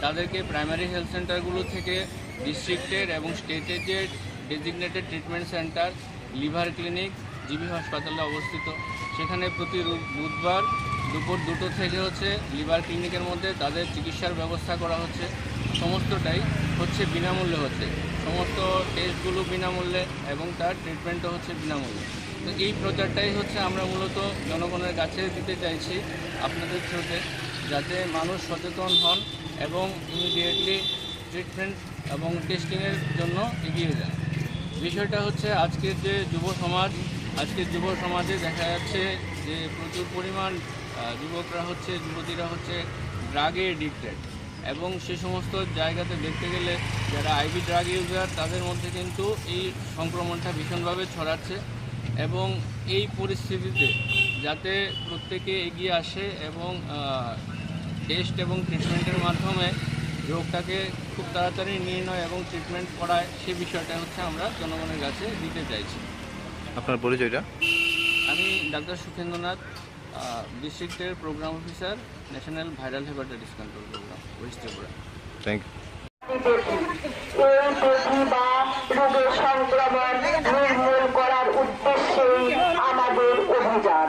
তাদেরকে primary health সেন্টারগুলো থেকে ডিস্ট্রিক্টের এবং স্টেটের যে designated treatment centre, liver clinic, GB হাসপাতালে অবস্থিত, সেখানে প্রতি বুধবার দুপুর 2টো থেকে লিভার ক্লিনিকের মধ্যে তাদের চিকিৎসার ব্যবস্থা করা হচ্ছে। সমস্তটাই বিনামূল্যে হচ্ছে, সমস্ত টেস্টগুলো বিনামূল্যে এবং তার ট্রিটমেন্টও বিনামূল্যে। তো এই প্রচারটাই আমরা মূলত জনগণের কাছে দিতে চাইছি আপনাদের থ্রুতে, যাতে মানুষ সচেতন হন এবং ইমিডিয়েটলি ট্রিটমেন্ট এবং টেস্টিংয়ের জন্য এগিয়ে যান। বিষয়টা আজকের যে যুব সমাজে দেখা যাচ্ছে যে প্রচুর পরিমাণ যুবকরা যুবতীরা ড্রাগে এডিক্টেড, এবং সে সমস্ত জায়গাতে দেখতে গেলে যারা আইভি ড্রাগ ইউজার তাদের মধ্যে কিন্তু এই সংক্রমণটা ভীষণভাবে ছড়াচ্ছে। এবং এই পরিস্থিতিতে যাতে প্রত্যেকে এগিয়ে আসে এবং টেস্ট এবং ট্রিটমেন্টের মাধ্যমে রোগটাকে খুব তাড়াতাড়ি নির্ণয় এবং ট্রিটমেন্ট করায়, সে বিষয়টা আমরা জনগণের কাছে দিতে চাইছি। আপনার পরিচয়টা? আমি ডাক্তার সুখেন্দ্রনাথ, ডিস্ট্রিক্টের programme officer, national viral hepatitis control programme, west Tripura. Thank you. রোগের সংক্রমণ নির্মূল করার উদ্দেশ্যেই আমাদের অভিযান।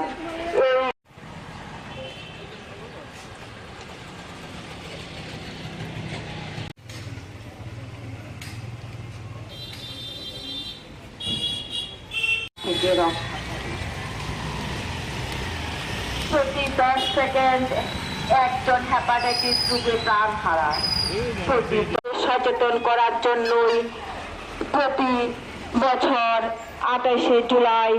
প্রতি 10 সেকেন্ড একজন হেপাটাইটিস রোগে প্রাণ হারায়। সচেতন করার জন্যই প্রতি বছর 28শে জুলাই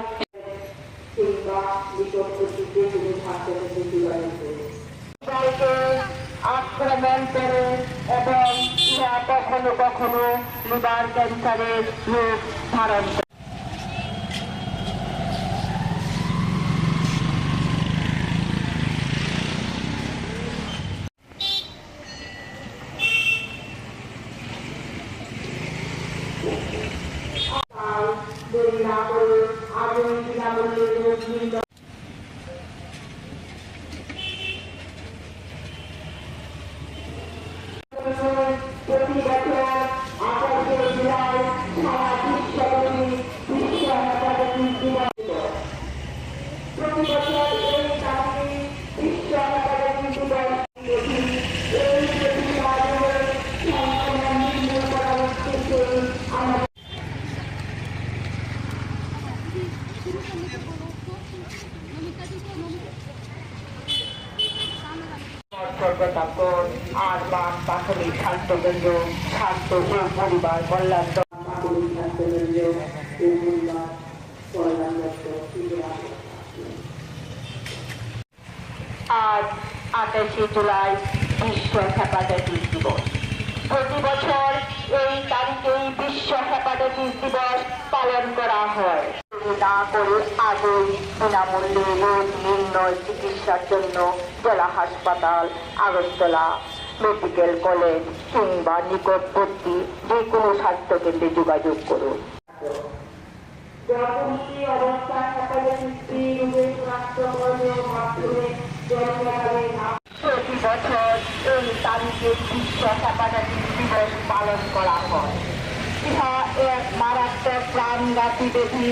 আক্রমণ করে এবং ইহা কখনো কখনো লিভার ক্যান্সারের রূপ ধারণ করে। আর প্রাথমিক স্বাস্থ্যকেন্দ্র, স্বাস্থ্য ও পরিবার কল্যাণ আজ 28শে জুলাই বিশ্ব হেপাটাইটিস দিবস। প্রতি বছর এই তারিখেই বিশ্ব হেপাটাইটিস দিবস পালন করা হয়। না করে আজই বিনামূল্যে রোগ নির্ণয় চিকিৎসার জন্য জেলা হাসপাতাল, আগরতলা মেডিকেল কলেজ কিংবা নিকটবর্তী যে কোনো স্বাস্থ্যকেন্দ্রে যোগাযোগ করুন। প্রতি বছর এই তারিখে বিশ্ব হেপাটাইটিস দিবস পালন করা হয়। ইহা এক মারাত্মক প্রাণঘাতী ব্যাধি।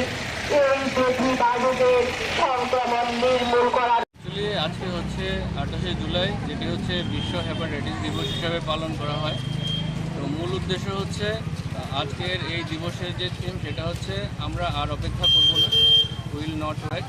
এই ব্যাধি বা রোগের সংক্রমণ নির্মূল করার আজকে 28শে জুলাই, যেটি বিশ্ব হেপাটাইটিস দিবস হিসাবে পালন করা হয়। তো মূল উদ্দেশ্য আজকের এই দিবসের যে থিম, সেটা আমরা আর অপেক্ষা করব না, উইল নট ওয়েট।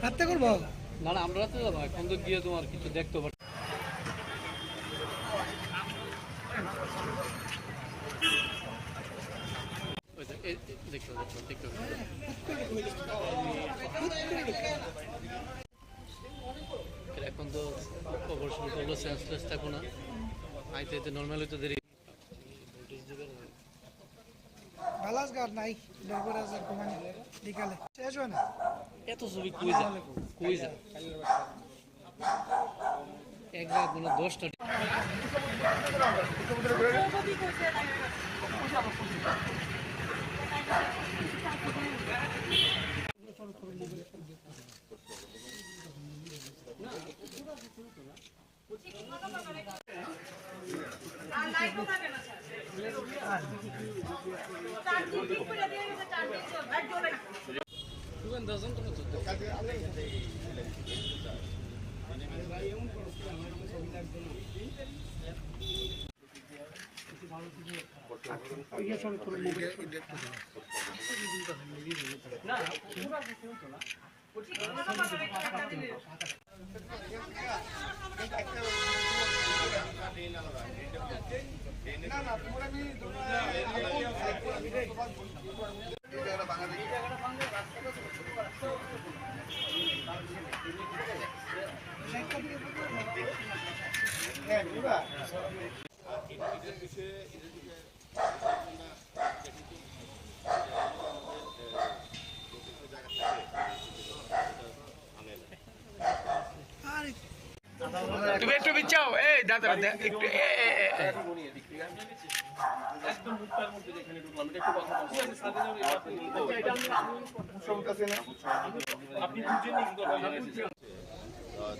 রাত্রে করবো না না আমরা রাতে যাবো এখন তো গিয়ে তোমার কিছু দেখতে পারি এখন তো অপারেশন করলো সেন্সলেস থাকো না আইতে আইতে নর্মাল হইতে দেরি বালাস গার নাই ডরবর আছে কমানি বিকালে শেষ হয় না এত ছবি কই যা এক রাত মানে 10টা তুমি একটু বিচ্ছাও এই দাদা একটু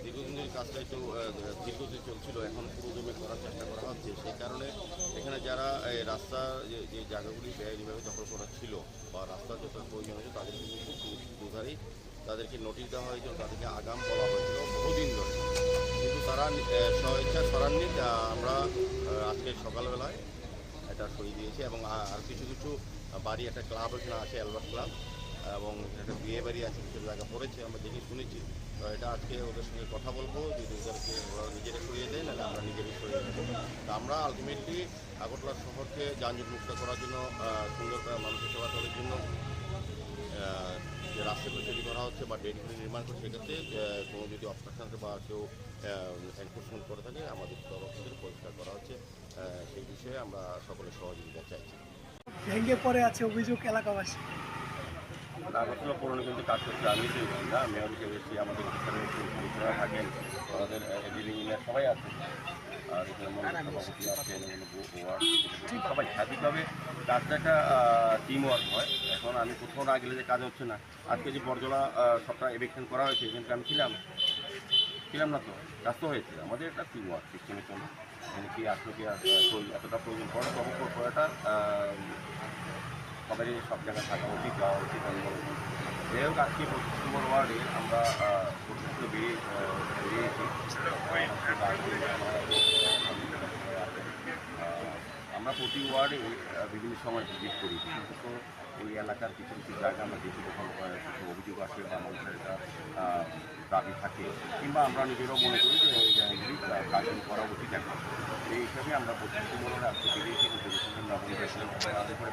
দীর্ঘদিন ধরে কাজটা একটু দীর্ঘদিন চলছিল, এখন পুরোদমে করার চেষ্টা করা হচ্ছে। সেই কারণে এখানে যারা রাস্তা যে জায়গাগুলি বেআইনিভাবে দখল করা ছিল বা রাস্তার যত প্রয়োজন হয়েছে তাদেরকে কিন্তু দুধারেই তাদেরকে নোটিশ দেওয়া হয়েছিল, তাদেরকে আগাম বলা হয়েছিল বহুদিন ধরে, কিন্তু তারা স্বেচ্ছা সরাননি। আমরা আজকে সকালবেলায় এটা সরিয়ে দিয়েছি এবং আর কিছু কিছু বাড়ি, একটা ক্লাব এখানে আছে অ্যালবার্ট ক্লাব, এবং একটা বিয়ে বাড়ি আছে, কিছু জায়গা পড়েছে, আমরা দেখে শুনেছি। তো এটা আজকে ওদের সঙ্গে কথা বলবো, যদি ওদেরকে ওরা নিজেরা সরিয়ে দেয়, নাহলে আমরা নিজেরাই সরিয়ে দেবো। তো আমরা আলটিমেটলি আগরতলা শহরকে যানজট মুক্ত করার জন্য, সুন্দর করে মানুষের সেবা করার জন্য যে রাস্তাগুলো তৈরি করা হচ্ছে বা ড্রেনগুলি নির্মাণ করছে, সেক্ষেত্রে কোনো যদি অবস্ট্রাকশন বা কেউ এনফোর্সমেন্ট করে থাকে আমাদের তরফ থেকে পরিষ্কার করা হচ্ছে। সেই বিষয়ে আমরা সকলের সহযোগিতা চাইছি। ভেঙে পড়ে আছে অভিযোগ এলাকাবাসী। আগরতলা পৌর কিন্তু কাজ করছে, আমি তো না মেয়র হিসেবে এসেছি, আমাদের এখানে পুলিশরা থাকেন, আমাদের ডিলিং ইঞ্জিনিয়ার সবাই আছে, আর এখানে সভাপতি আছেন, সবাই স্বাভাবিকভাবে কাজটা একটা টিম ওয়ার্ক হয়। এখন আমি কোথাও না গেলে যে কাজ হচ্ছে না, আজকে যে বরজলা সবটা এভিকশন করা হয়েছে, এখানে আমি ছিলাম না, তো কাজ তো হয়েছে। আমাদের একটা টিম ওয়ার্ক সিস্টেমের জন্য এখানে কি আসলো কি এতটা প্রয়োজন পড়ে, তখন করাটা সবারই সব জায়গায় থাকা উচিত, যাওয়া উচিত। আমি বলব যাই হোক, আজকে 25 নম্বর ওয়ার্ডে আমরা প্রতিষ্ঠিত বেরিয়েছি। আমরা প্রতি ওয়ার্ডে বিভিন্ন সময় ভিজিট করি, বিশেষত ওই এলাকার কিছু কিছু জায়গা আমরা দেখি যখন কিছু অভিযোগ আসে বা মানুষের একটা দাবি থাকে, কিংবা আমরা নিজেরাও মনে করি যে এই জায়গাগুলি কার্যকরী করা উচিত। এখন এই হিসাবে আমরা 25 নম্বরে আজকে বেরিয়েছি এবং পরিষদের নবনির্বাচনের করে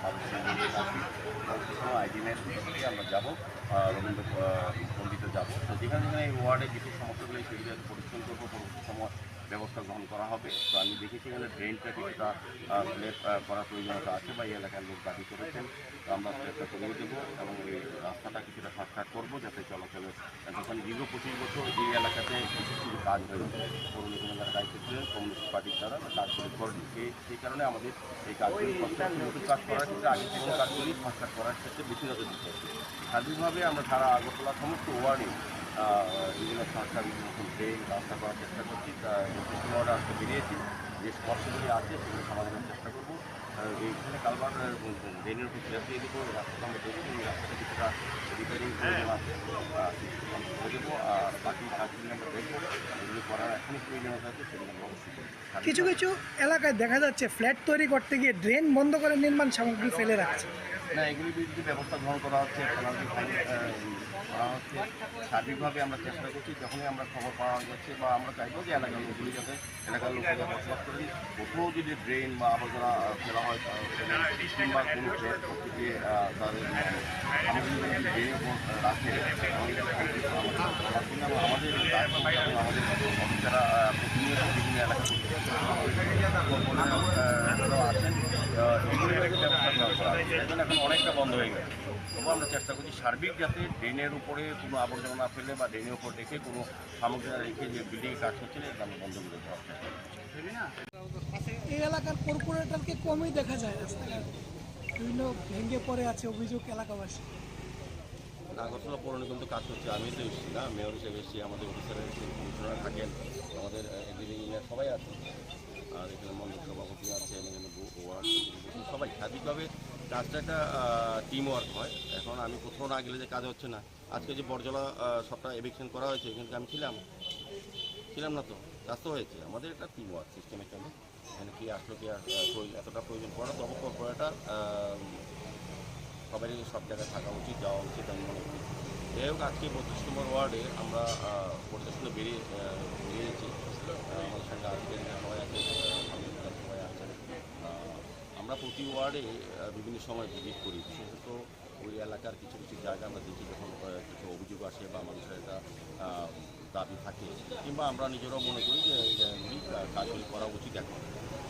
আইডিনের থেকে আমরা যাবো রবীন্দ্র পন্ডিতে যাবো। তো যেখানে যেখানে এই ওয়ার্ডে কিছু সমস্যাগুলো সেগুলো পরিশ্রম করবো, পরবর্তী সময় ব্যবস্থা গ্রহণ করা হবে। তো আমি দেখেছি এখানে ড্রেনটা কিছুটা ক্লিয়ার করার প্রয়োজনীয়তা আছে বা এই এলাকার লোক দাবি করেছেন, তো আমরা চেষ্টা করিয়ে দেবো এবং এই রাস্তাটা কিছুটা শর্টকাট করবো, যাতে চলাচলে যখন দীর্ঘ 25 বছর এই এলাকাতে বিশেষ কিছু কাজ হয়েছে, পৌর নিগমের যারা দায়িত্ব ছিলেন কমিউনিস্ট পার্টির দ্বারা কাজগুলি করেনি। সেই কারণে আমাদের এই কাজগুলি নতুন কাজ করার ক্ষেত্রে আগে থেকে কাজগুলি শর্টকাট করার ক্ষেত্রে বেশি নজর দিতে হচ্ছে। সার্বিকভাবে আমরা সারা আগরতলা সমস্ত ওয়ার্ডে বিভিন্ন সংস্থা বিভিন্ন ট্রেন রাস্তা করার চেষ্টা করছি। ওয়ার্ডে আজকে বেরিয়েছি, যে সমস্যাগুলি আছে সেগুলো সমাধানের চেষ্টা করবো। এইখানে কালবার ড্রেনের উপর স্ল্যাব দিয়ে দেবো, রাস্তাটা আমরা দেখছি, এই রাস্তাটা কিছুটা রিপেয়ারিং প্রয়োজন আছে, করে দেবো। আর বাকি কাজগুলি আমরা দেখবো, যেগুলি করার এখনই প্রয়োজনীয়তা আছে সেগুলো আমরা অবশ্যই করবো। কিছু কিছু এলাকায় দেখা যাচ্ছে ফ্ল্যাট তৈরি করতে গিয়ে ড্রেন বন্ধ করে নির্মাণ সামগ্রী ফেলে রাখছে। না, এগুলির বিরুদ্ধে ব্যবস্থা গ্রহণ করা হচ্ছে, পেনাল্টি ফাইন করা হচ্ছে। সার্বিকভাবে আমরা চেষ্টা করছি, যখনই আমরা খবর পাওয়া যাচ্ছে বা আমরা চাইবো যে এলাকার লোকগুলি যাতে এলাকার লোকেরা বসবাস করেন, কোথাও যদি ড্রেন বা আবর্জনা ফেলা হয় কিংবা কোনো ফ্ল্যাট করতে গিয়ে তাদের সামগ্রীগুলো যদি ড্রেনের উপর রাখে, আমাদের আমাদের অফিসাররা প্রতিনিয়ত বিভিন্ন এলাকা আছেন, এগুলির ব্যবস্থা গ্রহণ করা হচ্ছে। এখন অনেকটা বন্ধ হয়ে গেছে, তবু আমরা চেষ্টা করছি সার্বিক যাতে ড্রেনের উপরে কোনো আবর্জনা না ফেলে বা ড্রেনের উপর রেখে কোনো সামগ্রী না রেখে যে বিল্ডিংয়ে কাজ হচ্ছে এটা আমরা বন্ধ করে দেওয়ার চেষ্টা করছি। এই এলাকার কর্পোরেটরকে কমই দেখা যায় রাস্তাঘাট, বিভিন্ন ভেঙে পড়ে আছে অভিযোগ এলাকাবাসী। আগরতলা পৌরনে কিন্তু কাজ হচ্ছে, আমি তো এসেছি না, মেয়র হিসেবে এসেছি, আমাদের অফিসারের কমিশনার থাকেন, আমাদের ইঞ্জিনিয়ার সবাই আছেন, আর এখানে মন্ডল সভাপতি আছেন, এখানে ওয়ার্ড সবাই। সার্বিকভাবে কাজটা একটা টিম ওয়ার্ক হয়। এখন আমি কোথাও না গেলে যে কাজ হচ্ছে না, আজকে যে বরজলা সবটা এভিকশন করা হয়েছে, এখানে আমি ছিলাম না, তো কাজ তো হয়েছে। আমাদের একটা টিম ওয়ার্ক সিস্টেমের জন্য এখানে কি আসলো কি এতটা প্রয়োজন পড়ে না, তবে কর্পোরেটর সবারই সব জায়গায় থাকা উচিত, যাওয়া উচিত আমি মনে করি। যাই হোক, আজকে 32 নম্বর ওয়ার্ডে আমরা পরিদর্শনে বেরিয়েছি, আমাদের সঙ্গে আধিকারিকরা সবাই আছে, সবাই আছেন। আমরা প্রতি ওয়ার্ডে বিভিন্ন সময় ভিজিট করি, বিশেষত ওই এলাকার কিছু কিছু জায়গা আমরা দেখি যখন কিছু অভিযোগ আসে বা মানুষের একটা দাবি থাকে, কিংবা আমরা নিজেরাও মনে করি যে এই জায়গাগুলি কাজগুলি করা উচিত। এখন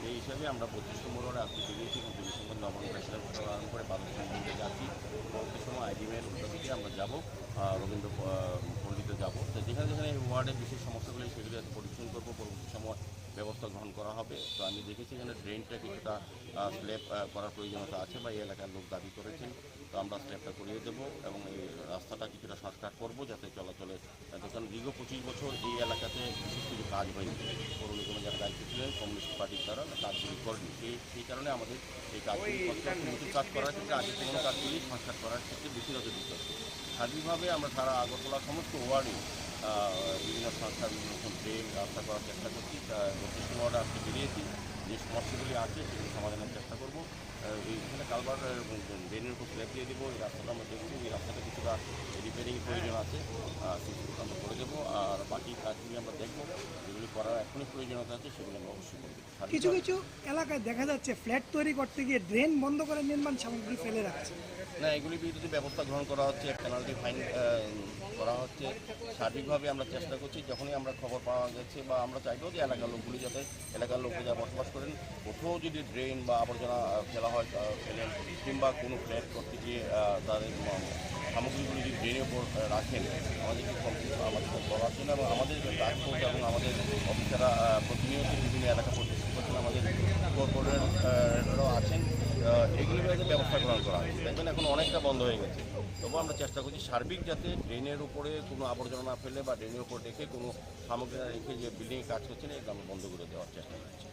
এই হিসাবে আমরা 32 নম্বর ওয়ার্ডে আজকে বেরিয়েছি, বিভিন্ন সময় নবম প্রেসিডেন্ট আরম্ভ করে 12 পর্যন্ত যাচ্ছি। পরবর্তী সময় আইডিমের উত্তর থেকে আমরা যাবো রবীন্দ্র পল্লীতে যাবো। তো যেখানে যেখানে এই ওয়ার্ডের বিশেষ সমস্যাগুলি সেগুলি পরিদর্শন করবো, পরবর্তী সময় ব্যবস্থা গ্রহণ করা হবে। তো আমি দেখেছি এখানে ড্রেনটা কিছুটা স্ল্যাব করার প্রয়োজনীয়তা আছে বা এই এলাকার লোক দাবি করেছেন, তো আমরা স্ল্যাবটা করিয়ে দেবো এবং এই রাস্তাটা কিছুটা সংস্কার করবো যাতে চলাচলে। কারণ দীর্ঘ 25 বছর এই এলাকাতে বিশেষ কিছু কাজ হয়নি, পৌর নিগমে যারা দায়িত্ব ছিলেন কমিউনিস্ট পার্টির দ্বারা কাজগুলি করেনি। সেই কারণে আমাদের এই কাজগুলি নতুন কাজ করার ক্ষেত্রে আগে কোনো কাজগুলি সংস্কার করার ক্ষেত্রে বেশি নজর দিতে হচ্ছে। সার্বিকভাবে আমরা সারা আগরতলার সমস্ত ওয়ার্ডে বিভিন্ন সংস্থার বিভিন্ন ড্রেন রাস্তা করার চেষ্টা করছি। 32 ওয়ার্ডে আজকে বেরিয়েছি, যে সমস্যাগুলি আছে সেগুলি সমাধানের চেষ্টা করবো। এইখানে কালবার ড্রেনের উপর স্ল্যাব দিয়ে দেবো, এই রাস্তাটা আমরা দেখছি, এই রাস্তাটা কিছুটা রিপেয়ারিং প্রয়োজন আছে, সেগুলো আমরা করে দেবো। আর বাকি কাজগুলি আমরা দেখবো, যেগুলি করার এখনই প্রয়োজনীয়তা আছে সেগুলো আমরা অবশ্যই করবো। কিছু কিছু এলাকায় দেখা যাচ্ছে ফ্ল্যাট তৈরি করতে গিয়ে ড্রেন বন্ধ করে নির্মাণ সামগ্রী ফেলে রাখছে। না, এগুলির বিরুদ্ধে ব্যবস্থা গ্রহণ করা হচ্ছে, পেনাল্টি ফাইন করা হচ্ছে। সার্বিকভাবে আমরা চেষ্টা করছি, যখনই আমরা খবর পাওয়া যাচ্ছে বা আমরা চাইবো যে এলাকার লোকগুলি যাতে এলাকার লোকেরা বসবাস করেন, কোথাও যদি ড্রেন বা আবর্জনা ফেলা হয় ফেলেন, কিংবা কোনো ফ্ল্যাট করতে গিয়ে তাদের সামগ্রীগুলি যদি ড্রেনের উপর রাখেন, আমাদেরকে আমাদের বলার জন্য এবং আমাদের দায়িত্ব এবং আমাদের অফিসাররা প্রতিনিয়ত বিভিন্ন এলাকা পরিদর্শন করছেন, আমাদের কর্পোরেটররাও আছেন, এগুলির ব্যবস্থা গ্রহণ করা হয়েছে। দেখবেন এখন অনেকটা বন্ধ হয়ে গেছে, তবু আমরা চেষ্টা করছি সার্বিক যাতে ড্রেনের উপরে কোনো আবর্জনা না ফেলে বা ড্রেনের উপর রেখে কোনো সামগ্রী না রেখে যে বিল্ডিংয়ে কাজ করছে না, এটা আমরা বন্ধ করে দেওয়ার চেষ্টা করছি।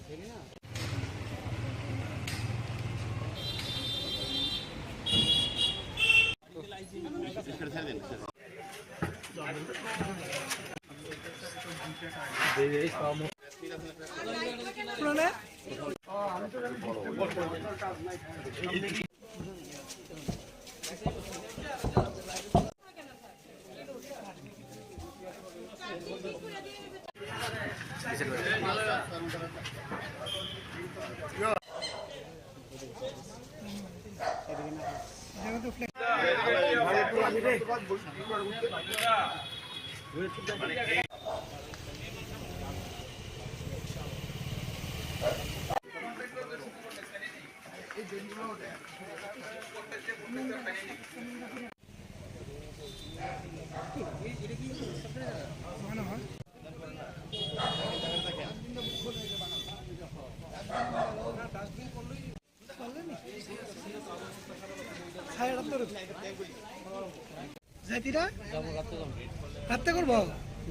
রাত্রে করবো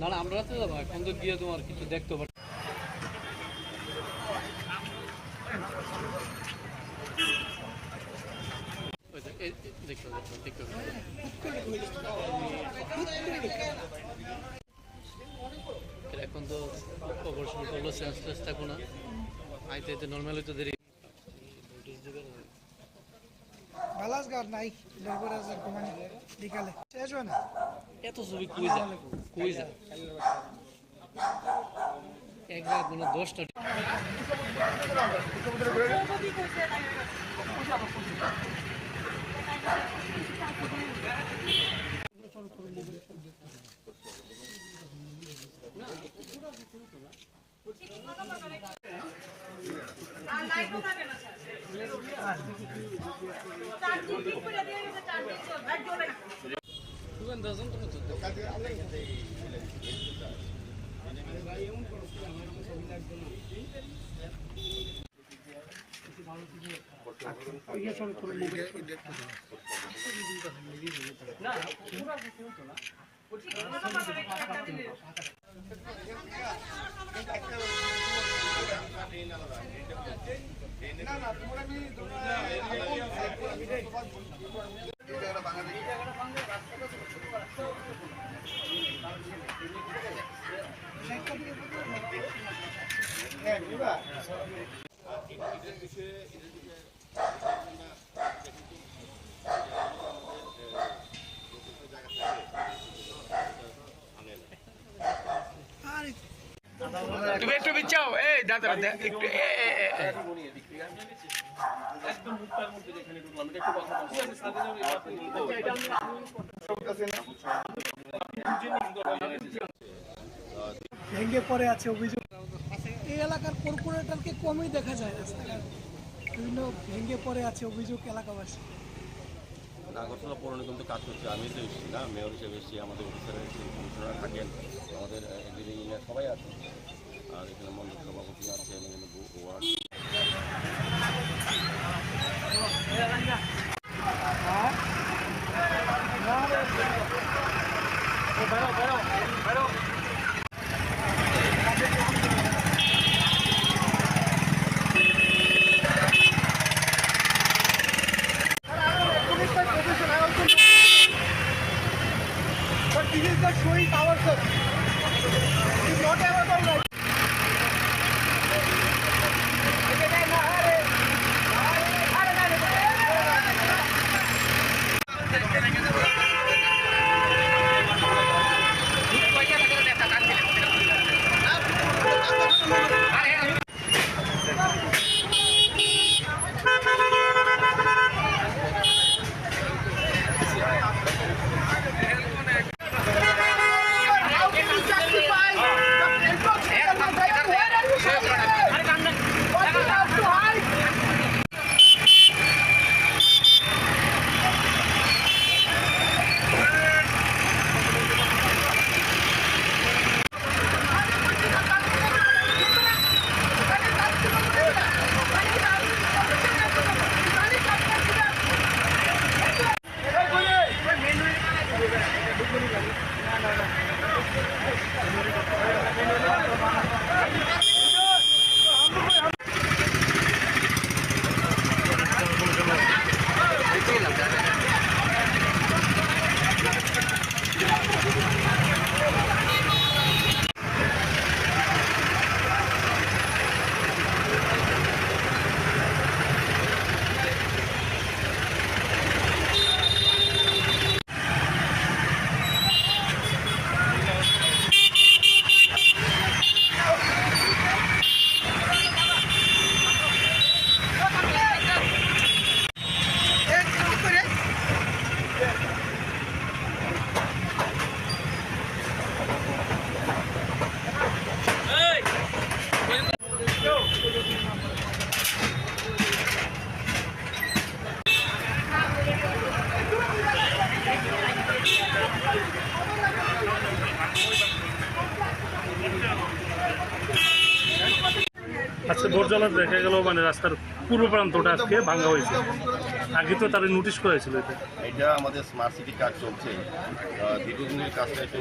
না না, আমরা রাতে যাবো, এখন তো গিয়ে তোমার কিছু দেখতে পারি। ঠিক করে এখন তো অপারেশন করলো সেন্সলেস থাকো না আইতে আইতে নর্মাল হইতে দেরি বালাস গার নাই লেবরাজ কমানি বিকালে শেষ হয় না এত ছবি কই যা এক রাত কোনো 10টা তুমি একটু বিচ্ছাও এই দাদা একটু ভেঙে পড়ে আছে অভিযোগ এই এলাকার কর্পোরেটরকে কমই দেখা যায় রাস্তাঘাট বিভিন্ন ভেঙে পড়ে আছে অভিযোগ এলাকাবাসী নাগরতলা পৌর নিগম তো কাজ করছে, আমি তো এসেছি না, মেয়র হিসেবে এসেছি, আমাদের অফিসারের কমিশনার থাকেন, আমাদের ইঞ্জিনিয়ার সবাই আছেন, আর এখানে মন্ডল সভাপতি আছে এবং word This is the showing power, sir. It is not ever done right. আজকে দরজালা দেখা গেল মানে রাস্তার পূর্ব প্রান্তটা আজকে ভাঙা হয়েছে, আগে তো তারা নোটিশ করেছিল। এটা আমাদের স্মার্ট সিটি কাজ চলছে, দীর্ঘদিনের কাজটা একটু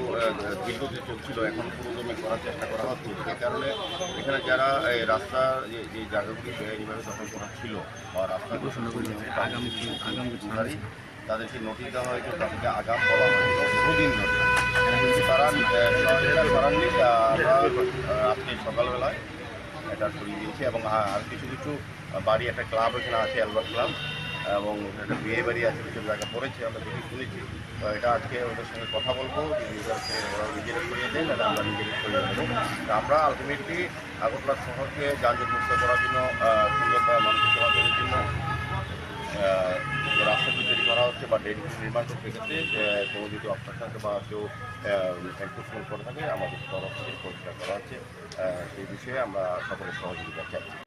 দীর্ঘদিন চলছিল, এখন পুরোদমে করার চেষ্টা করা হচ্ছে। সেই কারণে এখানে যারা রাস্তার যে জায়গাগুলি বেআইনিভাবে দখল করা ছিল বা রাস্তা তাদেরকে নোটিশ দেওয়া হয়েছে, তাদেরকে আগাম বলা হয়েছে বহুদিন ধরে, কিন্তু তারা সহযোগিতা করাননি। আমরা আজকে সকালবেলায় এটা সরিয়ে দিয়েছি এবং আর কিছু কিছু বাড়ি, একটা ক্লাব এখানে আছে, অ্যালবার্ট ক্লাব, এবং একটা বিয়ে বাড়ি আছে, কিছু জায়গা পড়েছে, আমরা দেখে শুনেছি। তো এটা আজকে ওদের সঙ্গে কথা বলবো, ওরা নিজেরা সরিয়ে দেন, আর আমরা নিজেরা সরিয়ে দেবো। তো আমরা আলটিমেটলি আগরতলা শহরকে যানজট মুক্ত করার জন্য, সুন্দরভাবে মানুষের চলাচলের জন্য যে রাস্তাগুলি তৈরি করা হচ্ছে বা ড্রেন নির্মাণ করতে, সেক্ষেত্রে কোনো যদি অপশন থাকে বা কেউ এনফোর্সমেন্ট করে থাকে, আমাদের তরফ থেকে পরিষ্কার করা হচ্ছে। সেই বিষয়ে আমরা সকলের সহযোগিতা চাইছি।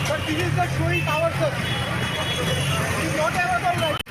But this is the showing ourselves. It is not about right.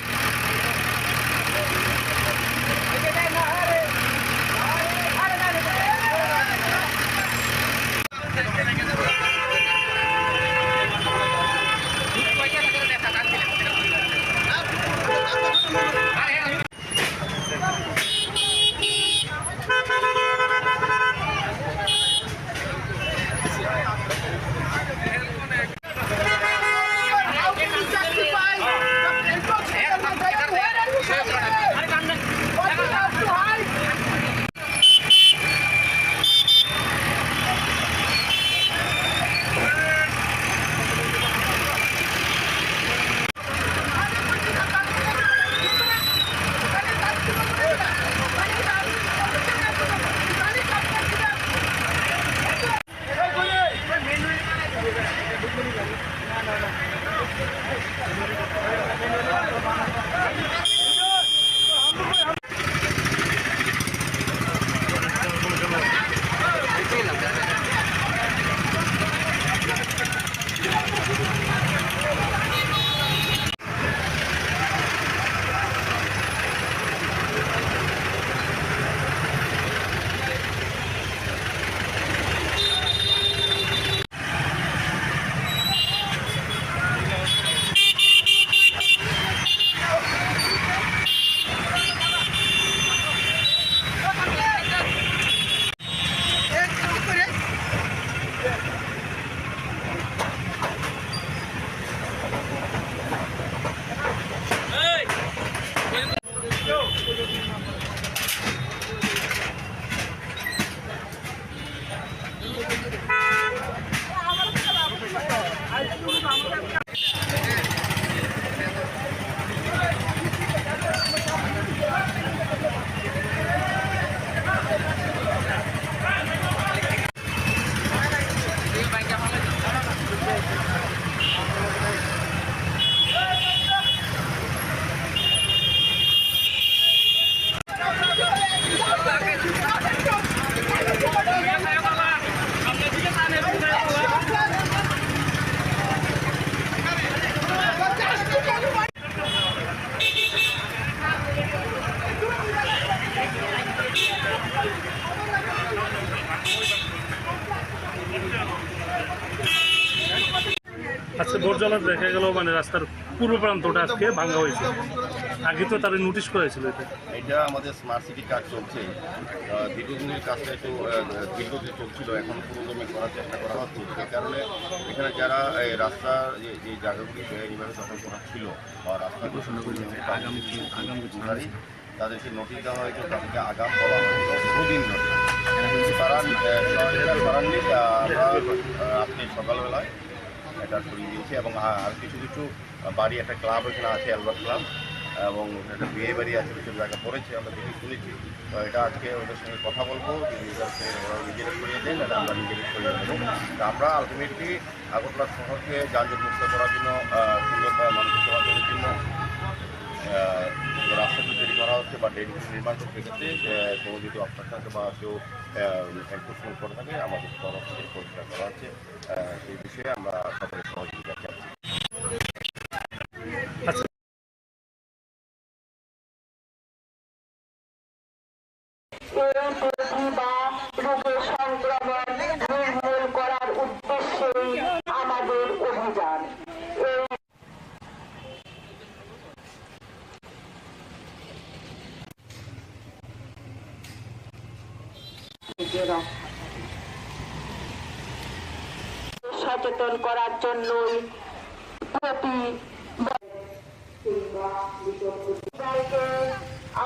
আজকে ভোরবেলা দেখা গেল মানে রাস্তার পূর্ব প্রান্তটা আজকে ভাঙা হয়েছে। আগে তো তারা নোটিশ করেছিল। এটা আমাদের স্মার্ট সিটি কাজ চলছে, দীর্ঘদিনের কাজটা একটু দীর্ঘদিন চলছিল, এখন পুরোদমে করার চেষ্টা করা হচ্ছে। সেই কারণে এখানে যারা রাস্তার যে জায়গাগুলি বেআইনিভাবে দখল করা ছিল বা রাস্তাগুলো তাদেরকে নোটিশ দেওয়া হয়েছে, তাদেরকে আগাম বলা হয়েছে বহুদিন ধরে, কিন্তু তারা সহযোগিতা করাননি। আমরা আজকে সকালবেলায় এটা সরিয়ে দিয়েছি এবং আর কিছু কিছু বাড়ি, একটা ক্লাব এখানে আছে, অ্যালবার্ট ক্লাব, এবং একটা বিয়ে বাড়ি আছে, কিছু জায়গা পড়েছে, আমরা দেখে শুনেছি। তো এটা আজকে ওদের সঙ্গে কথা বলবো, ওরা নিজেরা সরিয়ে দেন, আর আমরা নিজেরা সরিয়ে দেবো। তো আমরা আলটিমেটলি আগরতলা শহরকে যানজট মুক্ত করার জন্য, সুন্দরভাবে মানুষের চলাচলের জন্য যে রাস্তাগুলি তৈরি করা হচ্ছে বা ড্রেন নির্মাণ করতে, সেক্ষেত্রে কোনো যদি অপশন থাকে বা কেউ এনফোর্সমেন্ট করে থাকে, আমাদের তরফ থেকে পরিষ্কার করা হচ্ছে। সেই বিষয়ে আমরা সকলের সহযোগিতা চাইছি। এই বা রোগের সংক্রমণ নির্মূল করা সচেতন করার জন্যই প্রতি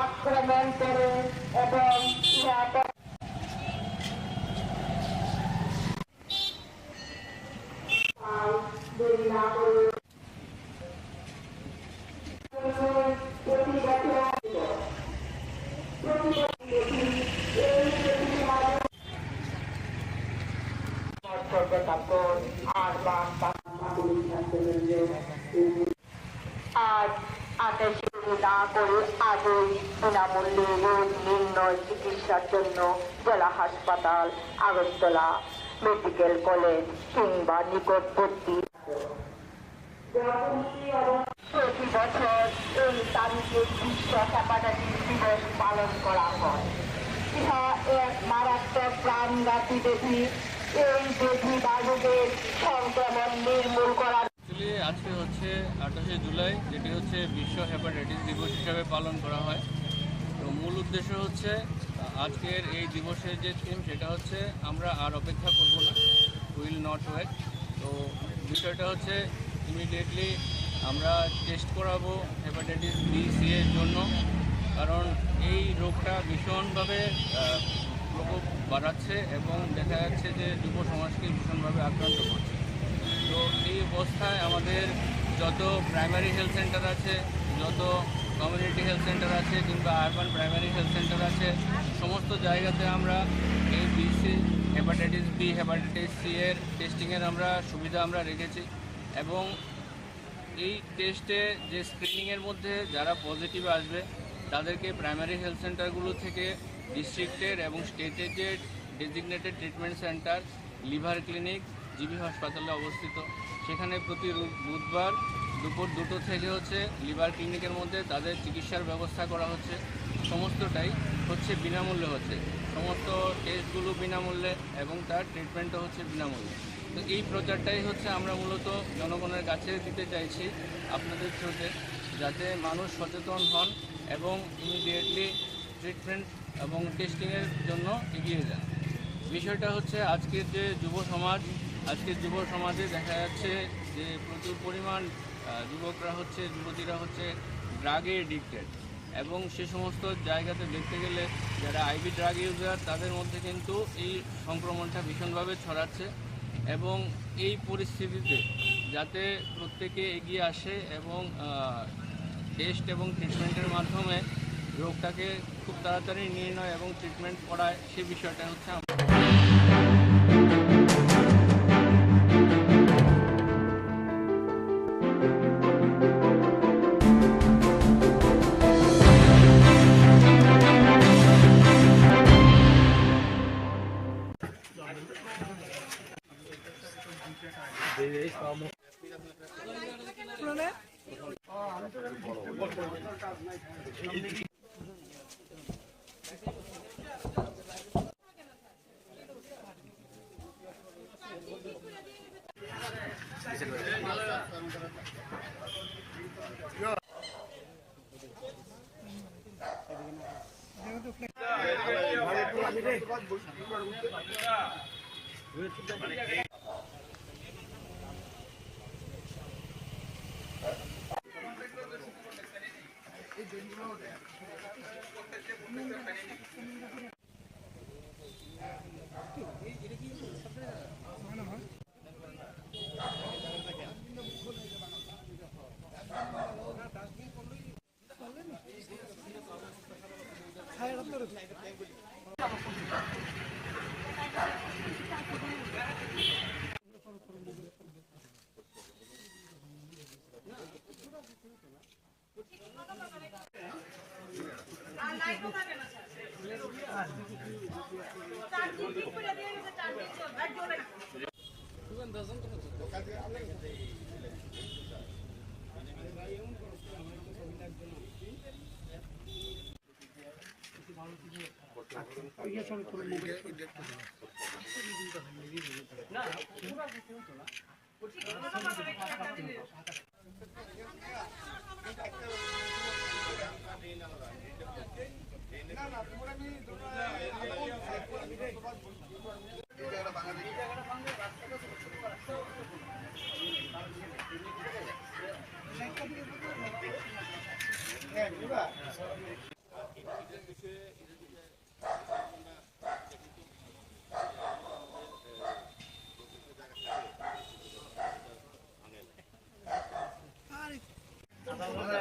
আক্রমণ করে এবং আজ 28 না করে আজই বিনামূল্যে রোগ নির্ণয় চিকিৎসার জন্য জেলা হাসপাতাল, আগরতলা মেডিকেল কলেজ কিংবা নিকটবর্তী প্রতি বছর এই তারিখে বিশ্ব হেপাটাইটিস দিবস পালন করা হয়। ইহা এক মারাত্মক প্রাণঘাতী ব্যাধি। এই ব্যাধি বা রোগের সংক্রমণ নির্মূল করার আজকে হচ্ছে 28 জুলাই, যেটি হচ্ছে বিশ্ব হেপাটাইটিস দিবস হিসাবে পালন করা হয়। তো মূল উদ্দেশ্য হচ্ছে আজকের এই দিবসের যে থিম সেটা হচ্ছে আমরা আর অপেক্ষা করব না, উইল নট ওয়েট। তো বিষয়টা হচ্ছে ইমিডিয়েটলি আমরা টেস্ট করাবো হেপাটাইটিস বি সি এর জন্য, কারণ এই রোগটা ভীষণভাবে প্রকোপ বাড়াচ্ছে এবং দেখা যাচ্ছে যে যুব সমাজকে ভীষণভাবে আক্রান্ত করছে। তো এই অবস্থায় আমাদের যত প্রাইমারি হেলথ সেন্টার আছে, যত কমিউনিটি হেলথ সেন্টার আছে কিংবা আরবান প্রাইমারি হেলথ সেন্টার আছে, সমস্ত জায়গাতে আমরা এই B C hepatitis B, hepatitis C এর টেস্টিংয়ের সুবিধা আমরা রেখেছি। এবং এই টেস্টে যে স্ক্রিনিংয়ের মধ্যে যারা পজিটিভ আসবে তাদেরকে প্রাইমারি হেলথ সেন্টারগুলো থেকে ডিস্ট্রিক্টের এবং স্টেটের যে designated treatment centre, liver clinic, GB হাসপাতালে অবস্থিত, সেখানে প্রতি বুধবার দুপুর 2টো থেকে হচ্ছে লিভার ক্লিনিকের মধ্যে তাদের চিকিৎসার ব্যবস্থা করা হচ্ছে। সমস্তটাই হচ্ছে বিনামূল্যে হচ্ছে, সমস্ত টেস্টগুলো বিনামূল্যে এবং তার ট্রিটমেন্টও হচ্ছে বিনামূল্যে। তো এই প্রচারটাই হচ্ছে আমরা মূলত জনগণের কাছে দিতে চাইছি আপনাদের থ্রুতে, যাতে মানুষ সচেতন হন এবং ইমিডিয়েটলি ট্রিটমেন্ট এবং টেস্টিংয়ের জন্য এগিয়ে যান। বিষয়টা হচ্ছে আজকের যে যুব সমাজে দেখা যাচ্ছে যে প্রচুর পরিমাণ যুবতীরা হচ্ছে ড্রাগে এডিক্টেড, এবং সে সমস্ত জায়গাতে দেখতে গেলে যারা আইভি ড্রাগ ইউজার তাদের মধ্যে কিন্তু এই সংক্রমণটা ভীষণভাবে ছড়াচ্ছে। এবং এই পরিস্থিতিতে যাতে প্রত্যেকে এগিয়ে আসে এবং টেস্ট এবং ট্রিটমেন্টের মাধ্যমে রোগটাকে খুব তাড়াতাড়ি নির্ণয় এবং ট্রিটমেন্ট করায়, সে বিষয়টা হচ্ছে না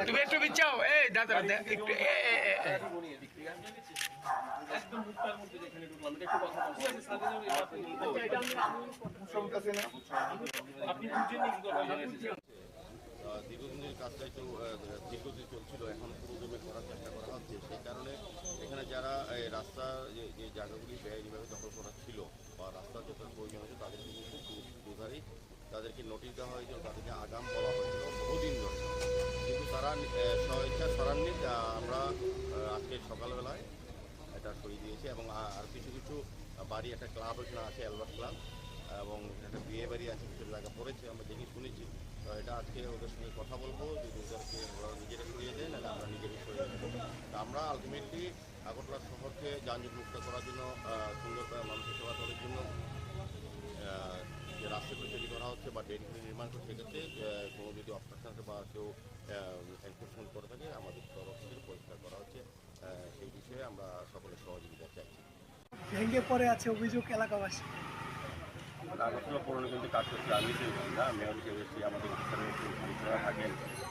তুমি একটু বিচ্ছাও এই দাদা একটু দীর্ঘদিন ধরে কাজটা একটু দীর্ঘদিন চলছিল, এখন পুরোদমে করার চেষ্টা করা হচ্ছে। সেই কারণে এখানে যারা রাস্তার যে জায়গাগুলি ব্যয়নিভাবে দখল করা ছিল বা রাস্তার যত প্রয়োজন হয়েছে তাদেরকে কিন্তু দুধারেই তাদেরকে নোটিশ দেওয়া হয়েছিল, তাদেরকে আগাম বলা হয়েছিল বহুদিন ধরে, কিন্তু তারা স্বেচ্ছা সরাননি। আমরা আজকে সকালবেলায় এটা সরিয়ে দিয়েছি এবং আর কিছু কিছু বাড়ি, একটা ক্লাব এখানে আছে, অ্যালবার্ট ক্লাব, এবং একটা বিয়ে বাড়ি আছে, কিছু জায়গা পড়েছে, আমরা দেখে শুনেছি। তো এটা আজকে ওদের সঙ্গে কথা বলবো, যদি ওদেরকে ওরা নিজেরা সরিয়ে দেয় না আমরা নিজেরাই সরিয়ে দেবো। আমরা আলটিমেটলি আগরতলা শহরকে যানজট মুক্ত করার জন্য, সুন্দর মানুষের সেবা করার জন্য যে রাস্তাগুলো তৈরি করা হচ্ছে বা ড্রেনগুলি নির্মাণ করছে, সেক্ষেত্রে কোনো যদি অবস্ট্রাকশন আছে বা কেউ এনফোর্সমেন্ট করে থাকে আমাদের তরফ থেকে পরিষ্কার করা হচ্ছে। সেই বিষয়ে আমরা সকলের সহযোগিতা চাইছি। ভেঙে পড়ে আছে অভিযোগ এলাকাবাসী। আগরতলা পৌর নিগমে কাজ করছে, আমি না মেয়র হিসেবে এসেছি, আমাদের অফিসাররা থাকেন,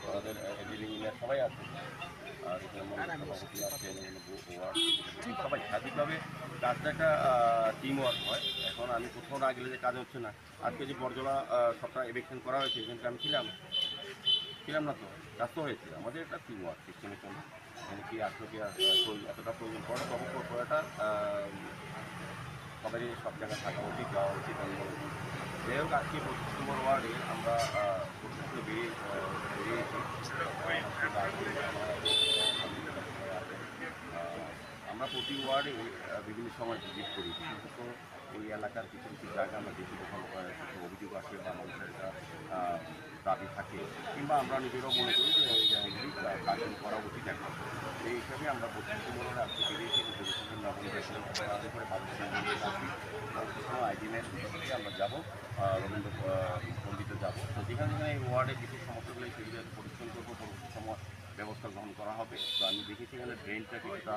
আমাদের এডিলিং ইঞ্জিনিয়ার সবাই আছে, আর এখানে সভাপতি আছেন, ওয়ার্ড সবাই স্বাধীনভাবে কাজটা একটা টিম ওয়ার্ক হয়। এখন আমি কোথাও না গেলে যে কাজ হচ্ছে না, আজকে যে বর্জলা সবটা ইলেকশন করা হয়েছে এখানটা আমি ছিলাম না, তো কাজ তো হয়েছে। আমাদের একটা টিম ওয়ার্ক সিস্টেমের জন্য এখানে কি আসলে কি এতটা প্রয়োজন পড়ে তবে করাটা সবারই সব জায়গায় থাকা উচিত, যাওয়া উচিত। আমি মনে করি যাই হোক, আজকে 25 নম্বর ওয়ার্ডে আমরা বেরিয়েছি। আমরা প্রতি ওয়ার্ডে বিভিন্ন সময় ভিজিট করি, বিশেষত ওই এলাকার কিছু কিছু জায়গা আমরা দেখি যখন কিছু অভিযোগ আসে বা মানুষের একটা দাবি থাকে, কিংবা আমরা নিজেরাও মনে করি যে এই জায়গাগুলি কার্যকরী করা উচিত। এখন এই হিসাবে আমরা 25 নম্বরে আজকে বেরিয়েছি জনসংখ্যার নবনির্বাচনের করে আইডি ম্যান থেকে আমরা যাবো রবীন্দ্র পন্ডিতে যাবো। তো যেখানে যেখানে এই ওয়ার্ডের বিশেষ সমস্যাগুলো সেগুলো পরিশ্রম করবো, পরবর্তী সময় ব্যবস্থা গ্রহণ করা হবে। তো আমি দেখেছি এখানে ড্রেনটা কিছুটা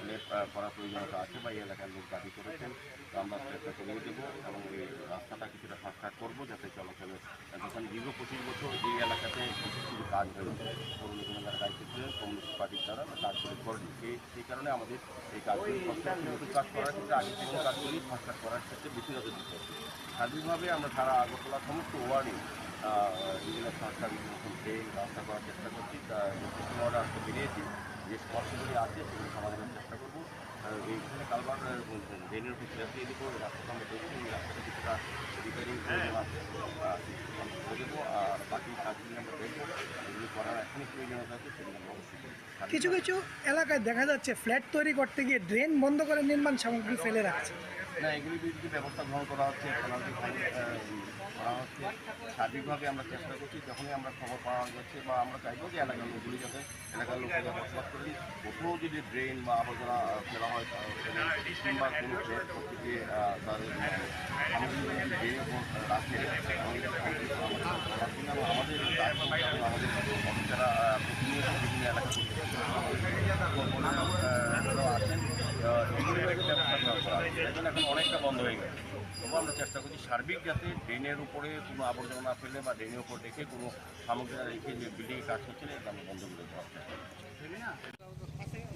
ক্লিয়ার করার প্রয়োজনীয়তা আছে বা এই এলাকার লোক দাবি করেছেন, তো আমরা চেষ্টা করিয়ে দেবো এবং এই রাস্তাটা কিছুটা সংস্কার করবো যাতে চলাচলে। যখন দীর্ঘ 25 বছর এই এলাকাতে কিছু কাজ হয়েছে, পৌর নিগমের যারা দায়িত্ব ছিলেন কমিউনিস্ট পার্টির দ্বারা কাজগুলি করেনি, সেই কারণে আমাদের এই কাজগুলি নতুন কাজ করার ক্ষেত্রে আগে কিছু কাজগুলি সংস্কার করার ক্ষেত্রে বেশি নজর দিতে হবে। স্বাধীনভাবে আমরা সারা আগরতলা সমস্ত ওয়ার্ডে বিভিন্ন সংস্কার ট্রেন রাস্তা করার চেষ্টা করছি। আমরা আজকে বেরিয়েছি, যে সমস্যাগুলি আছে সেগুলো সমাধানের চেষ্টা করবো। এইখানে কালবার ড্রেনের উপর চেঁচিয়ে দেবো, রাস্তাটা আমরা দেখছি, এই রাস্তাটা কিছুটা রিপেয়ারিং প্রয়োজন আছে করে দেবো, আর বাকি কাজগুলি আমরা দেখবো, এগুলি করার এখনই প্রয়োজনীয়তা আছে সেগুলো আমরা অবশ্যই করবো। কিছু কিছু এলাকায় দেখা যাচ্ছে ফ্ল্যাট তৈরি করতে গিয়ে ড্রেন বন্ধ করে নির্মাণ সামগ্রী ফেলে রাখছে। না, এগুলি বিরুদ্ধে ব্যবস্থা গ্রহণ করা হচ্ছে, করা হচ্ছে। সার্বিকভাবে আমরা চেষ্টা করছি, যখনই আমরা খবর পাওয়া যাচ্ছে বা আমরা চাইবো যে এলাকার লোকগুলি যাতে এলাকার লোকেরা বসবাস করেন, কোথাও যদি ড্রেন বা আবর্জনা ফেলা হয় কিংবা কোনো ফ্ল্যাট করতে গিয়ে তাদের ড্রেনের উপর রাখে আমাদের অফিসাররা প্রতিনিয়ত বিভিন্ন এলাকা আছেন, এগুলির একটা ব্যবস্থা করা হয়। এখন অনেকটা বন্ধ হয়ে গেছে, তবু আমরা চেষ্টা করছি সার্বিক যাতে ড্রেনের উপরে কোনো আবর্জনা না ফেলে বা ড্রেনের উপর রেখে কোনো সামগ্রী রেখে যে বিল্ডিংয়ে কাজ হচ্ছে এটা আমরা বন্ধ করে দেওয়া হচ্ছে।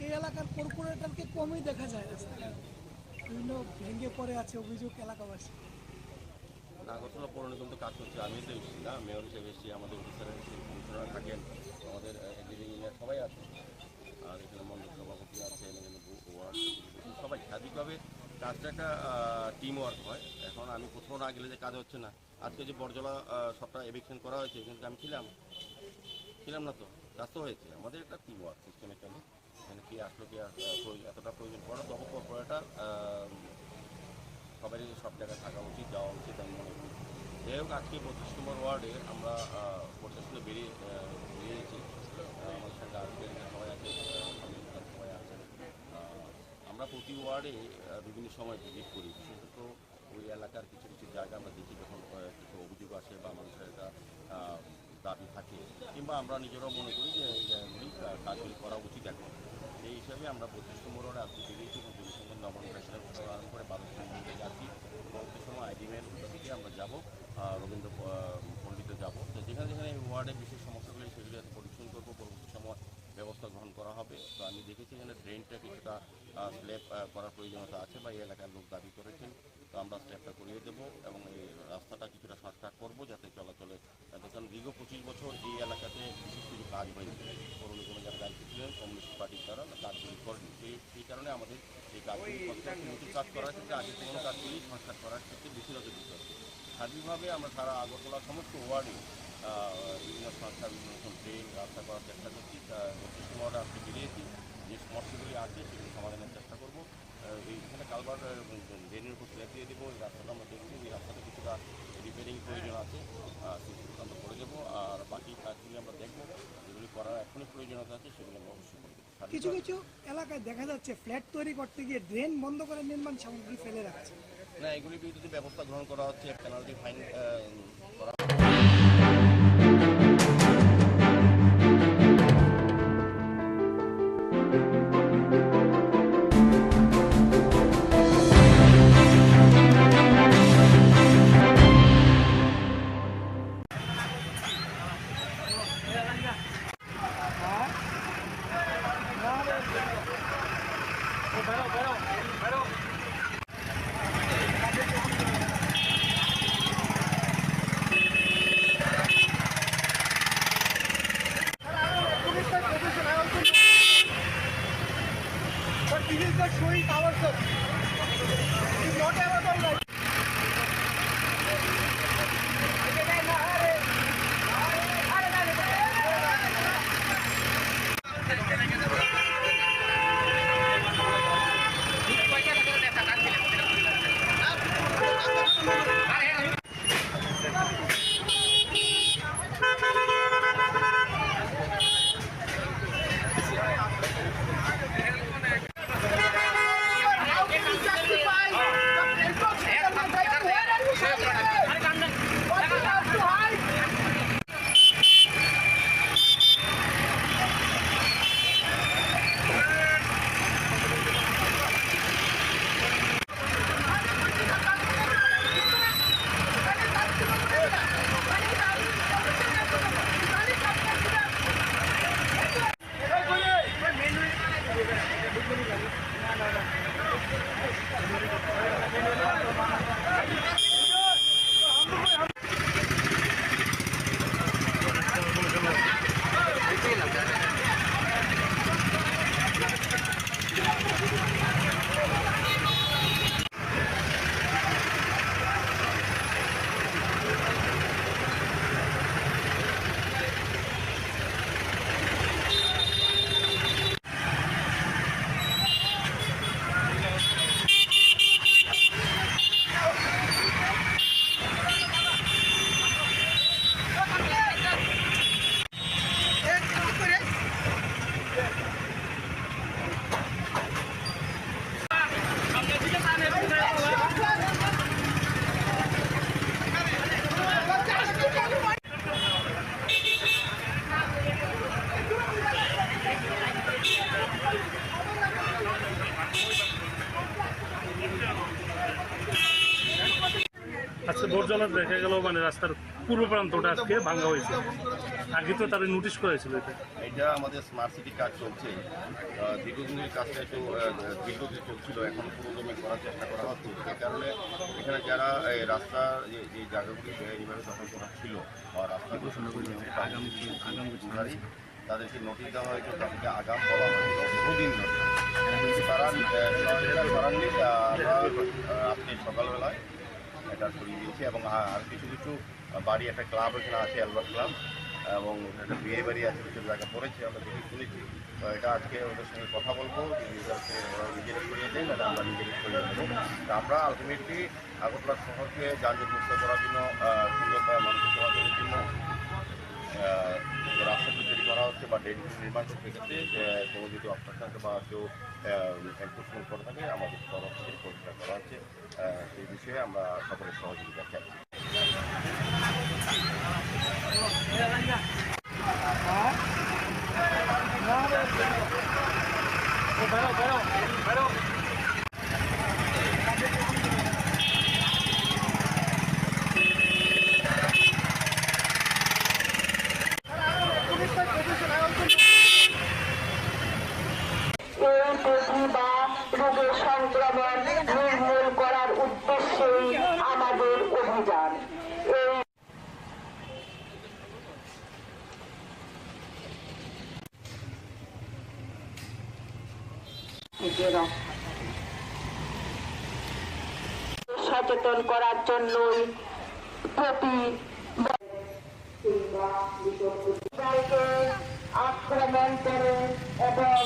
এই এলাকার কর্পোরেটরকে কমই দেখা যায় রাস্তায়, বিভিন্ন ভেঙে পড়ে আছে অভিযোগ এলাকাবাসী। আগরতলা পৌর নিগম কাজ করছে, আমি তো এসেছি না, মেয়র হিসেবে এসেছি, আমাদের অফিসাররা থাকেন, আমাদের এডিলিং ইঞ্জিনিয়ার সবাই আছে, আর এখানে মন্ডল সভাপতি আছেন, এখানে ওয়ার্ড সবাই স্বাধীনভাবে কাজটা একটা টিম ওয়ার্ক হয়। এখন আমি কোথাও না গেলে যে কাজ হচ্ছে না, আজকে যে বর্জলা সবটা ইলেকশন করা হয়েছে এখানে আমি ছিলাম না, তো কাজ তো হয়েছে। আমাদের একটা টিম ওয়ার্ক সিস্টেমের জন্য এখানে কি আসলে কি এতটা প্রয়োজন পড়ে তবে করাটা সবারই সব জায়গায় থাকা উচিত, যাওয়া উচিত আমি মনে করি। যাই হোক, আজকে 25 নম্বর ওয়ার্ডে আমরা প্রশাসনে বেরিয়েছি, আমাদের সঙ্গে আজকে সবাই আছে, সবাই আছেন। আমরা প্রতি ওয়ার্ডে বিভিন্ন সময় ভিজিট করি, বিশেষত ওই এলাকার কিছু কিছু জায়গা আমরা দেখি যখন কিছু অভিযোগ আসে বা মানুষের একটা দাবি থাকে, কিংবা আমরা নিজেরাও মনে করি যে এই জায়গাগুলি কাজগুলি করা উচিত। এখন সেই হিসাবে আমরা 25 নম্বর ওয়ার্ডে আজকে বেরিয়েছি এবং জনসংখ্যার নবনির্বাচনের আরম্ভ করে 12 দিকে যাচ্ছি। পরবর্তী সময় আইডি ম্যান থেকে আমরা যাবো রবীন্দ্র পন্ডিতে যাবো। তো যেখানে যেখানে এই ওয়ার্ডে বিশেষ সমস্যাগুলি সেগুলি পরিশ্রম করবো, পরবর্তী করার প্রয়োজনীয়তা আছে বা এই এলাকার লোক দাবি করেছেন। তো আমরা স্টেপটা করিয়ে দেবো এবং এই রাস্তাটা কিছুটা শর্টকাট করবো যাতে চলাচলে, দেখুন দীর্ঘ 25 বছর এই এলাকাতে বিশেষ কিছু কাজ হয়নি। পৌর নিগমে যারা দায়িত্ব ছিলেন কমিউনিস্ট পার্টির দ্বারা কাজগুলি করেনি। সেই কারণে আমাদের এই কাজগুলি করতে হচ্ছে। নতুন কাজ করার ক্ষেত্রে আগে পুরোনো কাজগুলি সংস্কার করার ক্ষেত্রে বেশি নজর দিতে হচ্ছে। সার্বিকভাবে আমরা সারা আগরতলা সমস্ত ওয়ার্ডে বিভিন্ন সংস্থা বিভিন্ন রকম ট্রেন রাস্তা করার চেষ্টা করছি। 25 ওয়ার্ডে আজকে বেরিয়েছি, যে সমস্যাগুলি আছে সেগুলি সমাধানের চেষ্টা করবো। এইখানে কালভার ড্রেনের উপর স্ল্যাব দিয়ে দেবো। এই রাস্তাটা আমরা দেখছি, এই রাস্তাটা কিছুটা রিপেয়ারিং প্রয়োজন আছে, সেগুলো আমরা করে দেবো। আর বাকি কাজগুলি আমরা দেখবো, যেগুলি করার এখনই প্রয়োজনীয়তা আছে সেগুলো আমরা অবশ্যই করে দেবো। কিছু কিছু এলাকায় দেখা যাচ্ছে ফ্ল্যাট তৈরি করতে গিয়ে ড্রেন বন্ধ করে নির্মাণ সামগ্রী ফেলে রাখছে। না, এগুলির বিরুদ্ধে ব্যবস্থা গ্রহণ করা হচ্ছে, পেনাল্টি ফাইন করা। This is the showing ourselves. It's not about right. আজকে ভোর জলে দেখা গেল মানে রাস্তার পূর্ব প্রান্তটা আজকে ভাঙা হয়েছে। আগে তো তারা নোটিশ করেছিল এটা আমাদের স্মার্ট সিটি কাজ চলছে। দীর্ঘদিনের কাজটা একটু দীর্ঘদিন চলছিল, এখন পুরোদমে করার চেষ্টা করা হচ্ছে। সেই কারণে এখানে যারা রাস্তার যে জায়গাগুলি এইভাবে দখল করা ছিল বা রাস্তা ঘোষণা করে আগামী তাদেরকে নোটিশ দেওয়া হয়েছে, তাদেরকে আগাম বলা হয়েছে বহুদিন ধরে। তারা করাননি, আমরা আজকে সকালবেলায় এটা সরিয়ে দিয়েছি এবং আর কিছু কিছু বাড়ি, একটা ক্লাব এখানে আছে অ্যালবার্ট ক্লাব, এবং একটা বিয়ে বাড়ি আছে, কিছু জায়গা পড়েছে, আমরা দেখে শুনেছি। তো এটা আজকে ওদের সঙ্গে কথা বলবো, ওরা নিজেরা সরিয়ে দেন আর আমরা নিজেরা সরিয়ে দেবো। তো আমরা আলটিমেটলি আগরতলা শহরকে যানজট মুক্ত করার জন্য, সুন্দর মানুষের চলাচলের জন্য রাস্তা তৈরি করা হচ্ছে বা ড্রেন নির্মাণ করতে ক্ষেত্রে কোনো যদি অপশন থাকে বা কেউ এনফোর্সমেন্ট করে থাকে, আমাদের তরফ থেকে পরিষ্কার করা হচ্ছে। সেই বিষয়ে আমরা সকলের সহযোগিতা চাইছি। এই প্রতিভা রোগের সংক্রমণ নির্মূল করার উদ্দেশ্যেই আমাদের অভিযান। সচেতন করার জন্যই প্রতি আক্রমণ করে এবং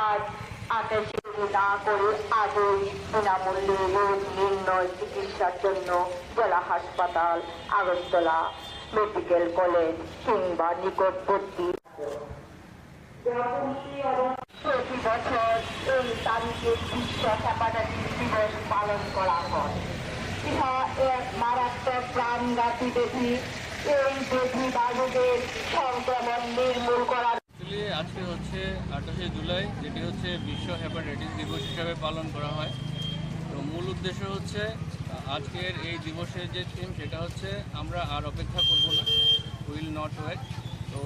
আজ 28 না করে আজই বিনামূল্যে রোগ নির্ণয় চিকিৎসার জন্য জেলা হাসপাতাল, আগরতলা মেডিকেল কলেজ কিংবা নিকটবর্তী প্রতি বছর এই তারিখে বিশ্ব হেপাটাইটিস দিবস পালন করা হয়। ইহা এক মারাত্মক প্রাণঘাতী ব্যাধি। এই ব্যাধি বাহকদের সংক্রমণ নির্মূল করার আজকে হচ্ছে 28শে জুলাই, যেটি হচ্ছে বিশ্ব হেপাটাইটিস দিবস হিসাবে পালন করা হয়। তো মূল উদ্দেশ্য হচ্ছে আজকের এই দিবসের যে থিম সেটা হচ্ছে আমরা আর অপেক্ষা করব না, উইল নট ওয়েট। তো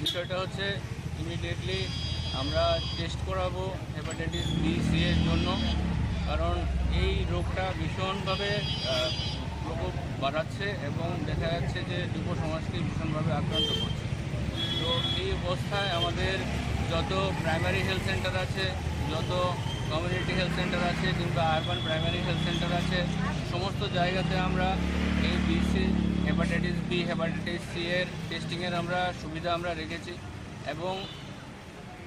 বিষয়টা হচ্ছে ইমিডিয়েটলি আমরা টেস্ট করাবো হেপাটাইটিস বি সি এর জন্য, কারণ এই রোগটা ভীষণভাবে প্রকোপ বাড়াচ্ছে এবং দেখা যাচ্ছে যে যুব সমাজকে ভীষণভাবে আক্রান্ত করছে। তো এই অবস্থায় আমাদের যত প্রাইমারি হেলথ সেন্টার আছে, যত কমিউনিটি হেলথ সেন্টার আছে কিংবা আরবান প্রাইমারি হেলথ সেন্টার আছে, সমস্ত জায়গাতে আমরা এই B C hepatitis B hepatitis C এর টেস্টিংয়ের সুবিধা আমরা রেখেছি। এবং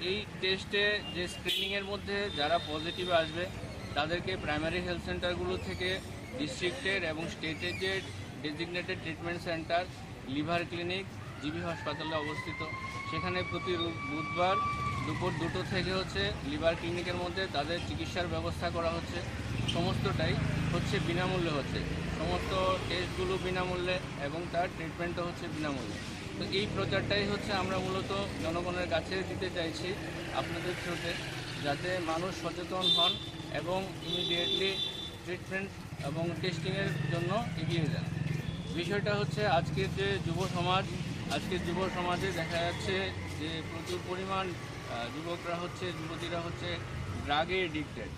এই টেস্টে যে স্ক্রিনিংয়ের মধ্যে যারা পজিটিভ আসবে তাদেরকে প্রাইমারি হেলথ সেন্টারগুলো থেকে ডিস্ট্রিক্টের এবং স্টেটের যে designated treatment centre liver clinic GB হাসপাতালে অবস্থিত, সেখানে প্রতি বুধবার দুপুর 2টো থেকে হচ্ছে লিভার ক্লিনিকের মধ্যে তাদের চিকিৎসার ব্যবস্থা করা হচ্ছে। সমস্তটাই হচ্ছে বিনামূল্যে হচ্ছে, সমস্ত টেস্টগুলো বিনামূল্যে এবং তার ট্রিটমেন্টও হচ্ছে বিনামূল্যে। তো এই প্রচারটাই হচ্ছে আমরা মূলত জনগণের কাছে দিতে চাইছি আপনাদের থ্রুতে, যাতে মানুষ সচেতন হন এবং ইমিডিয়েটলি ট্রিটমেন্ট এবং টেস্টিংয়ের জন্য এগিয়ে যান। বিষয়টা হচ্ছে আজকের যে যুব সমাজে দেখা যাচ্ছে যে প্রচুর পরিমাণ যুবতীরা হচ্ছে ড্রাগে এডিক্টেড,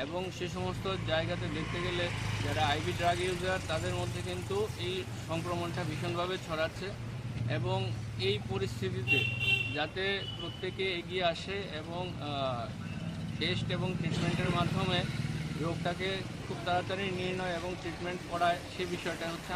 এবং সে সমস্ত জায়গাতে দেখতে গেলে যারা আইভি ড্রাগ ইউজার তাদের মধ্যে কিন্তু এই সংক্রমণটা ভীষণভাবে ছড়াচ্ছে। এবং এই পরিস্থিতিতে যাতে প্রত্যেকে এগিয়ে আসে এবং টেস্ট এবং ট্রিটমেন্টের মাধ্যমে রোগটাকে খুব তাড়াতাড়ি নির্ণয় এবং ট্রিটমেন্ট করায়, সে বিষয়টা হচ্ছে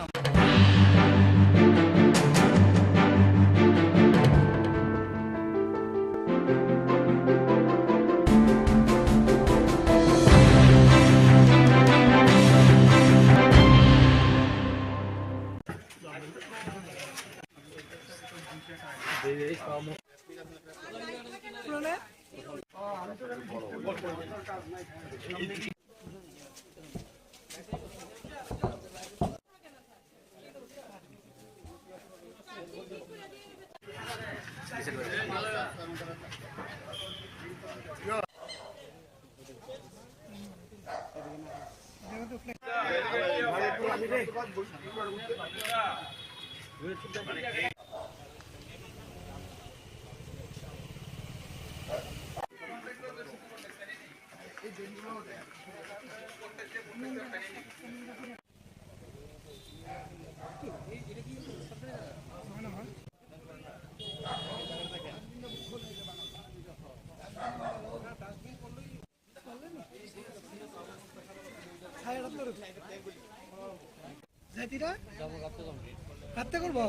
রাত্রে করবো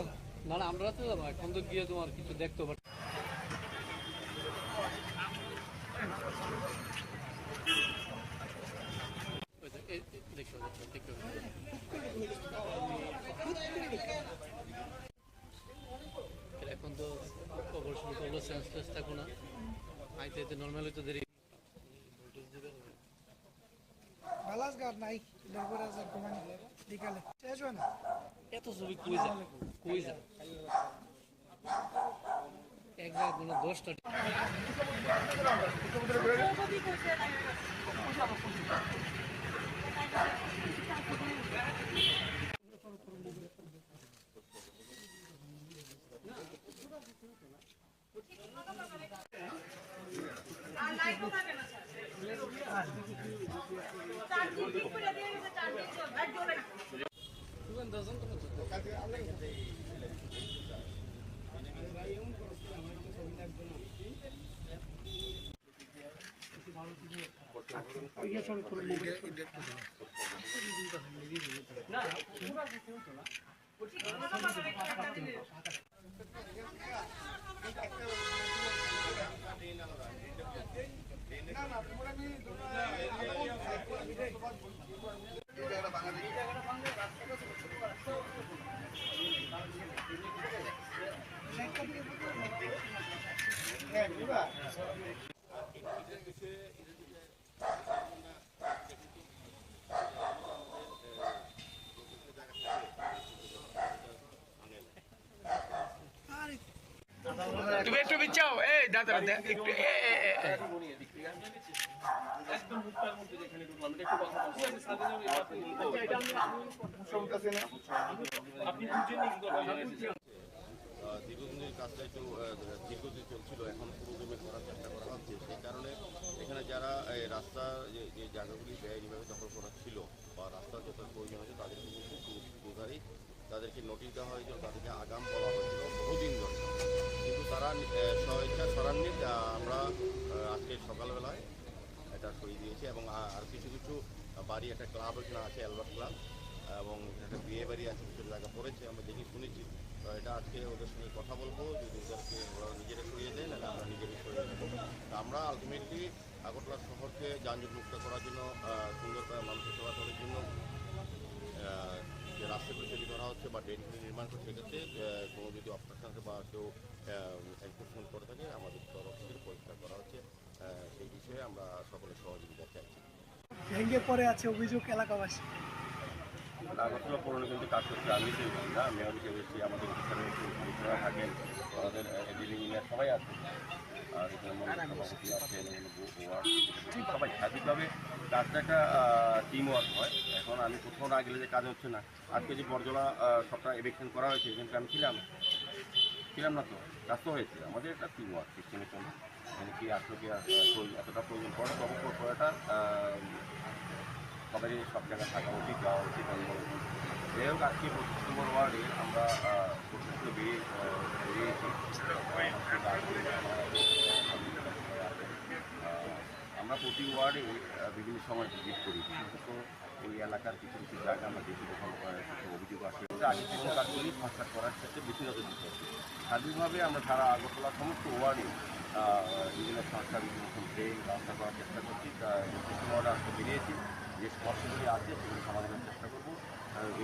না না, আমরা রাতে যাবো, এখন তো গিয়ে তোমার কিছু দেখতে পারি। এখন তো অপারেশন করলো, সেন্সলেস থাকো না, আইতে আইতে নর্মাল হইতে দেরি। ভালো গাছ নাই বিকালে শেষ হয় না। এত ছবি কই যায় এক জায়গায় কোনো দোষটা তুমি একটু বিচাও এই দাদা একটু দীর্ঘদিনের কাজটা একটু দীর্ঘদিন চলছিল, এখন পুরোদমে করার চেষ্টা করা হচ্ছে। সেই কারণে এখানে যারা রাস্তার যে জায়গাগুলি বেআইনিভাবে দখল করা ছিল বা রাস্তার যত প্রয়োজন হয়েছে তাদেরকে কিন্তু দুধারেই তাদেরকে নোটিশ দেওয়া হয়েছিল, তাদেরকে আগাম বলা হয়েছিল বহুদিন ধরে, কিন্তু তারা স্বেচ্ছা সরাননি। আমরা আজকে সকালবেলায় এটা সরিয়ে দিয়েছি এবং আর কিছু কিছু বাড়ি, একটা ক্লাব এখানে আছে, অ্যালবার্ট ক্লাব, এবং একটা বিয়ে বাড়ি আছে, কিছু জায়গা পড়েছে, আমরা দেখি শুনেছি। তো এটা আজকে ওদের সঙ্গে কথা বলবো, যদি ওদেরকে ওরা নিজেরা সরিয়ে দেয় না আমরা নিজেরাই সরিয়ে দেবো। আমরা আলটিমেটলি আগরতলা শহরকে যানজট মুক্ত করার জন্য, সুন্দর মানুষের সেবা করার জন্য যে রাস্তাগুলি তৈরি করা হচ্ছে বা ড্রেনগুলি নির্মাণ করছে, সেক্ষেত্রে কোনো যদি অপারেশন আছে বা কেউ এনফোর্সমেন্ট করে থাকে আমাদের তরফ থেকে পরিষ্কার করা হচ্ছে। সেই বিষয়ে আমরা সকলের সহযোগিতা চাইছি। ভেঙে পড়ে আছে অভিযোগ এলাকাবাসী। আগরতলা পৌরনে কিন্তু কাজ করছে, আমি তো না মেয়র হিসেবে এসেছি, আমাদের অফিসারে থাকেন, আমাদের ডিলিং ইঞ্জিনিয়ার সবাই আছে, আর এখানে সভাপতি আছেন, সবাই স্বাধীনভাবে কাজটা একটা টিম ওয়ার্ক হয়। এখন আমি কোথাও না গেলে যে কাজ হচ্ছে না, আজকে যে বরজলা সবটা এভেকশন করা হয়েছে এখানে আমি ছিলাম না, তো কাজ তো হয়েছে। আমাদের একটা টিম ওয়ার্ক সিস্টেমের জন্য এখানে কি আসলে কি এতটা প্রয়োজন পড়ে তখন করাটা সবারই সব জায়গায় থাকা উচিত, যাওয়া উচিত। যাই হোক, আজকে 25 নম্বর ওয়ার্ডে আমরা প্রত্যেকটা বেরিয়েছি। আমরা প্রতি ওয়ার্ডে বিভিন্ন সময় ভিজিট করি, বিশেষত ওই এলাকার কিছু কিছু জায়গা আমরা দেখি দখল করার কিছু অভিযোগ আসে। আগে কোনো কাজগুলি সংস্কার করার ক্ষেত্রে বেশি নজর দিতে হচ্ছে। স্বাধীনভাবে আমরা সারা আগরতলা সমস্ত ওয়ার্ডে বিভিন্ন সংস্কার, বিভিন্ন ড্রেন রাস্তা করার চেষ্টা করছি। ওয়ার্ডে আজকে বেরিয়েছি, যে সমস্যাগুলি আছে সেগুলি সমাধানের চেষ্টা করবো।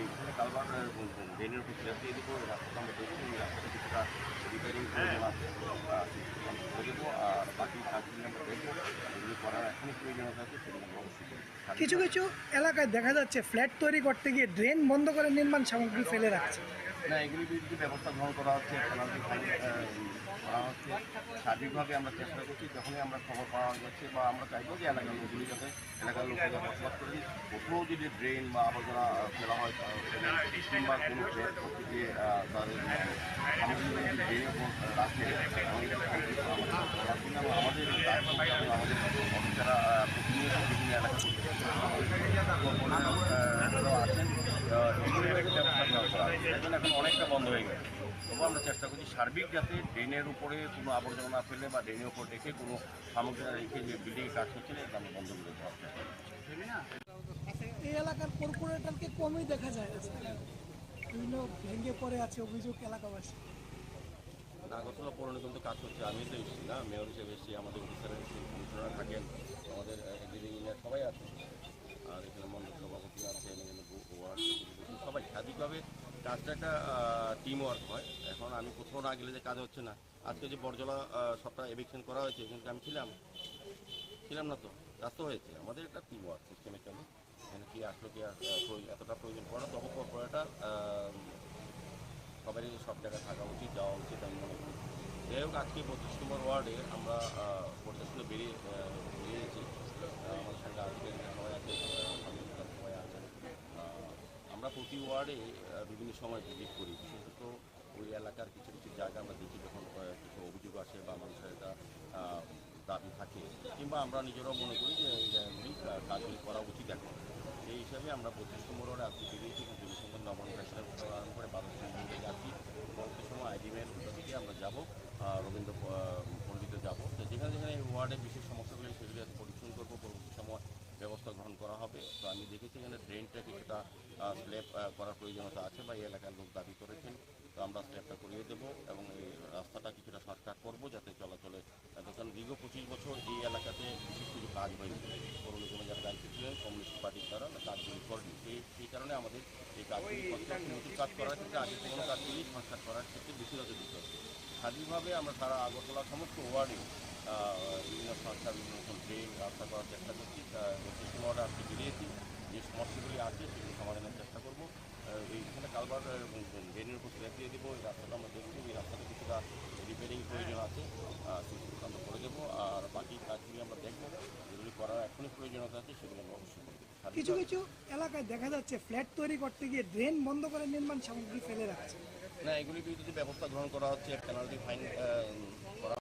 এইখানে কালবার ড্রেনের উপর ফেরত দিয়ে দেবো, রাস্তাটা আমরা দেখবো, এই রাস্তাটা কিছুটা রিপেয়ারিং প্রয়োজন আছে করে দেবো, আর বাকি কাজগুলি আমরা দেখবো, এগুলি করার এখনই প্রয়োজনীয়তা আছে সেগুলো আমরা অবশ্যই করি। কিছু কিছু এলাকায় দেখা যাচ্ছে ফ্ল্যাট তৈরি করতে গিয়ে ড্রেন বন্ধ করে নির্মাণ সামগ্রী ফেলে রাখছে। না, এগুলি বিরুদ্ধে ব্যবস্থা গ্রহণ করা হচ্ছে, করা হচ্ছে। সার্বিকভাবে আমরা চেষ্টা করছি, যখনই আমরা খবর পাওয়া যাচ্ছে বা আমরা চাইবো যে এলাকার লোকগুলি যাতে এলাকার লোকেরা বসবাস করে, কোথাও যদি ড্রেন বা আবর্জনা ফেলা হয় কিংবা কোনো ফ্ল্যাট করতে গিয়ে তাদের ড্রেনের উপর রাখে, আমাদের অফিসাররা প্রতিনিয়ত বিভিন্ন এলাকা করতে আছেন, এখন অনেকটা বন্ধ হয়ে গেছে। তবু আমরা চেষ্টা করছি সার্বিক যাতে ড্রেনের উপরে কোনো আবর্জনা না ফেলে বা ড্রেনের উপর রেখে কোনো সামগ্রী রেখে যে বিল্ডিংয়ে কাজ হচ্ছে এটা আমরা বন্ধ করে দেওয়া হচ্ছে। এই এলাকার কর্পোরেটরকে কমই দেখা যায় রাস্তায়, বিভিন্ন ভেঙে পড়ে আছে অভিযোগ এলাকাবাসী। আগরতলা পৌরনে কিন্তু কাজ করছে, আমি তো এসেছি না মেয়র হিসেবে এসেছি, আমাদের অফিসারে কমিশনাররা থাকেন, আমাদের ডিলিং ইঞ্জিনিয়ার সবাই আছেন, আর এখানে মন্ডল সভাপতি আছেন, এখানে ওয়ার্ড সবাই স্বাধীনভাবে কাজটা একটা টিম ওয়ার্ক হয়। এখন আমি কোথাও না গেলে যে কাজ হচ্ছে না, আজকে যে বরজলা সবটা এভিকশন করা হয়েছে এখানে আমি ছিলাম না, তো কাজ তো হয়েছে। আমাদের একটা টিম ওয়ার্ক সিস্টেমের জন্য এখানে কি আসলো কি এতটা প্রয়োজন পড়ে না, তবে কর্পোরেটর সবারই সব জায়গায় থাকা উচিত, যাওয়া উচিত আমি মনে করি। যাই হোক, আজকে 25 নম্বর ওয়ার্ডে আমরা পরিদর্শনে বেরিয়েছি। আমাদের সঙ্গে আজকে সবাই আছে, সবাই আছেন। আমরা প্রতি ওয়ার্ডে বিভিন্ন সময় ভিজিট করি, বিশেষত ওই এলাকার কিছু কিছু জায়গা আমরা দেখি যখন কিছু অভিযোগ আসে বা মানুষের একটা দাবি থাকে, কিংবা আমরা নিজেরাও মনে করি যে এই জায়গাগুলি কাজগুলি করা উচিত এখন। সেই হিসাবে আমরা 25 নম্বর ওয়ার্ডে আজকে বেরিয়েছি, জনসংখ্যার নবনির্বাচনের আরম্ভ করে 12 থেকে যাচ্ছি। পরবর্তী সময় আইডিমের থেকে আমরা যাব, রবীন্দ্র পল্লীতে যাব। তো যেখানে যেখানে এই ওয়ার্ডে বিশেষ সমস্যাগুলি সেগুলি পরিদর্শন করবো, পরবর্তী সময় ব্যবস্থা গ্রহণ করা হবে। তো আমি দেখেছি এখানে ড্রেনটা কিছুটা স্ল্যাব করার প্রয়োজনীয়তা আছে বা এই এলাকার লোক দাবি করেছেন। তো আমরা স্ল্যাবটা করিয়ে দেবো এবং এই রাস্তাটা কিছুটা শর্টকাট করবো যাতে চলাচলে, কারণ দীর্ঘ 25 বছর এই এলাকাতে বিশেষ কিছু কাজ হয়নি। পৌর নিগমে যারা দায়িত্ব ছিলেন কমিউনিস্ট পার্টির দ্বারা কাজগুলি করেনি। সেই কারণে আমাদের এই কাজগুলি নতুন কাজ করার ক্ষেত্রে আগে কোনো কাজগুলি সংস্কার করার ক্ষেত্রে বেশি নজর দিতে হবে। স্বাধীনভাবে আমরা সারা আগরতলা সমস্ত ওয়ার্ডে বিভিন্ন সংস্থা বিভিন্ন রকম ড্রেন রাস্তা করার চেষ্টা করছি। সেই ওয়ার্ডে আজকে বেরিয়েছি, যে সমস্যাগুলি আছে সেগুলি সমাধানের চেষ্টা করবো। এইখানে কালবার ড্রেনের উপর স্ল্যাব দিয়ে দেবো। এই রাস্তাটা আমরা দেখবো, এই রাস্তাটা কিছুটা রিপেয়ারিং প্রয়োজন আছে, সেগুলো আমরা করে দেবো। আর বাকি কাজগুলি আমরা দেখবো, যেগুলি করার এখনই প্রয়োজনীয়তা আছে সেগুলো আমরা অবশ্যই করবো। কিছু কিছু এলাকায় দেখা যাচ্ছে ফ্ল্যাট তৈরি করতে গিয়ে ড্রেন বন্ধ করে নির্মাণ সামগ্রী ফেলে রাখছে। না, এগুলির বিরুদ্ধে ব্যবস্থা গ্রহণ করা হচ্ছে, পেনাল্টি ফাইন করা।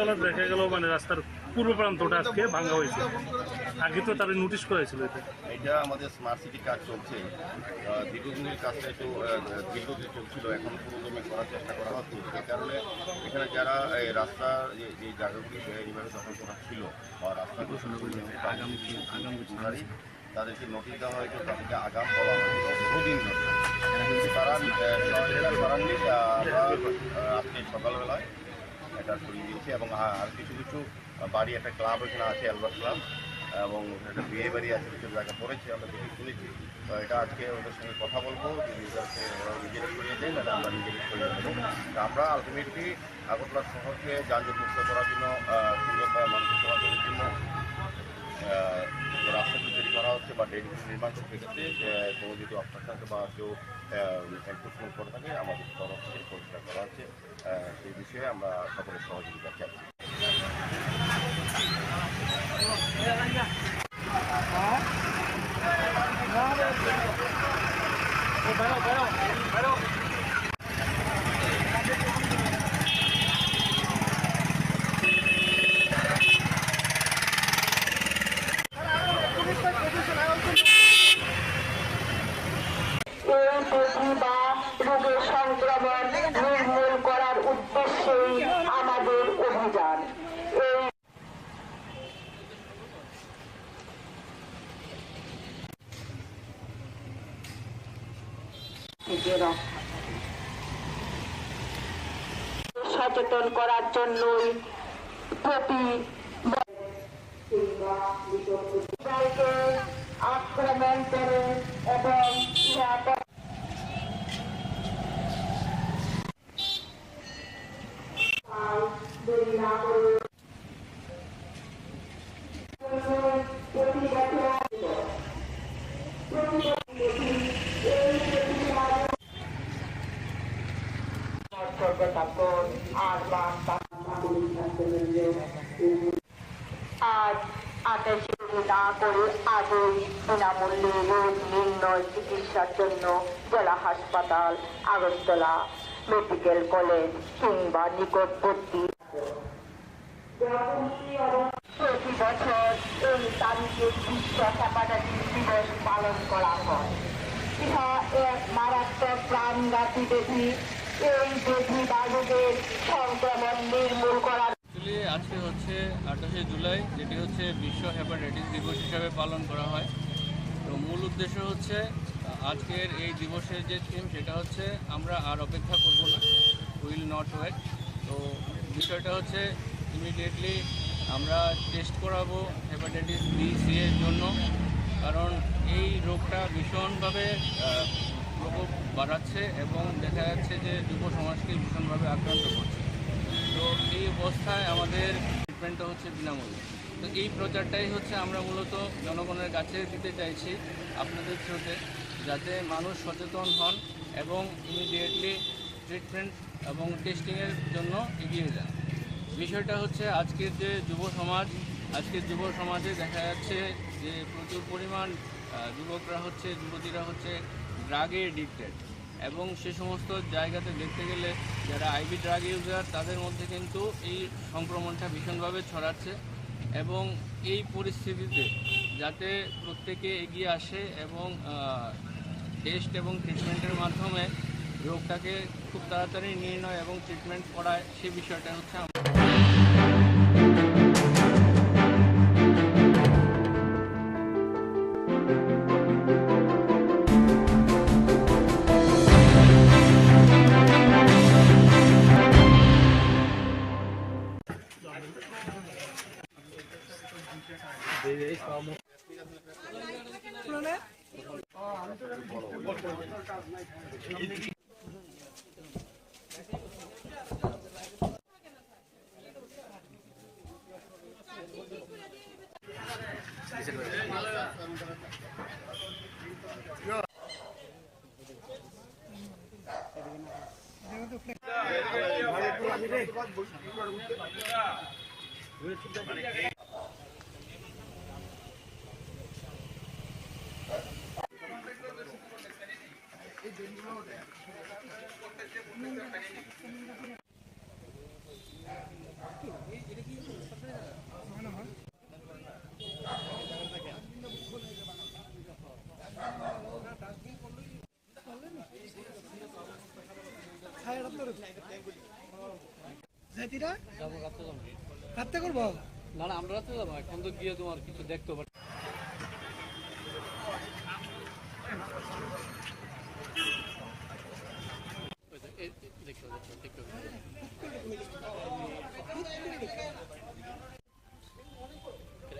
বর্জলা দেখা গেল মানে রাস্তার পূর্ব প্রান্তটা আজকে ভাঙা হয়েছে। আগে তো তারা নোটিশ করেছিল এটা আমাদের স্মার্ট সিটি কাজ চলছে। দীর্ঘদিনের কাজটা একটু দীর্ঘদিন চলছিল, এখন পুরোদমে করার চেষ্টা করা হচ্ছে। সেই কারণে এখানে যারা রাস্তার যে জায়গাগুলি এইভাবে দখল করা ছিল বা রাস্তাগুলো আগামী তাদেরকে নোটিশ দেওয়া হয়েছে, তাদেরকে আগাম বলা হয়েছে বহুদিন ধরে। তারা করাননি। আমরা আজকে সকালবেলায় এটা সরিয়ে দিয়েছি এবং আর কিছু কিছু বাড়ি, একটা ক্লাব এখানে আছে, অ্যালবার্ট ক্লাব, এবং একটা বিয়ে বাড়ি আছে, কিছু জায়গা পড়েছে, আমরা দেখে শুনেছি। তো এটা আজকে ওদের সঙ্গে কথা বলবো, যদি ওরা নিজেরা সরিয়ে দেয় তাহলে আমরা নিজেরা সরিয়ে দেবো। আমরা আলটিমেটলি আগরতলা শহরকে যানজট মুক্ত করার জন্য, সুন্দর মানুষের চলাচলের জন্য রাস্তাগুলো তৈরি করা হচ্ছে বা নির্মাণ করতে সেক্ষেত্রে কোনো যদি অবস্থান থাকে বা কেউ এনফোর্সমেন্ট করে থাকে আমাদের তরফ থেকে পরিষ্কার করা হচ্ছে। সেই বিষয়ে আমরা সকলের সহযোগিতা চাচ্ছি। রোগের সংক্রমণ নির্মূল করার উদ্দেশ্যেই আমাদের অভিযান। সচেতন করার জন্যই প্রতি আক্রমণ করে এবং আজ 28 না করে আজই বিনামূল্যে রোগ নির্ণয় চিকিৎসার জন্য জেলা হাসপাতাল, আগরতলা মেডিকেল কলেজ কিংবা নিকটবর্তী প্রতি বছর এই তারিখে বিশ্ব হেপাটাইটিস দিবস পালন করা হয়। ইহা এক মারাত্মক প্রাণঘাতী ব্যাধি। এই ব্যাধি বা রোগের সংক্রমণ নির্মূল করার আজকে হচ্ছে 28 জুলাই, যেটি হচ্ছে বিশ্ব হেপাটাইটিস দিবস হিসাবে পালন করা হয়। তো মূল উদ্দেশ্য হচ্ছে আজকের এই দিবসের যে থিম সেটা হচ্ছে আমরা আর অপেক্ষা করব না, উইল নট ওয়েট। তো বিষয়টা হচ্ছে ইমিডিয়েটলি আমরা টেস্ট করাবো হেপাটাইটিস বি সি এর জন্য, কারণ এই রোগটা ভীষণভাবে প্রকোপ বাড়াচ্ছে এবং দেখা যাচ্ছে যে যুব সমাজকে ভীষণভাবে আক্রান্ত করছে। তো এই অবস্থায় আমাদের ট্রিটমেন্টটা হচ্ছে বিনামূল্যে। তো এই প্রচারটাই হচ্ছে আমরা মূলত জনগণের কাছে দিতে চাইছি আপনাদের থ্রুতে, যাতে মানুষ সচেতন হন এবং ইমিডিয়েটলি ট্রিটমেন্ট এবং টেস্টিংয়ের জন্য এগিয়ে যান। বিষয়টা হচ্ছে আজকের যে আজকের যুব সমাজে দেখা যাচ্ছে যে প্রচুর পরিমাণ যুবতীরা হচ্ছে ড্রাগে এডিক্টেড, এবং সে সমস্ত জায়গাতে দেখতে গেলে যারা আইভি ড্রাগ ইউজার তাদের মধ্যে কিন্তু এই সংক্রমণটা ভীষণভাবে ছড়াচ্ছে। এবং এই পরিস্থিতিতে যাতে প্রত্যেকে এগিয়ে আসে এবং টেস্ট এবং ট্রিটমেন্টের মাধ্যমে রোগটাকে খুব তাড়াতাড়ি নির্ণয় এবং ট্রিটমেন্ট করায়, সে বিষয়টা হচ্ছে কোথায় তিরা যাবো রাত্রে যাবো। রাত্রে করবো? না না আমরা রাত্রে যাবো, এখন তো গিয়ে তোমার কিছু দেখতে পারি। দেখো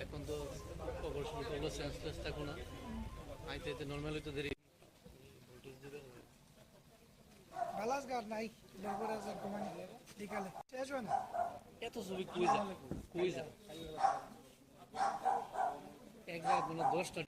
এখন তো অপারেশন করলো, সেন্সলেস থাকো না, আইতে আইতে নর্মালি তো দেরি। বালাস গার নাই লেবরাজ কমানি বিকালে শেষ হয় না। এত ছবি কই যা এক জায়গায় কোনো 10টা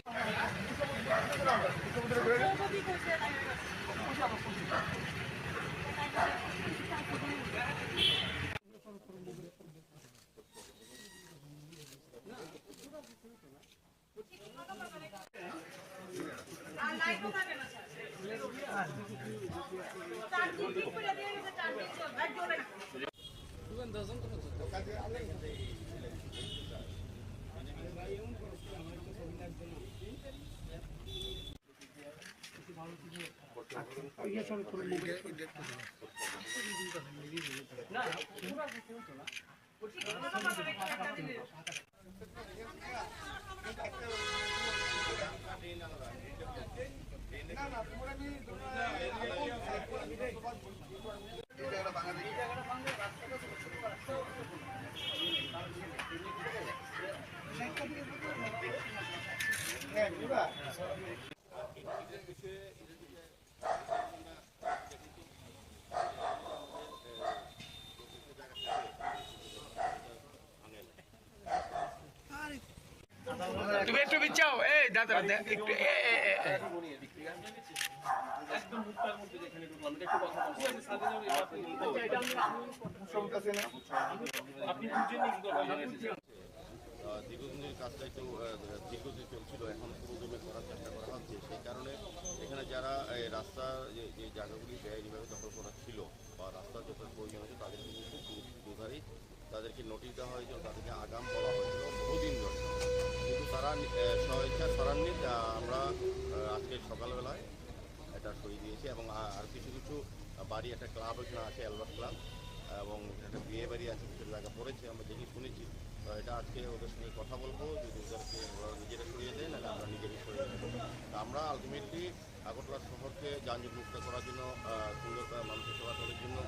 তুমি একটু বিচাও, এই দাদা একটু দীর্ঘদিন ধরে কাজটা একটু দীর্ঘদিন চলছিল, এখন পুরো জমে করার চেষ্টা করা হচ্ছে। সেই কারণে এখানে যারা রাস্তার যে জায়গাগুলি বেআইনিভাবে দখল করা ছিল বা রাস্তার যত প্রয়োজন হয়েছে তাদেরকে কিন্তু দুধারেই তাদেরকে নোটিশ দেওয়া হয়েছিল, তাদেরকে আগাম বলা হয়েছিল বহুদিন ধরে, কিন্তু তারা স্বেচ্ছা সরাননি। আমরা আজকে সকালবেলায় এটা সরিয়ে দিয়েছি এবং আর কিছু কিছু বাড়ি, একটা ক্লাব এখানে আছে অ্যালবার্ট ক্লাব, এবং একটা বিয়ে বাড়ি আছে, কিছু জায়গা পড়েছে, আমরা যেটি শুনেছি। তো এটা আজকে ওদের সঙ্গে কথা বলবো, যদি ওদেরকে ওরা নিজেরা সরিয়ে দেয়, নাহলে আমরা নিজেরাই সরিয়ে দেবো। আমরা আলটিমেটলি আগরতলা শহরকে যানজট মুক্ত করার জন্য, সুন্দর মানুষের সেবা করার জন্য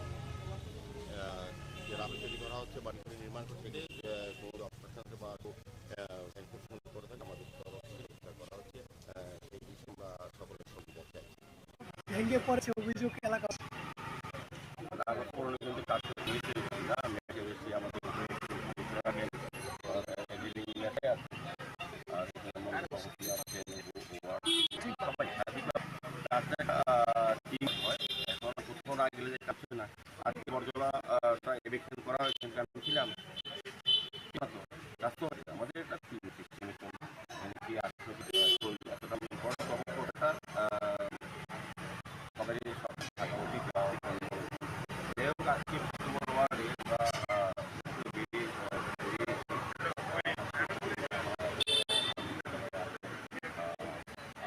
যে রাস্তা তৈরি করা হচ্ছে, বাড়ি নির্মাণ করছে, কোনো অবস্ট্রাকশন বা এনফোর্সমেন্ট করে থাকে আমাদের তরফ থেকে করা হচ্ছে। সেই বিষয়ে আমরা সকলের সুবিধা চাই। ভেঙে পড়েছে অভিযোগ এলাকা কিন্তু কাজ হয়েছে না, বেশি আমাদের আজকে বর্জলা এভিকশন করা হয়েছে, আমি ছিলাম আমাদের এটা সবাই থাকা উচিত। আজকে ওয়ার্ডে বা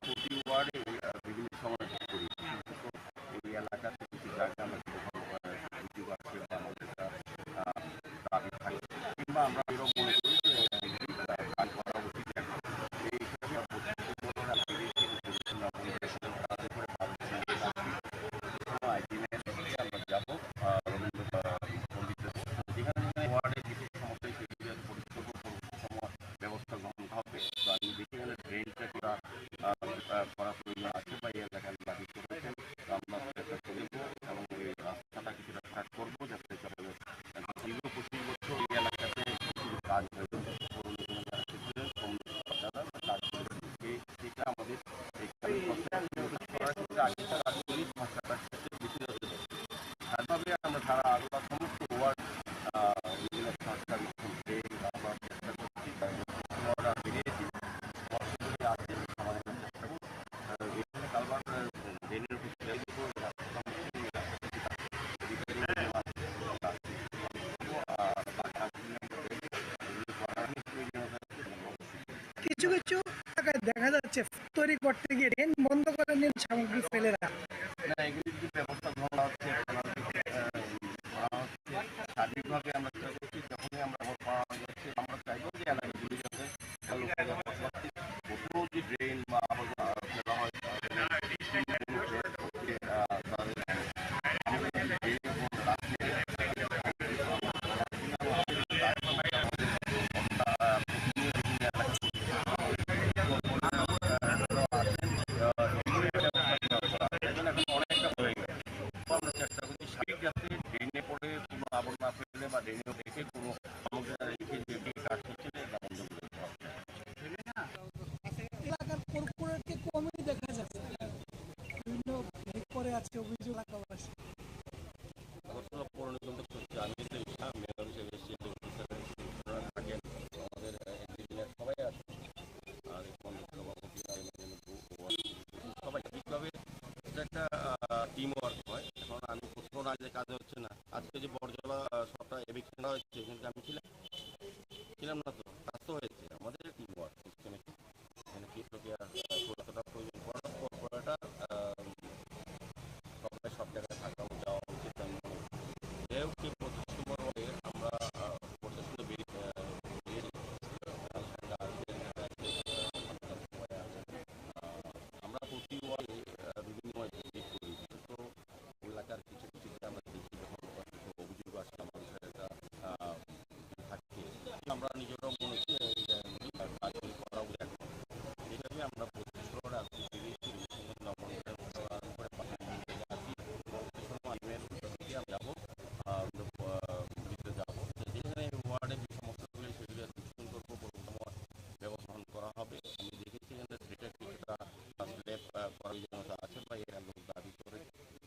প্রতি ওয়ার্ডে বিভিন্ন সময় করি, এই এলাকাতে কিছু জায়গা আমরা দাবি থাকে কিংবা আমরা এরকম মনে করি যে কাজ করা উচিত। আমরা যাবো যেখানে ওয়ার্ডে কিছু সমস্যা সেগুলি ব্যবস্থা গ্রহণ হবে। তো আমি দেখি গেলে ড্রেনটা করা প্রয়োজন আছে বা এই এলাকায় দাবি করেছেন, তো আমরা চেষ্টা করব এবং এই রাস্তাটা কিছুটা স্টার্ট করবো, যাতে দীর্ঘ 25 বছর এই এলাকাতে কিছু কাজ হয়েছে, কাজ করেছে, সেটা আমাদের ভাবে আমরা সারা আগলা সমস্ত ওয়ার্ড বিভিন্ন সংস্কার করতে আমরা চেষ্টা করছি, বেরিয়েছি আছে আমাদের চেষ্টা করব। এখানে কালবার ড্রেনের কিছু কিছু জায়গায় দেখা যাচ্ছে তৈরি করতে গিয়ে ড্রেন বন্ধ করে নিয়ে সামগ্রী ফেলে রাখা। এগুলি ব্যবস্থা গ্রহণ হচ্ছে, এইভাবে আমরা চেষ্টা করছি যখনই আমরা ভোট পাওয়া যাচ্ছে আমরা চাইবো যে এলাকাগুলি যাতে কোথাও যে ড্রেন বা আবর্জনা ফেলা হয় এলাকার কর্পোরেটকে কমই দেখা যাচ্ছে, বিভিন্ন ভেগ করে আছে অভিযোগ এলাকাবাসী। একটা টিম ওয়ার্ক হয়। এখন আমি কোথাও না যে কাজে হচ্ছে না, আজকে যে বর্জলা সবটা এভিকশন হচ্ছে কিন্তু আমি ছিলাম না, তো কাজ তো হয়েছে। আমাদের টিম ওয়ার্ক সিস্টেমে এখানে কি প্রক্রিয়া কতটা প্রয়োজন পড়াটা সবাই সব জায়গায় থাকা যাওয়া উচিত। আমি মনে করি যেও কি প্রতিষ্ঠিত হবে আমরা প্রশাসনে বেরিয়ে আমরা প্রতি ওয়ার্ডে বিভিন্ন ভিজিট করি, তো এলাকার কিছু কিছুতে আমরা দেখি যখন অভিযোগ আসে মানুষের একটা থাকছে, আমরা নিজেরাও মনে করি কাজগুলি করা উচিত। হিসাবে আমরা প্রতিষ্ঠিত আজকে বেরিয়েছি যাবো যাবো যেখানে ওয়ার্ডে যে সমস্যাগুলি সেগুলি দূষণ করবো, ব্যবস্থা করা হবে। আমি দেখেছি সেটা কিছুটা স্টেপ প্রয়োজনীয়তা আছে বা এর লোক দাবি করে,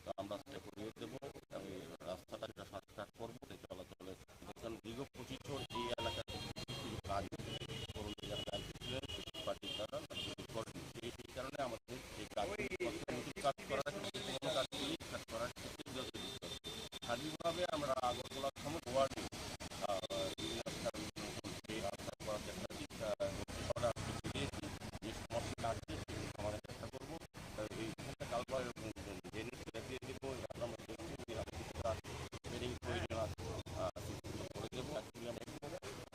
তো আমরা স্টেপ নিয়ে দেবো। আমি রাস্তাটা যেটা সংস্কার করবো চলাচলে দেখুন দীর্ঘ 25 বছর এই এলাকার কিছু কাজ করুন যারা দায়িত্ব ছিলেন পার্টির দ্বারা করেন, সেই কারণে আমাদের এই কাজগুলি কাজ করার কাজগুলি করার ক্ষেত্রে যথেষ্ট স্বাধীনভাবে আমরা আগরতলার সময় ওয়ার্ডে রাস্তা করার চেষ্টা দিয়েছি। যে সমস্যা আসছে সেগুলো সমাধানের চেষ্টা করবো। এইখানে কালবার দিয়ে দেবো, আমরা দেখছি কিছুটা প্রয়োজন আছে করে দেবো। অ্যাকচুয়ালি আমরা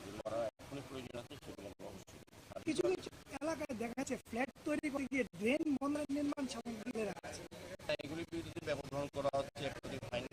যেগুলো এখনই প্রয়োজন আছে সেগুলো অবশ্যই। কিছু কিছু এলাকায় দেখা যাচ্ছে ফ্ল্যাট তৈরি করে গিয়ে ড্রেন বন্ধের নির্মাণ সামগ্রী রাখা আছে, এগুলির বিরুদ্ধে ব্যবধান করা হচ্ছে, একটা ফাইন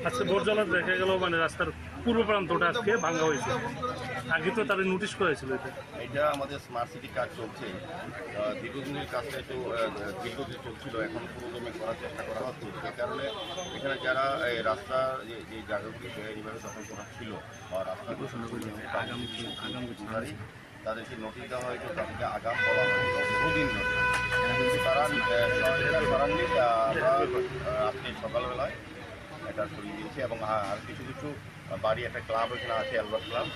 আজকে ভোর জলে দেখা গেল মানে রাস্তার পূর্ব প্রান্তটা আজকে ভাঙা হয়েছে। আগে তো তারা নোটিশ করেছিল এটা আমাদের স্মার্ট সিটি কাজ চলছে। দীর্ঘদিনের কাজটা একটু দীর্ঘদিন চলছিল, এখন পুরোদমে করার চেষ্টা করা হচ্ছে। সেই কারণে এখানে যারা রাস্তার যে জায়গাগুলি বেআইনিভাবে দখল করা ছিল বা রাস্তাগুলো তাদেরকে নোটিশ দেওয়া হয়েছে, তাদেরকে আগাম বলা হয়েছে বহুদিন ধরে। কিন্তু তারা করাননি। আমরা আজকে সকালবেলায় এটা সরিয়ে দিয়েছি এবং আর কিছু কিছু বাড়ি, একটা ক্লাব এখানে আছে, অ্যালবার্ট ক্লাব,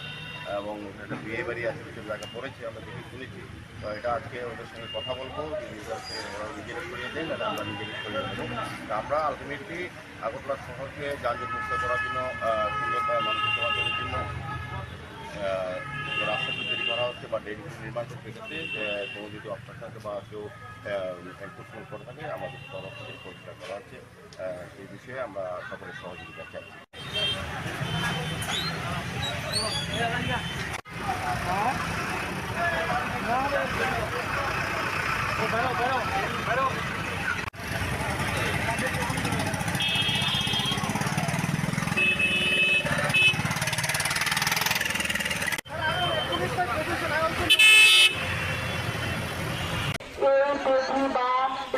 এবং একটা বিয়ে বাড়ি আছে, কিছু জায়গা পড়েছে, আমরা দেখে শুনেছি। তো এটা আজকে ওদের সঙ্গে কথা বলবো, ওরা নিজেরা সরিয়ে দেন, এটা আমরা নিজেরা সরিয়ে দেবো। আমরা আলটিমেটলি আগরতলা শহরকে যানজট মুক্ত করার জন্য, সুন্দরতা মানুষের চলাচলের জন্য রাস্তাগুলো তৈরি করা হচ্ছে বা নির্মাণ করতে ক্ষেত্রে কোনো যদি অপশন থাকে বা কেউ এনফোর্সমেন্ট করে থাকে, আমাদের তরফ থেকে পরিষ্কার করা হচ্ছে। এই বিষয়ে আমরা সকলের সহযোগিতা চাইছি।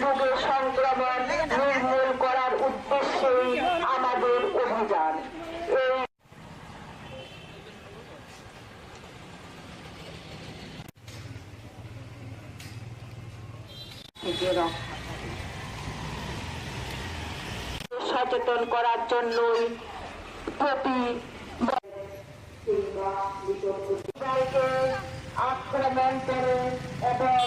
রোগের সংক্রমণ নির্মূল করার উদ্দেশ্যেই আমাদের অভিযান। সচেতন করার জন্যই প্রতি আক্রমণ করে এবং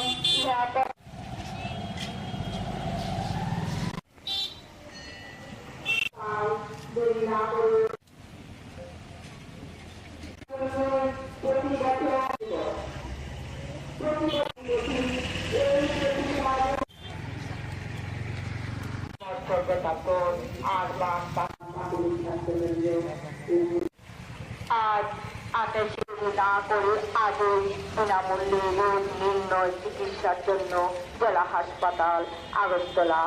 আজ 28 না করে আজই বিনামূল্যে রোগ নির্ণয় চিকিৎসার জন্য জেলা হাসপাতাল, আগরতলা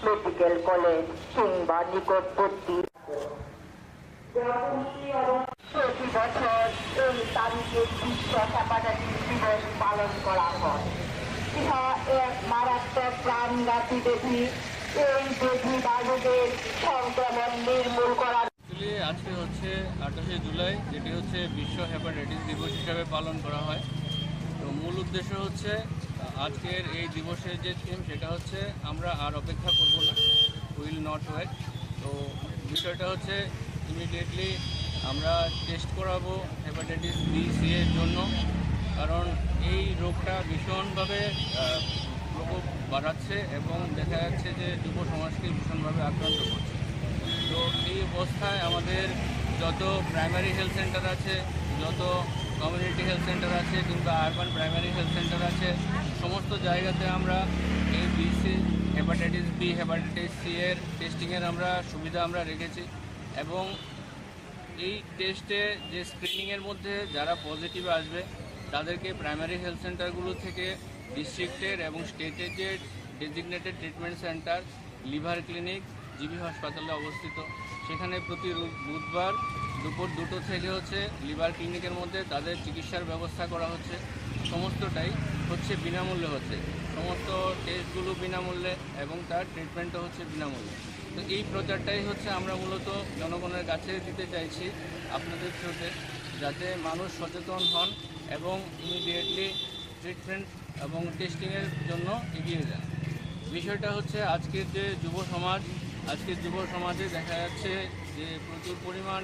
মেডিকেল কলেজ কিংবা নিকটবর্তী প্রতি বছর এই তারিখে বিশ্ব হেপাটাইটিস দিবস পালন করা হয়। ইহা এক মারাত্মক প্রাণঘাতী ব্যাধি। এই ব্যাধি বা রোগের সংক্রমণ নির্মূল করার আজকে হচ্ছে 28 জুলাই, যেটি হচ্ছে বিশ্ব হেপাটাইটিস দিবস হিসাবে পালন করা হয়। তো মূল উদ্দেশ্য হচ্ছে আজকের এই দিবসের যে থিম, সেটা হচ্ছে আমরা আর অপেক্ষা করব না, উইল নট ওয়েট। তো বিষয়টা হচ্ছে ইমিডিয়েটলি আমরা টেস্ট করাবো হেপাটাইটিস বি সি এর জন্য, কারণ এই রোগটা ভীষণভাবে প্রকোপ বাড়াচ্ছে এবং দেখা যাচ্ছে যে যুব সমাজকে ভীষণভাবে আক্রান্ত করছে। তো এই অবস্থায় আমাদের যত প্রাইমারি হেলথ সেন্টার আছে, যত কমিউনিটি হেলথ সেন্টার আছে কিংবা আরবান প্রাইমারি হেলথ সেন্টার আছে, সমস্ত জায়গাতে আমরা এই B C, hepatitis B, hepatitis C এর টেস্টিংয়ের সুবিধা আমরা রেখেছি। এবং এই টেস্টে যে স্ক্রিনিংয়ের মধ্যে যারা পজিটিভ আসবে তাদেরকে প্রাইমারি হেলথ সেন্টারগুলো থেকে ডিস্ট্রিক্টের এবং স্টেটের যে designated treatment centre, liver clinic GB হাসপাতালে অবস্থিত, সেখানে প্রতি বুধবার দুপুর 2টো থেকে হচ্ছে লিভার ক্লিনিকের মধ্যে তাদের চিকিৎসার ব্যবস্থা করা হচ্ছে। সমস্তটাই হচ্ছে বিনামূল্যে হচ্ছে, সমস্ত টেস্টগুলো বিনামূল্যে এবং তার ট্রিটমেন্টও হচ্ছে বিনামূল্যে। তো এই প্রচারটাই হচ্ছে আমরা মূলত জনগণের কাছে দিতে চাইছি আপনাদের থ্রুতে, যাতে মানুষ সচেতন হন এবং ইমিডিয়েটলি ট্রিটমেন্ট এবং টেস্টিংয়ের জন্য এগিয়ে যান। বিষয়টা হচ্ছে আজকের যে যুব সমাজে দেখা যাচ্ছে যে প্রচুর পরিমাণ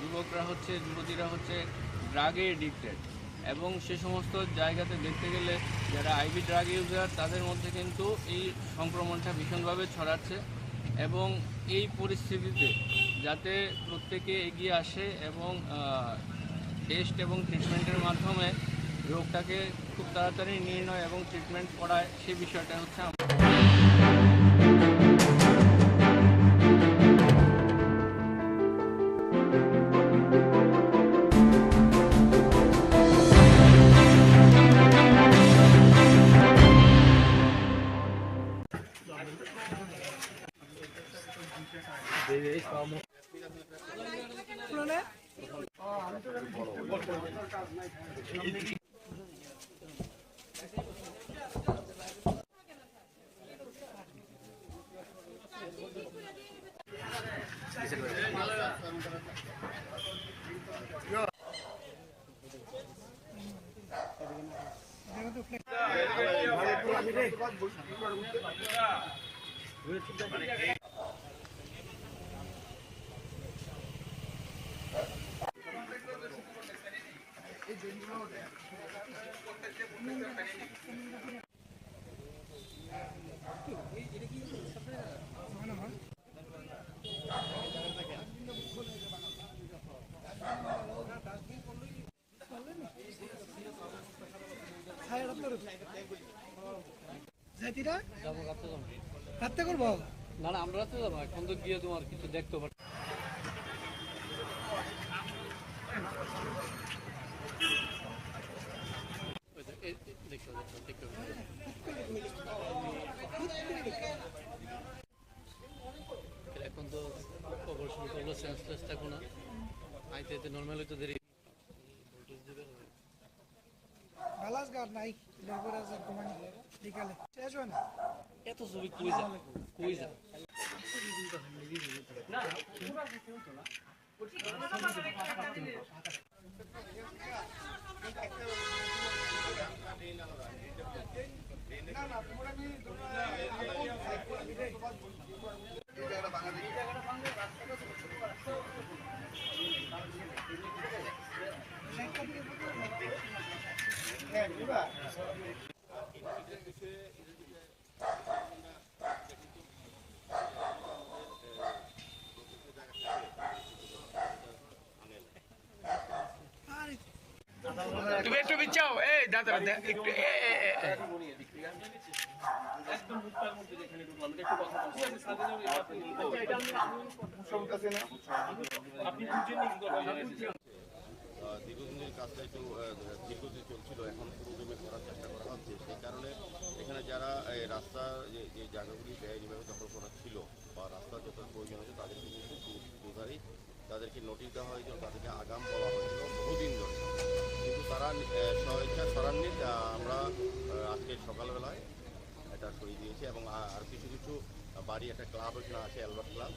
যুবতীরা হচ্ছে ড্রাগে এডিক্টেড, এবং সে সমস্ত জায়গাতে দেখতে গেলে যারা আইভি ড্রাগ ইউজার তাদের মধ্যে কিন্তু এই সংক্রমণটা ভীষণভাবে ছড়াচ্ছে। এবং এই পরিস্থিতিতে যাতে প্রত্যেকে এগিয়ে আসে এবং টেস্ট এবং ট্রিটমেন্টের মাধ্যমে রোগটাকে খুব তাড়াতাড়ি নির্ণয় এবং ট্রিটমেন্ট করায়, সে বিষয়টা হচ্ছে রাত্রে করবো না না আমরা রাতে যাবো, এখন তো গিয়ে তোমার কিছু দেখতে পারি। এখন তো খবর শুরু করলো, সেন্সলেস থাকো না, আইতে আইতে নর্মাল হইতে দেরি। বালাস গার নাই লেবরাজ ঘুমানি বিকালে শেষ হয় না এত ছবি কই যা কই যা তুমি একটু বিচ্ছাও, এই দাদা একটু দীর্ঘদিনের কাজটা একটু দীর্ঘদিন চলছিল, এখন পুরোদমে করার চেষ্টা করা হচ্ছে। সেই কারণে এখানে যারা রাস্তার যে জায়গাগুলি বেআইনিভাবে দখল করা ছিল বা রাস্তার যত প্রয়োজন হয়েছে তাদেরকে কিন্তু দুধারই তাদেরকে নোটিশ দেওয়া হয়েছিল, তাদেরকে আগাম বলা হয়েছিল বহুদিন ধরে, কিন্তু তারা স্বেচ্ছা সরাননি। আমরা আজকে সকালবেলায় এটা সরিয়ে দিয়েছি এবং আর কিছু কিছু বাড়ি, একটা ক্লাব এখানে আছে, অ্যালবার্ট ক্লাব,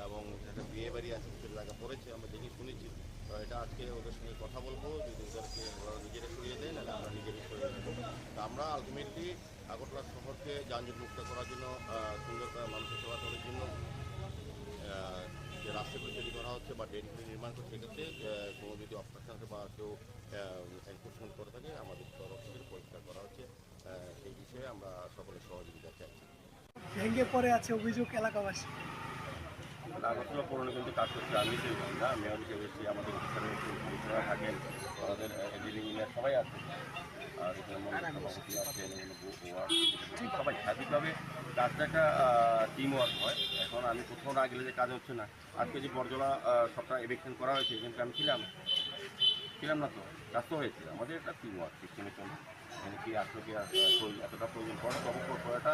এবং একটা বিয়ে বাড়ি আছে, কিছু জায়গা পড়েছে, আমরা দেখি শুনেছি। তো এটা আজকে ওদের সঙ্গে কথা বলবো, যদি ওদেরকে ওরা নিজেরা সরিয়ে দেয়, নাহলে আমরা নিজেরাই সরিয়ে দেবো। তো আমরা আলটিমেটলি আগরতলা শহরকে যানজট মুক্ত করার জন্য, সুন্দরতা মানুষের সেবা করার জন্য যে রাস্তাগুলি তৈরি করা হচ্ছে বা ড্রেনগুলি নির্মাণ করছে, সেক্ষেত্রে কোনো যদি অবস্ট্রাকশন আছে বা কেউ এনফোর্সমেন্ট করে থাকে, আমাদের তরফ থেকে পরিষ্কার করা হচ্ছে। সেই বিষয়ে আমরা সকলের সহযোগিতা চাইছি। ভেঙে পড়ে আছে অভিযোগ এলাকাবাসী। আগরতলা পৌর নিগম কাজ করছে, আমি না মেয়র হিসেবে এসেছি, আমাদের অফিসাররা থাকেন, আমাদের ডিলিং ইঞ্জিনিয়ার সবাই আছে, আর এখানে সভাপতি আছেন, সবাই স্বাভাবিকভাবে কাজটা একটা টিম ওয়ার্ক হয়। এখন আমি কোথাও না গেলে যে কাজ হচ্ছে না, আজকে যে বর্জলা সবটা এভিকশন করা হয়েছে, এখানে আমি ছিলাম না, তো কাজ তো হয়েছে। আমাদের একটা টিম ওয়ার্ক সিস্টেমের জন্য এখানে কি আসলে কি এতটা প্রয়োজন পড়ে, তখন করাটা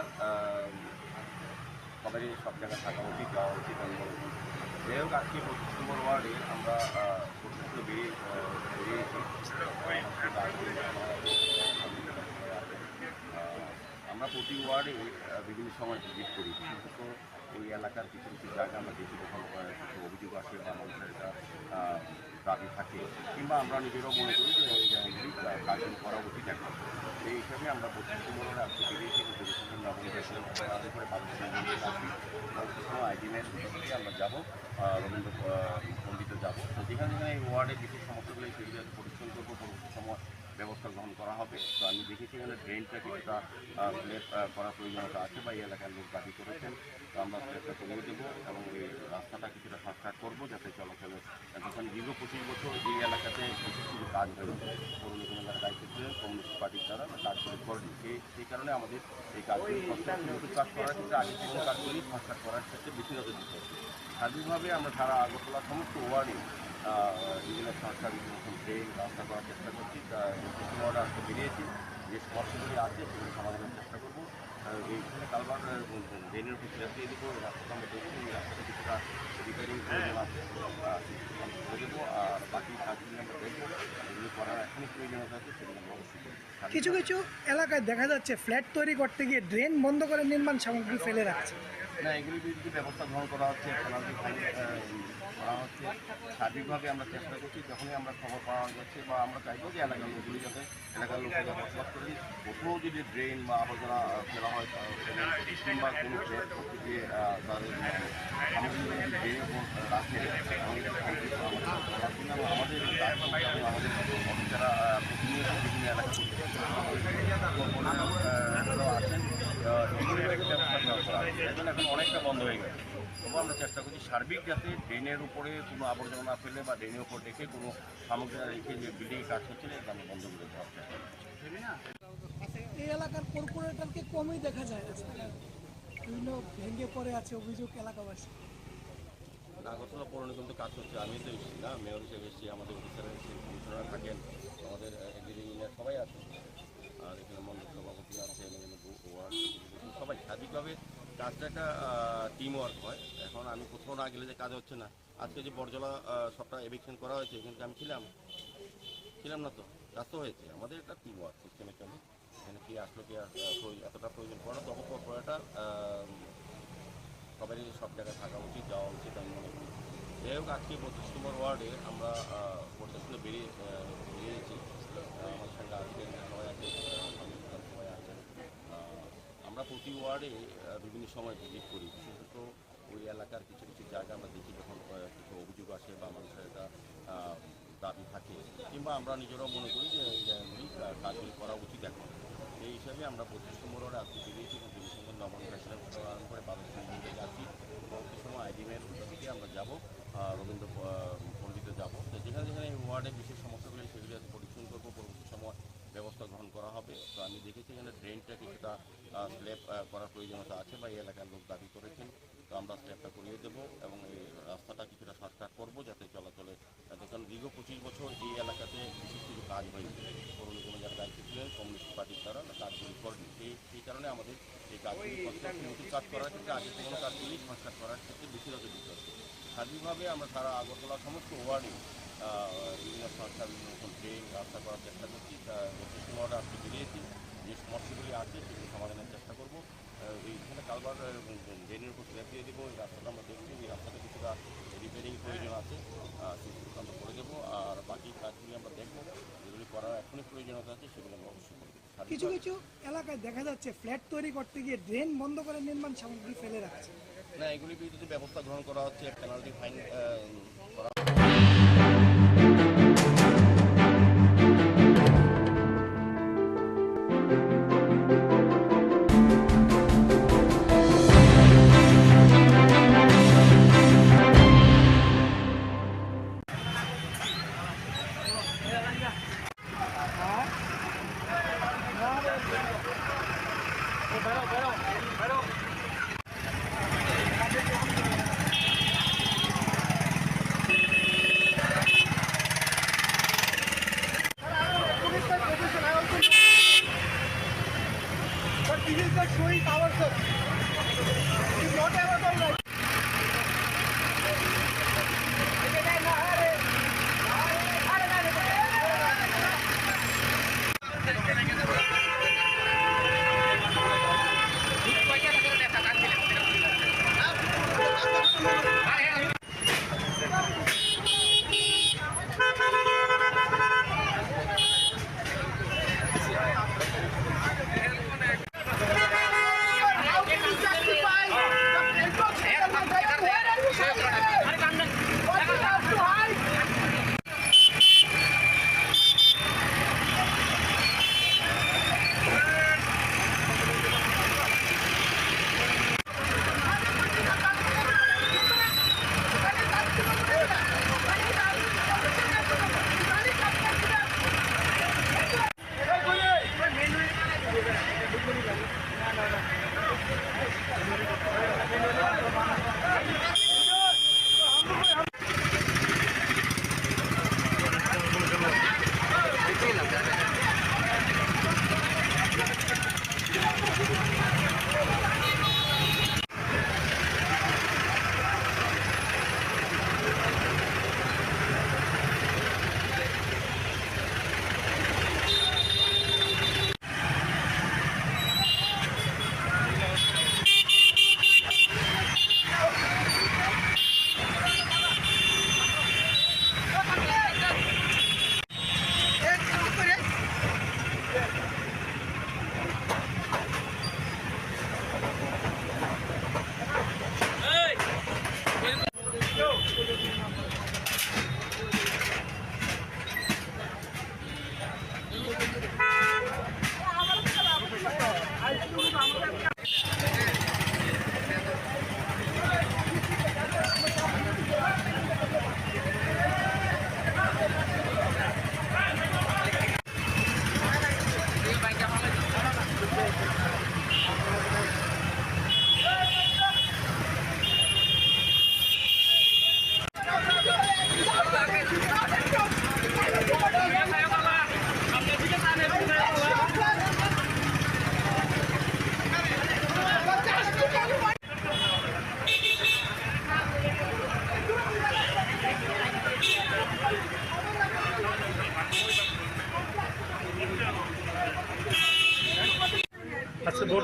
সবারই সব জায়গায় থাকা উচিত, যাওয়া উচিত। যাই হোক, আজকে 25 নম্বর ওয়ার্ডে আমরা প্রতিষ্ঠিত বেরিয়েছি। আমরা প্রতি ওয়ার্ডে বিভিন্ন সময় ভিজিট করি, বিশেষত ওই এলাকার কিছু কিছু জায়গা আমরা দেখি যখন কিছু অভিযোগ আসে বা মানুষের একটা দাবি থাকে, কিংবা আমরা নিজেরাও মনে করি যে এই জায়গাগুলি কার্যকরী করা উচিত এখন। সেই হিসাবে আমরা 25 নম্বরে আজকে বেরিয়েছি এবং আমাদের করে আইডিনের থেকে আমরা যাবো রবীন্দ্র পণ্ডিতে যাবো। তো যেখানে যেখানে এই ওয়ার্ডের বিশেষ সমস্যাগুলো সেগুলো পরিশ্রম করবো, পরবর্তী সময় ব্যবস্থা গ্রহণ করা হবে। তো আমি দেখেছি এখানে ড্রেনটা কিছুটা ক্লিয়ার করার প্রয়োজনীয়তা আছে বা এই এলাকার লোক দাবি করেছেন। তো আমরা চেষ্টা করিয়ে দেবো এবং এই রাস্তাটা কিছুটা সংস্কার করবো, যাতে চলাচলের এখানে দীর্ঘ 25 বছর এই এলাকাতে বিশেষ কিছু কাজ হয়েছে। পৌর নিগম এলাকার দায়িত্ব ছিলেন কমিউনিস্ট পার্টির দ্বারা কাজগুলি করেনি। সেই কারণে আমাদের এই কাজগুলি কাজ করার ক্ষেত্রে আগে কোনো কাজগুলি সংস্কার করার ক্ষেত্রে বেশি নজর দিতে হচ্ছে। স্বাভাবিকভাবে আমরা সারা আগরতলা সমস্ত ওয়ার্ডে বিভিন্ন সংস্কার মতন ড্রেন রাস্তা করার চেষ্টা করছি। ওয়ার্ডে আজকে বেরিয়েছি, যে সমস্যাগুলি আছে সেগুলি সমাধানের চেষ্টা করবো। এইখানে কালবার ড্রেনের উপর ফিরাতে এদিকেও রাস্তাটা আমরা দেখছি, এই রাস্তাটা কিছুটা একটা রিপেয়ারিং প্রয়োজন আছে করে দেবো। আর বাকি কাজগুলি আমরা দেখবো, যেগুলি করার এখনই প্রয়োজনীয়তা আছে সেগুলো আমরা অবশ্যই করবো। কিছু কিছু এলাকায় দেখা যাচ্ছে ফ্ল্যাট তৈরি করতে গিয়ে ড্রেন বন্ধ করে নির্মাণ সামগ্রী ফেলে রাখছে। না, এগুলির বিরুদ্ধে ব্যবস্থা গ্রহণ করা হচ্ছে, পেনাল্টি ফাইন করা হচ্ছে। সার্বিকভাবে আমরা চেষ্টা করছি, যখনই আমরা খবর পাওয়া যাচ্ছে বা আমরা চাইবো যে এলাকার লোকগুলি যাতে এলাকার লোকেরা বসবাস করেন, কোথাও যদি ড্রেন বা আবর্জনা ফেলা হয় কিংবা কোনো ফ্ল্যাট করতে গিয়ে তাদের সামগ্রী যদি ড্রেনের উপর রাখে আমাদের আমাদের যারা প্রতিনিয়ত বিভিন্ন এলাকা করতে আছেন এখন অনেকটা বন্ধ হয়ে গেছে। তবু আমরা চেষ্টা করছি সার্বিক যাতে ড্রেনের উপরে কোনো আবর্জনা না ফেলে বা ড্রেনের উপর রেখে কোনো সামগ্রী রেখে যে বিল্ডিংয়ে কাজ হচ্ছে এটা আমরা বন্ধ করে দেওয়ার চেষ্টা করছি। এই এলাকার কর্পোরেটরকে কমই দেখা যায় রাস্তাঘাট, বিভিন্ন ভেঙে পড়ে আছে অভিযোগ এলাকাবাসী। আগরতলা পৌর নিগম তো কাজ হচ্ছে, আমি তো এসেছি না, মেয়র হিসেবে এসেছি, আমাদের অফিসাররা এসেছি, কমিশনাররা থাকেন, আমাদের ইঞ্জিনিয়ার সবাই আছেন, আর এখানে মন্ডল সভাপতি আছেন, ওয়ার্ড সবাই। সার্বিকভাবে কাজটা একটা টিম ওয়ার্ক হয়। এখন আমি কোথাও না গেলে যে কাজ হচ্ছে না, আজকে যে বরজলা সবটা এভিকশন করা হয়েছে, এখানে আমি ছিলাম না, তো কাজ তো হয়েছে। আমাদের একটা টিম ওয়ার্ক সিস্টেমে চলে, এখানে কে আসলো কে এতটা প্রয়োজন পড়ে, তখন কর্পোরেটটা সবারই সব জায়গায় থাকা উচিত, যাওয়া উচিত আমি মনে করি। যাই হোক, আজকে 25 নম্বর ওয়ার্ডে আমরা পরিদর্শনে বেরিয়েছি। আমার সঙ্গে আজকে সবাই আছে, সবাই আছেন। আমরা প্রতি ওয়ার্ডে বিভিন্ন সময় ভিজিট করি, বিশেষত ওই এলাকার কিছু কিছু জায়গা আমরা দেখি যখন কিছু অভিযোগ আসে বা মানুষের একটা দাবি থাকে, কিংবা আমরা নিজেরাও মনে করি যে এই জায়গাগুলি কাজগুলি করা উচিত এখন। এই হিসাবে আমরা 25 নম্বর ওয়ার্ডে আজকে বেরিয়েছি এবং বিভিন্ন সময় নবম প্রেসিডেন্ট আরম্ভ করে 12 দিকে যাচ্ছি। পরবর্তী সময় আইডিএমের দিকে আমরা যাবো, রবীন্দ্র পল্লীতে যাবো। তো যেখানে যেখানে এই ওয়ার্ডে বিশেষ সমস্যাগুলি সেগুলি পরিচ্ছন্ন করবো, পরবর্তী সময় ব্যবস্থা গ্রহণ করা হবে। তো আমি দেখেছি এখানে ড্রেনটা কিছুটা স্ল্যাব করার প্রয়োজনীয়তা আছে বা এই এলাকার লোক দাবি করেছেন, তো আমরা স্ল্যাবটা করিয়ে দেবো এবং এই রাস্তাটা কিছুটা শর্টকাট করবো যাতে চলাচলে। কারণ দীর্ঘ 25 বছর এই এলাকাতে বিশেষ কিছু কাজ হয়েছে, পৌর নিগমে যারা দায়িত্ব ছিলেন কমিউনিস্ট পার্টির দ্বারা কাজগুলি করেনি। সেই কারণে আমাদের এই কাজগুলি নতুন কাজ করার ক্ষেত্রে আগে কোনো কাজগুলি সংস্কার করার ক্ষেত্রে বেশি নজর দিতে হচ্ছে। সার্বিকভাবে আমরা সারা আগরতলা সমস্ত ওয়ার্ডে বিভিন্ন সংস্থা বিভিন্ন রকম ড্রেন রাস্তা করার চেষ্টা করছি। পশ্চিম ওয়ার্ডে আজকে বেরিয়েছি, যে সমস্যাগুলি আছে সেগুলি সমাধানের চেষ্টা করবো। এইখানে কালবার ড্রেনের উপর স্ল্যাব দিয়ে দেবো। এই রাস্তাটা আমরা দেখছি, এই রাস্তাটা কিছুটা রিপেয়ারিং প্রয়োজন আছে, সেগুলো আমরা করে দেবো। আর বাকি কাজগুলি আমরা দেখবো, যেগুলি করার এখনই প্রয়োজনীয়তা আছে সেগুলো আমরা অবশ্যই করবো। কিছু কিছু এলাকায় দেখা যাচ্ছে ফ্ল্যাট তৈরি করতে গিয়ে ড্রেন বন্ধ করে নির্মাণ সামগ্রী ফেলে রাখছে। না, এগুলির বিরুদ্ধে ব্যবস্থা গ্রহণ করা হচ্ছে, পেনাল্টি ফাইন করা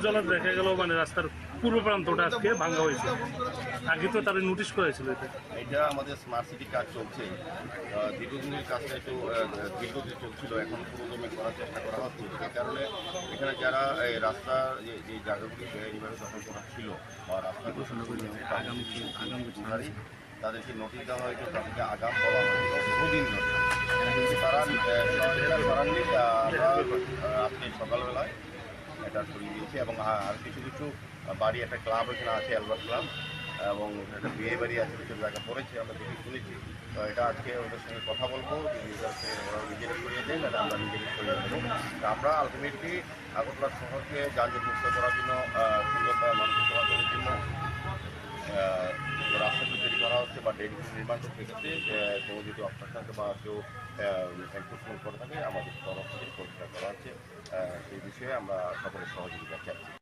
বোরজলা দেখা গেল মানে রাস্তার পূর্ব প্রান্তটা আজকে ভাঙা হয়েছে। আগে তো তারা নোটিশ করেছিল এটা আমাদের স্মার্ট সিটি কাজ চলছে, দীর্ঘদিনের কাজটা একটু দীর্ঘদিন চলছিল, এখন পুরোদমে করার চেষ্টা করা হচ্ছে। সেই কারণে এখানে যারা রাস্তা যে জায়গাগুলি এইভাবে দখল করা ছিল বা রাস্তা ঘোষণা করে তাদেরকে নোটিশ দেওয়া হয়েছে, তাদেরকে আগাম বলা হয়েছে বহুদিন ধরে। তারা করাননি, আমরা আজকে সকালবেলায় এটা সরিয়ে দিয়েছি এবং আর কিছু কিছু বাড়ি, একটা ক্লাব এখানে আছে, অ্যালবার্ট ক্লাব, এবং একটা বিয়ে বাড়ি আছে, কিছু জায়গা পড়েছে, আমরা দেখে শুনেছি। তো এটা আজকে ওদের সঙ্গে কথা বলবো, ওরা নিজেরা সরিয়ে দেয়, না আমরা নিজেরা সরিয়ে দেবো। আমরা আলটিমেটলি আগরতলা শহরকে যানজট মুক্ত করার জন্য, সুন্দর মানুষের চলাচলের জন্য রাস্তাগুলো তৈরি করা হচ্ছে বা ডেডিকেট নির্মাণ করতে গেছে। কেউ যদি অপশন থাকে বা কেউ এনফোর্সমেন্ট করে থাকে, আমাদের তরফ থেকে পরিষ্কার করা হচ্ছে। সেই বিষয়ে আমরা সকলের সহযোগিতা চাচ্ছি।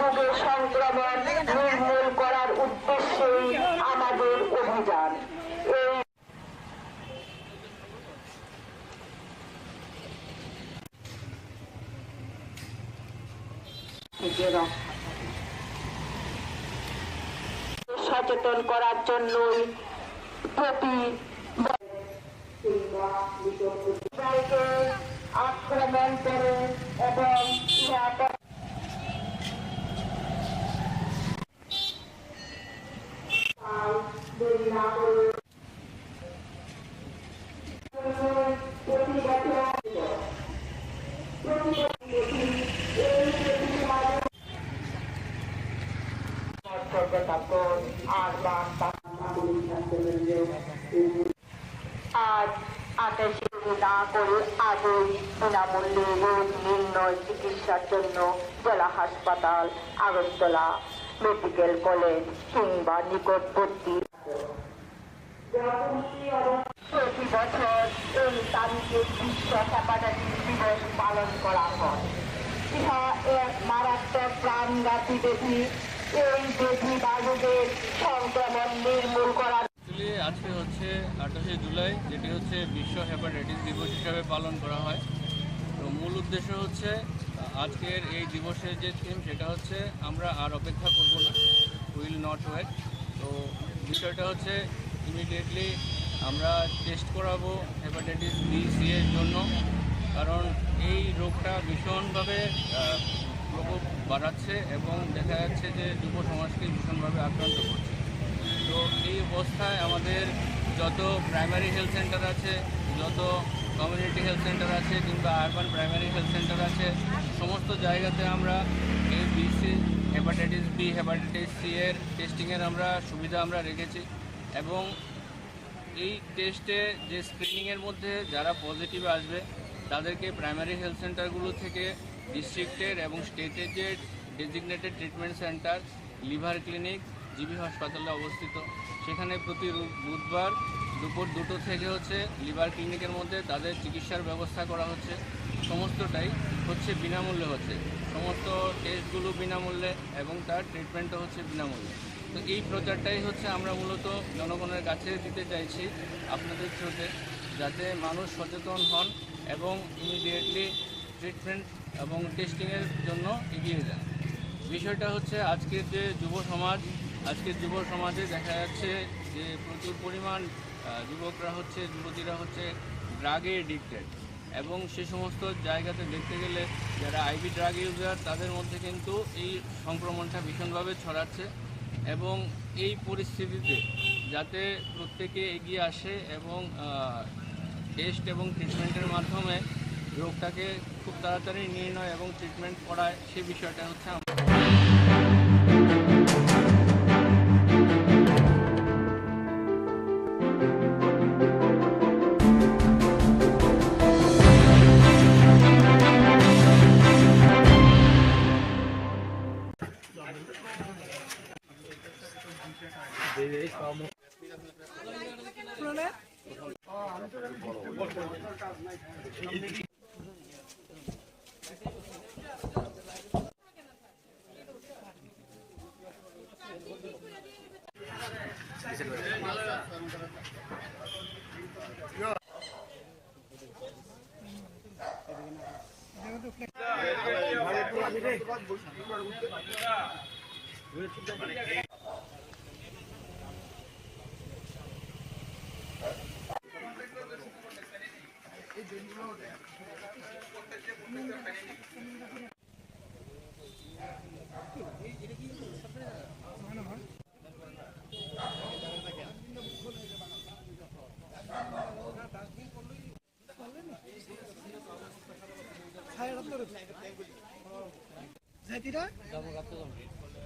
রোগের সংক্রমণ নির্মূল করার উদ্দেশ্যেই আমাদের অভিযান। সচেতন করার জন্যই প্রতি আক্রমণ করে এবং আজ 28 না করে আজই বিনামূল্যে রোগ নির্ণয় চিকিৎসার জন্য জেলা হাসপাতাল, আগরতলা মেডিকেল কলেজ কিংবা নিকটবর্তী প্রতি বছর এই তারিখে বিশ্ব হেপাটাইটিস দিবস পালন করা হয়। ইহা এক মারাত্মক প্রাণঘাতী ব্যাধি। এই ব্যাধি বা রোগের সংক্রমণ নির্মূল করার আজকে হচ্ছে 28 জুলাই, যেটি হচ্ছে বিশ্ব হেপাটাইটিস দিবস হিসাবে পালন করা হয়। তো মূল উদ্দেশ্য হচ্ছে আজকের এই দিবসের যে থিম, সেটা হচ্ছে আমরা আর অপেক্ষা করব না, উইল নট ওয়েট। তো বিষয়টা হচ্ছে ইমিডিয়েটলি আমরা টেস্ট করাবো হেপাটাইটিস বি সি এর জন্য, কারণ এই রোগটা ভীষণভাবে প্রকোপ বাড়াচ্ছে এবং দেখা যাচ্ছে যে যুব সমাজকে ভীষণভাবে আক্রান্ত করছে। তো এই অবস্থায় আমাদের যত প্রাইমারি হেলথ সেন্টার আছে, যত কমিউনিটি হেলথ সেন্টার আছে কিংবা আরবান প্রাইমারি হেলথ সেন্টার আছে, সমস্ত জায়গাতে আমরা এই B C, hepatitis B, hepatitis C এর টেস্টিংয়ের সুবিধা আমরা রেখেছি। এবং এই টেস্টে যে স্ক্রিনিংয়ের মধ্যে যারা পজিটিভ আসবে তাদেরকে প্রাইমারি হেলথ সেন্টারগুলো থেকে ডিস্ট্রিক্টের এবং স্টেটের যে designated treatment centre, liver clinic, GB হাসপাতালে অবস্থিত, সেখানে প্রতি বুধবার দুপুর 2টো থেকে হচ্ছে লিভার ক্লিনিকের মধ্যে তাদের চিকিৎসার ব্যবস্থা করা হচ্ছে। সমস্তটাই হচ্ছে বিনামূল্যে হচ্ছে, সমস্ত টেস্টগুলো বিনামূল্যে এবং তার ট্রিটমেন্টও হচ্ছে বিনামূল্যে। তো এই প্রচারটাই হচ্ছে আমরা মূলত জনগণের কাছে দিতে চাইছি আপনাদের থ্রুতে, যাতে মানুষ সচেতন হন এবং ইমিডিয়েটলি ট্রিটমেন্ট এবং টেস্টিংয়ের জন্য এগিয়ে যান। বিষয়টা হচ্ছে আজকের যে যুব সমাজে দেখা যাচ্ছে যে প্রচুর পরিমাণ যুবতীরা হচ্ছে ড্রাগে এডিক্টেড, এবং সে সমস্ত জায়গাতে দেখতে গেলে যারা আইভি ড্রাগ ইউজার তাদের মধ্যে কিন্তু এই সংক্রমণটা ভীষণভাবে ছড়াচ্ছে। এবং এই পরিস্থিতিতে যাতে প্রত্যেকে এগিয়ে আসে এবং টেস্ট এবং ট্রিটমেন্টের মাধ্যমে রোগটাকে খুব তাড়াতাড়ি নির্ণয় এবং ট্রিটমেন্ট করায়, সে বিষয়টা হচ্ছে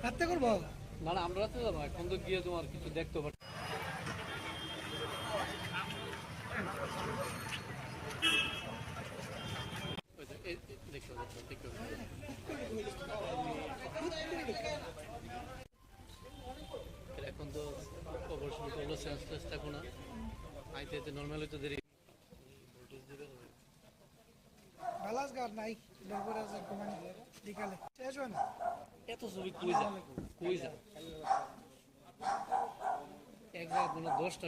রাত্রে করবো না না আমরা তো যাবো এখন তো গিয়ে তোমার কিছু দেখতে পারি এখন তো অপারেশন করলো সেন্সলেস থাকো না আইতে আইতে নর্মাল হইতে দেরি বালাস গার নাই ডবর আছে কমানি বিকালে শেষ হয় না এত ছবি কই যা এক জায়গায় কোনো 10টা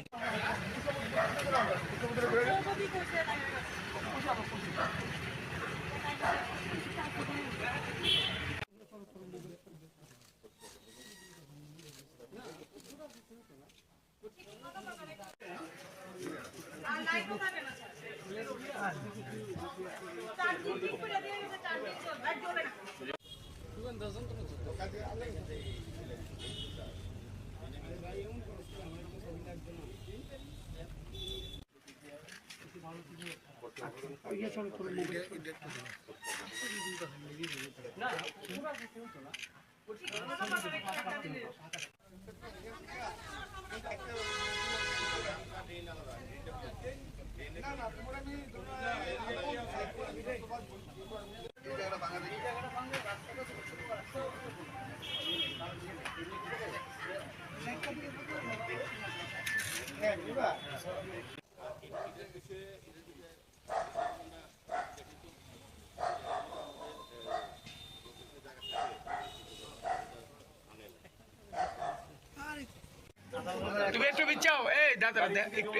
তুমি একটু বিচ্ছাও এই দাদা একটু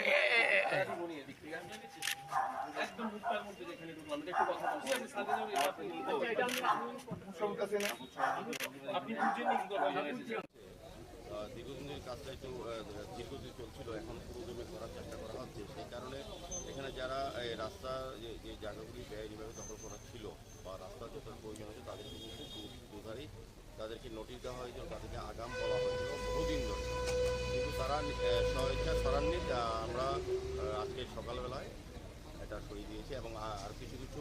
দীর্ঘদিনের কাজটা একটু দীর্ঘদিন চলছিল, এখন পুরোদমে করার চেষ্টা করা হচ্ছে। সেই কারণে এখানে যারা রাস্তার যে জায়গাগুলি ব্যয়নিভাবে দখল করা ছিল বা রাস্তার যত প্রয়োজন হয়েছে তাদেরকে কিন্তু দুধারেই তাদেরকে নোটিশ দেওয়া হয়েছিল, তাদেরকে আগাম বলা হয়েছিল বহুদিন ধরে, কিন্তু তারা স্বেচ্ছা সরাননি। আমরা আজকে সকালবেলায় এটা সরিয়ে দিয়েছি এবং আর কিছু কিছু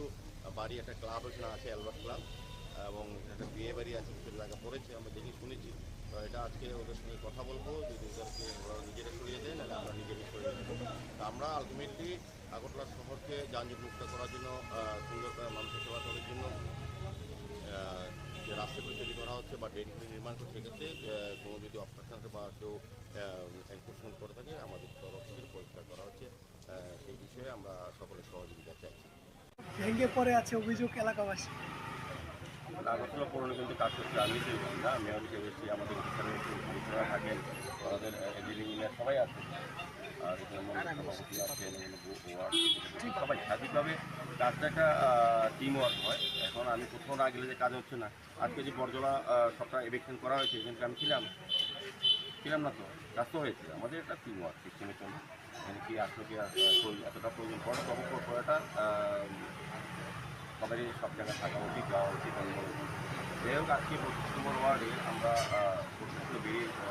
বাড়ি, একটা ক্লাব এখানে আছে অ্যালবার্ট ক্লাব, এবং একটা বিয়ে বাড়ি আছে, কিছু জায়গা পড়েছে, আমরা দেখি শুনেছি। তো এটা আজকে ওদের সঙ্গে কথা বলবো, যদি ওদেরকে ওরা নিজেরা সরিয়ে দেয়, নাহলে আমরা নিজেরাই সরিয়ে দেবো। তো আমরা আলটিমেটলি আগরতলা শহরকে যানজট মুক্ত করার জন্য, সুন্দর মানুষের সেবা করার জন্য যে রাস্তাগুলি তৈরি করা হচ্ছে বা ড্রেনগুলি নির্মাণ করছে, সেক্ষেত্রে কোনো যদি অবস্ট্রাকশন বা কেউ এনফোর্সমেন্ট করে থাকে আমাদের তরফ থেকে পরিষ্কার করা হচ্ছে। সেই বিষয়ে আমরা সকলের সহযোগিতা চাইছি। ভেঙে পড়ে আছে অভিযোগ এলাকাবাসী। আগরতলা পৌর নিগম কাজ করছে, আমি তো না মেয়র হিসেবে এসেছি, আমাদের এখানে কমিশনাররা থাকেন, আমাদের ডিলিং ইঞ্জিনিয়ার সবাই আছে, আর সভাপতি আছেন, সবাই স্বাভাবিকভাবে কাজটা একটা টিম ওয়ার্ক হয়। এখন আমি কোথাও না গেলে যে কাজ হচ্ছে না, আজকে যে বর্জলা সবটা এভেকশন করা হয়েছে, এখানে আমি ছিলাম না, তো কাজ তো হয়েছে। আমাদের একটা টিম ওয়ার্ক সিস্টেমের জন্য এখানে কি আসলে কি এতটা প্রয়োজন পড়ে, তবে পড়াটা সবারই সব জায়গায় থাকা উচিত, যাওয়া উচিত। যাই হোক, আজকে 25 নম্বর ওয়ার্ডে আমরা বেরিয়েছি।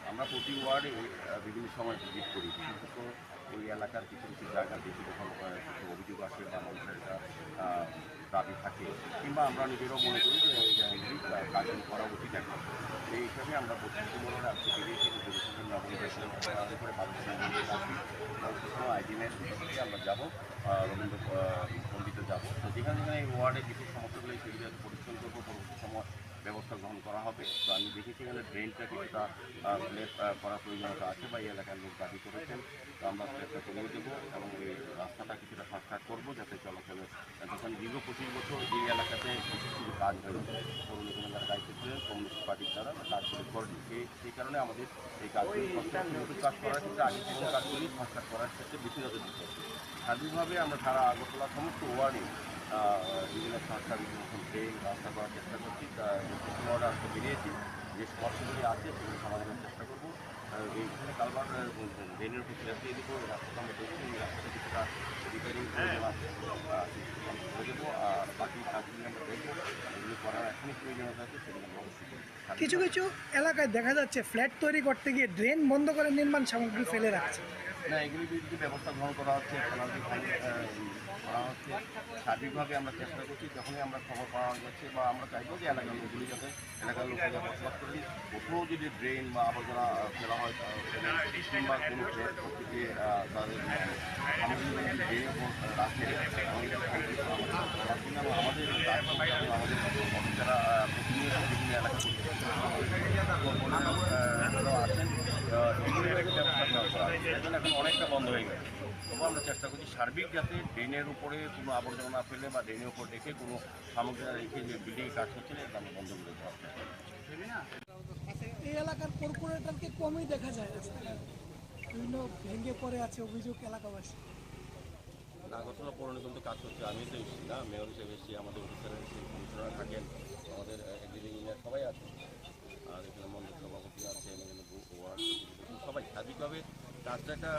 আমরা প্রতি ওয়ার্ডে বিভিন্ন সময় ভিজিট করি, বিশেষত ওই এলাকার কিছু কিছু জায়গা দেখি যখন কিছু অভিযোগ আসে বা মানুষের একটা দাবি থাকে, কিংবা আমরা নিজেরাও মনে করি যে এই জায়গাগুলি কার্যকর করা উচিত। এখন এই হিসাবে আমরা 25 নম্বরে আজকে বেরিয়েছি, আমাদের করে আইডিনের থেকে আমরা যাবো রবীন্দ্র পণ্ডিতে যাবো। তো যেখানে যেখানে এই ওয়ার্ডে কিছু সমস্যাগুলি সেগুলি পরিশ্রম করবো, পরবর্তী সময় ব্যবস্থা গ্রহণ করা হবে। তো আমি দেখেছি এখানে ড্রেনটা কিছুটা স্ল্যাব করার প্রয়োজনীয়তা আছে বা এই এলাকার লোক দাবি করেছেন। তো আমরা স্ল্যাবটা করিয়ে দেবো এবং এই রাস্তাটা কিছুটা সংস্কার করবো যাতে চলাচলে, যখন দীর্ঘ 25 বছর এই এলাকাতে বিশেষ কিছু কাজ হয়েছে পৌর নিগমের যারা দায়িত্ব ছিলেন কমিউনিস্ট পার্টির দ্বারা কাজগুলো করেনি, সেই কারণে আমাদের এই কাজগুলি নতুন কাজ করার ক্ষেত্রে আগে কোনো কাজগুলি সংস্কার করার ক্ষেত্রে বেশি নজর দিতে হবে। সার্বিকভাবে আমরা সারা আগরতলা সমস্ত ওয়ার্ডে বিভিন্ন সংস্কার বিভিন্ন ট্রেন রাস্তা করার চেষ্টা করছি। ওয়ার্ড আজকে বেরিয়েছি, যে সমস্যাগুলি আছে সেগুলি সমাধানের চেষ্টা করবো। এইখানে কালবার ড্রেনের উপর ফেরত দিয়ে দেবো, রাস্তাটা আমরা দেখছি এই রাস্তাটা কিছুটা রিপেয়ারিং প্রয়োজন আছে করে দেবো। আর বাকি কাজগুলি আমরা দেখবো, এগুলি করার এখনই প্রয়োজনীয়তা আছে সেগুলো আমরা অবশ্যই করবো। কিছু কিছু এলাকায় দেখা যাচ্ছে ফ্ল্যাট তৈরি করতে গিয়ে ড্রেন বন্ধ করে নির্মাণ সামগ্রী ফেলে রাখছে। না, এগুলির বিরুদ্ধে ব্যবস্থা গ্রহণ করা হচ্ছে, পেনাল্টি ফাইন করা হচ্ছে। সার্বিকভাবে আমরা চেষ্টা করছি, যখনই আমরা খবর পাওয়া যাচ্ছে বা আমরা চাইবো যে এলাকার লোকগুলি যাতে এলাকার লোকেরা বসবাস করি, কোথাও যদি ড্রেন বা আবর্জনা ফেলা হয় কিংবা কোনো ফ্ল্যাট করতে গিয়ে তাদের সামগ্রী ড্রেনের উপর রাখে আমাদের যারা প্রতিনিয়ত বিভিন্ন এলাকা আছেন এখন অনেকটা বন্ধ হয়ে গেছে। তবু আমরা চেষ্টা করছি সার্বিক যাতে ড্রেনের উপরে কোনো আবর্জনা না ফেলে বা ড্রেনের উপর রেখে কোনো সামগ্রী রেখে যে বিল্ডিংয়ে কাজ হচ্ছে না এটা আমরা বন্ধ করে দেওয়ার চেষ্টা করছি। এই এলাকার কর্পোরেটরকে কমই দেখা যায় রাস্তাঘাট, বিভিন্ন ভেঙে পড়ে আছে অভিযোগ এলাকাবাসী। আগরতলা পৌর নিগম তো কাজ করছে, আমি তো এসেছি না, মেয়র হিসেবে এসেছি, আমাদের অফিসারের কমিশনার থাকেন, আমাদের এগ্রিকালচার ইঞ্জিনিয়ার সবাই আছেন, আর এখানে মন্দির সভাপতি আছেন, এখানে ওয়ার্ড সবাই। সার্বিকভাবে কাজটা একটা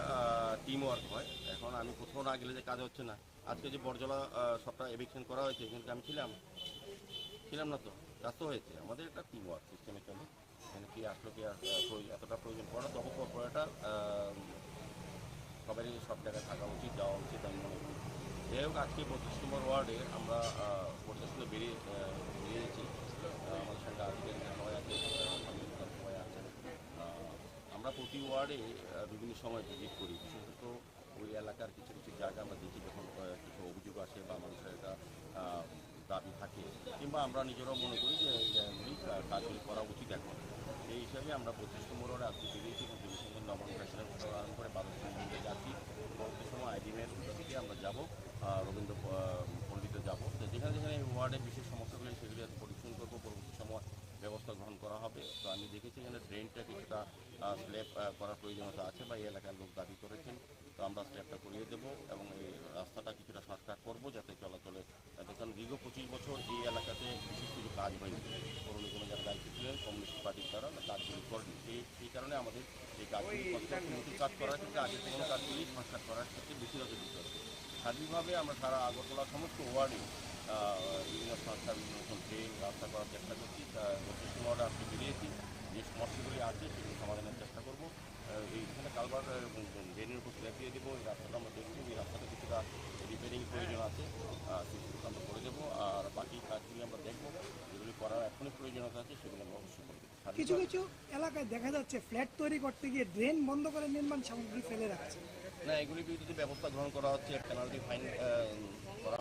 টিম ওয়ার্ক হয়। এখন আমি কোথাও না গেলে যে কাজ হচ্ছে না, আজকে যে বরজলা সবটা এভিকশন করা হয়েছে এখানে আমি ছিলাম না, তো কাজ তো হয়েছে। আমাদের একটা টিম ওয়ার্ক সিস্টেমে চলে, এখানে কি আসলো কি এতটা প্রয়োজন পড়ে না, তখন কর্পোরেটটা সবারই সব জায়গায় থাকা উচিত, যাওয়া উচিত আমি মনে করি। যাই হোক, আজকে 25 নম্বর ওয়ার্ডে আমরা পরিদর্শনে বেরিয়েছি, আমাদের সঙ্গে আধিকারিকরা সবাই আছে, সবাই আছেন। আমরা প্রতি ওয়ার্ডে বিভিন্ন সময় ভিজিট করি, বিশেষত ওই এলাকার কিছু কিছু জায়গা আমরা দেখি যখন কিছু অভিযোগ আসে বা মানুষের একটা দাবি থাকে, কিংবা আমরা নিজেরাও মনে করি যে এই জায়গাগুলি কাজগুলি করা উচিত এখন। এই হিসাবে আমরা 25 নম্বর ওয়ার্ডে আজকে বেরিয়েছি এবং ডিভিশনের নবম প্রেসিডেন্ট আরম্ভ করে 12 মন্দিরে যাচ্ছি। পরবর্তী সময় আইডিএমের উল্টো দিকে আমরা যাবো, রবীন্দ্র পণ্ডিতে যাবো। তো যেখানে যেখানে এই ওয়ার্ডে বিশেষ সমস্যাগুলি সেগুলি পরিশোধন করবো, পরবর্তী সময় ব্যবস্থা গ্রহণ করা হবে। তো আমি দেখেছি এখানে ড্রেনটা কিছুটা স্ল্যাব করার প্রয়োজনীয়তা আছে বা এই এলাকার লোক দাবি করেছেন। তো আমরা স্ল্যাবটা করিয়ে দেবো এবং এই রাস্তাটা কিছুটা সংস্কার করবো যাতে চলাচলে, কারণ দীর্ঘ 25 বছর এই এলাকাতে বিশেষ কিছু কাজ হয়নি, পৌর নিগমে যারা দায়িত্ব ছিলেন কমিউনিস্ট পার্টির দ্বারা কাজগুলি করেনি। সেই কারণে আমাদের এই কাজগুলি নতুন কাজ করার ক্ষেত্রে আগে কোনো কাজগুলি সংস্কার করার ক্ষেত্রে বেশি নজর দিতে হবে। সার্বিকভাবে আমরা সারা আগরতলা সমস্ত ওয়ার্ডে বিভিন্ন সংস্কার বিভিন্ন ট্রেন রাস্তা করার চেষ্টা করছি। 25 ওয়ার্ডে আজকে বেরিয়েছি, যে সমস্যাগুলি আছে সেগুলি সমাধানের চেষ্টা করবো। এইখানে কালবার ড্রেনের উপর ফেরত দিয়ে দেবো, এই রাস্তাটা আমরা দেখছি, এই রাস্তাটা কিছুটা রিপেয়ারিং প্রয়োজন আছে, সেগুলো আমরা করে দেবো। আর বাকি কাজগুলি আমরা দেখবো, যেগুলি করার এখনই প্রয়োজনীয়তা আছে সেগুলো আমরা অবশ্যই করবো। কিছু কিছু এলাকায় দেখা যাচ্ছে ফ্ল্যাট তৈরি করতে গিয়ে ড্রেন বন্ধ করে নির্মাণ সামগ্রী ফেলে রাখছে। না, এগুলির বিরুদ্ধে ব্যবস্থা গ্রহণ করা হচ্ছে, পেনাল্টি ফাইন করা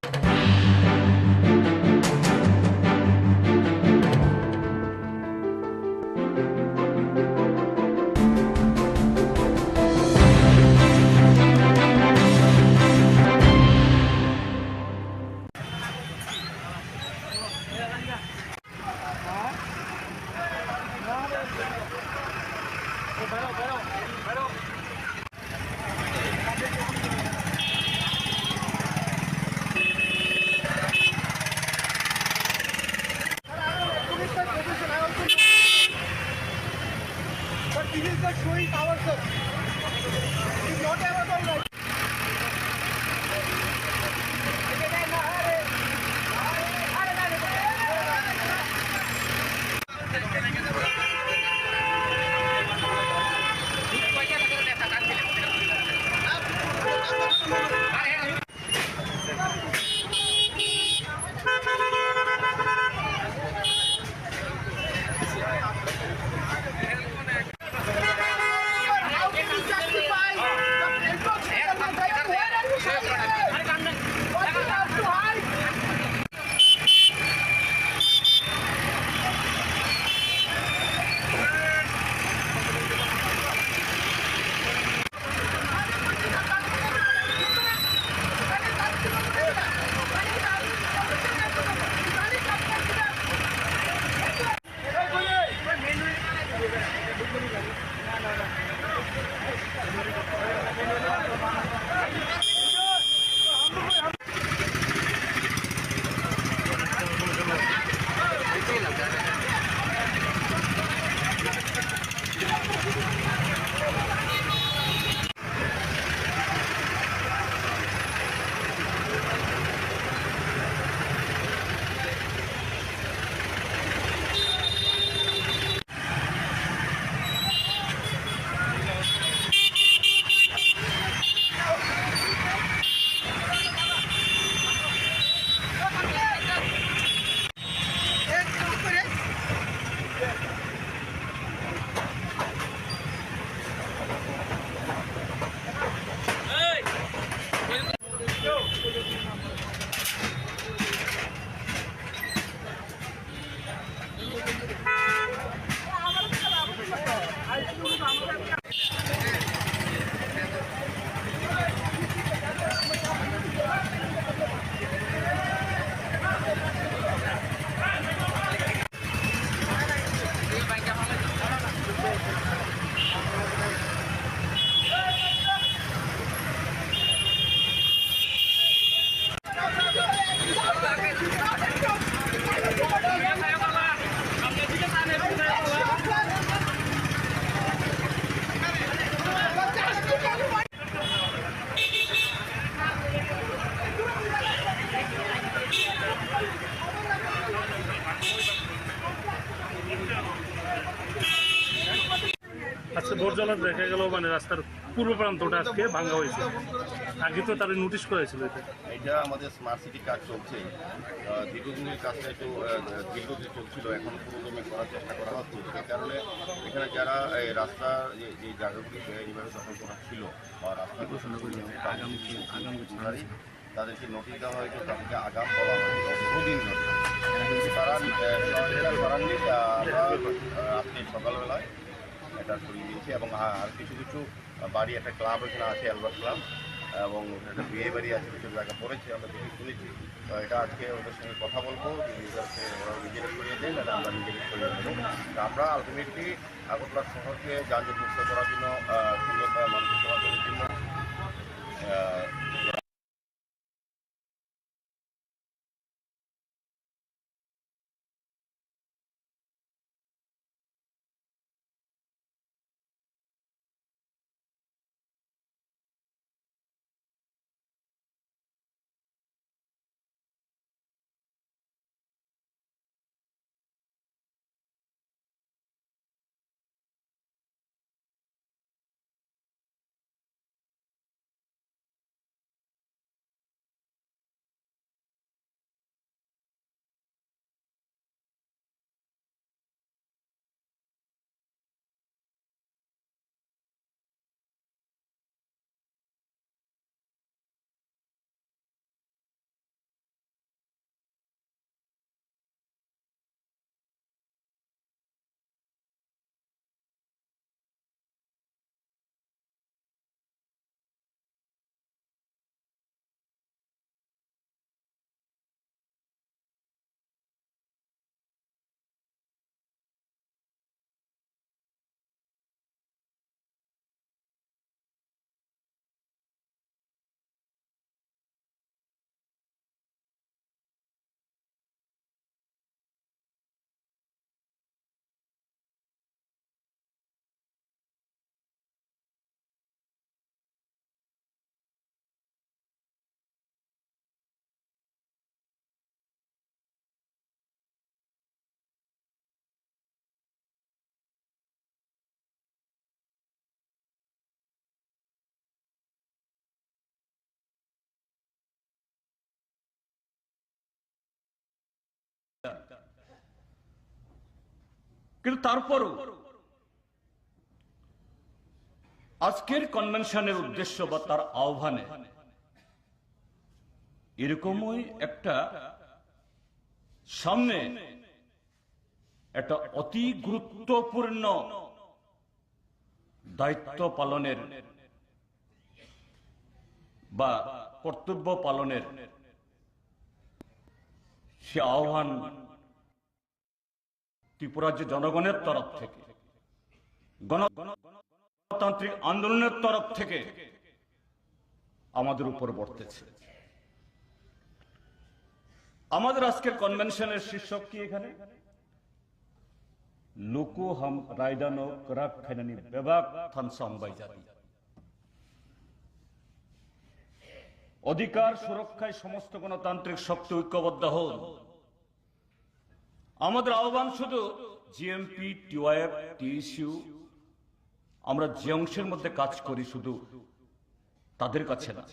বর্জলার দেখা গেল মানে রাস্তার পূর্ব প্রান্তটা আজকে ভাঙা হয়েছে। আগে তো তারা নোটিশ করেছিল এটা আমাদের স্মার্ট সিটি কাজ চলছে। দীর্ঘদিনের কাজটা একটু দীর্ঘদিন চলছিল, এখন পুরোদমে করার চেষ্টা করা হচ্ছে। সেই কারণে এখানে যারা রাস্তা যে জায়গাগুলি এইভাবে দখল করা ছিল বা রাস্তা তাদেরকে নোটিশ দেওয়া হয়েছে, তাদেরকে আগাম বলা হয়েছে বহুদিন ধরে। তারা করাননি। আমরা আজকে সকালবেলায় এটা সরিয়ে দিয়েছি এবং আর কিছু কিছু বাড়ি, একটা ক্লাব এখানে আছে, অ্যালবার্ট ক্লাব, এবং একটা বিয়ে বাড়ি আছে, কিছু জায়গা পড়েছে, আমরা দেখে শুনেছি। তো এটা আজকে ওদের সঙ্গে কথা বলবো, ওরা নিজেরা সরিয়ে দেন আর আমরা নিজেরা সরিয়ে দেবো। তো আমরা আলটিমেটলি আগরতলা শহরকে যানজট মুক্ত করার জন্য, সুন্দরভাবে মানুষের চলাচলের জন্য কিন্তু তারপরও আজকের কনভেনশনের উদ্দেশ্য বা তার আহ্বানে এরকমই একটা সামনে একটা অতি গুরুত্বপূর্ণ দায়িত্ব পালনের বা কর্তব্য পালনের সে আহ্বান ত্রিপুরার যে জনগণের তরফ থেকে, গণতান্ত্রিক আন্দোলনের তরফ থেকে আমাদের উপর বর্তেছে। আমাদের আজকের কনভেনশনের শীর্ষক কি? এখানে লোকো হাম রায়দানো করাক খাইনানি বেবাক থান সম্বাই জাতি, অধিকার সুরক্ষায় সমস্ত গণতান্ত্রিক শক্তি ঐক্যবদ্ধ হন। আমাদের আহ্বান শুধু জিএমপি, টিওয়াইএফ, টিএসইউ, আমরা যে অংশের মধ্যে কাজ করি শুধু তাদের কাছে না।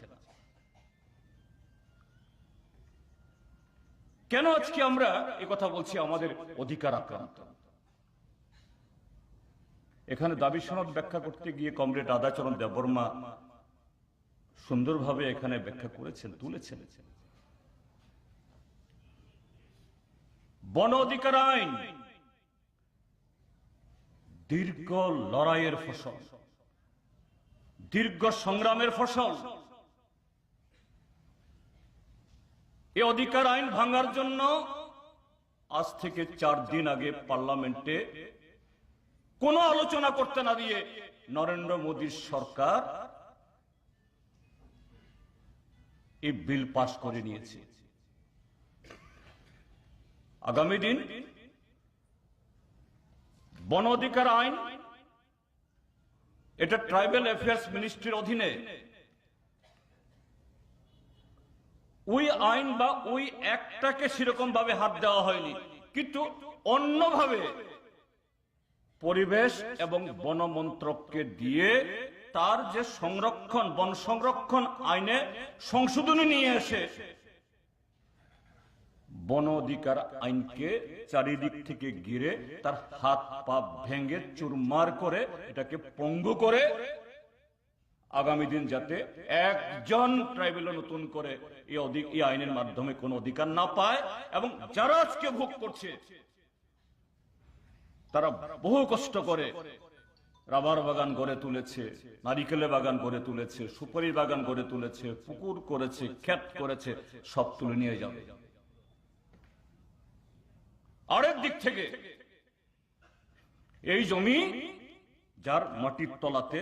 কেন আজকে আমরা কথা বলছি? আমাদের অধিকার আক্রান্ত। এখানে দাবি সনদ ব্যাখ্যা করতে গিয়ে কমরেড আদাচরণ দেববর্মা সুন্দরভাবে এখানে ব্যাখ্যা করেছেন, তুলেছেন। বন অধিকার আইন দীর্ঘ লড়াইয়ের ফসল, দীর্ঘ সংগ্রামের ফসল। এই অধিকার আইন ভাঙার জন্য আজ থেকে 4 দিন আগে পার্লামেন্টে কোনো আলোচনা করতে না দিয়ে নরেন্দ্র মোদীর সরকার এই বিল পাস করে নিয়েছে। আগামী দিন বন অধিকার আইন, এটা ট্রাইবাল অ্যাফেয়ার্স মিনিস্ট্রির অধীনে। ওই আইন বা ওই একটাকে সেরকম ভাবে হাত দেওয়া হয়নি, কিন্তু অন্যভাবে পরিবেশ এবং বন মন্ত্রককে দিয়ে তার যে সংরক্ষণ, বন সংরক্ষণ আইনে সংশোধনী নিয়ে এসে বন অধিকার আইনকে চারিদিক থেকে ঘিরে তার হাত পা ভেঙে চুরমার করে এটাকে পঙ্গু করে আগামী দিন যাতে একজন ট্রাইবেল নতুন করে এই আইনের মাধ্যমে কোনো অধিকার না পায়, এবং যারা আজকে ভোগ করছে তারা বহু কষ্ট করে রাবার বাগান গড়ে তুলেছে, নারিকেলের বাগান গড়ে তুলেছে, সুপারি বাগান গড়ে তুলেছে, পুকুর করেছে, ক্ষেত করেছে, সব তুলে নিয়ে যাবে। আরেক দিক থেকে এই জমি যার মাটির তলাতে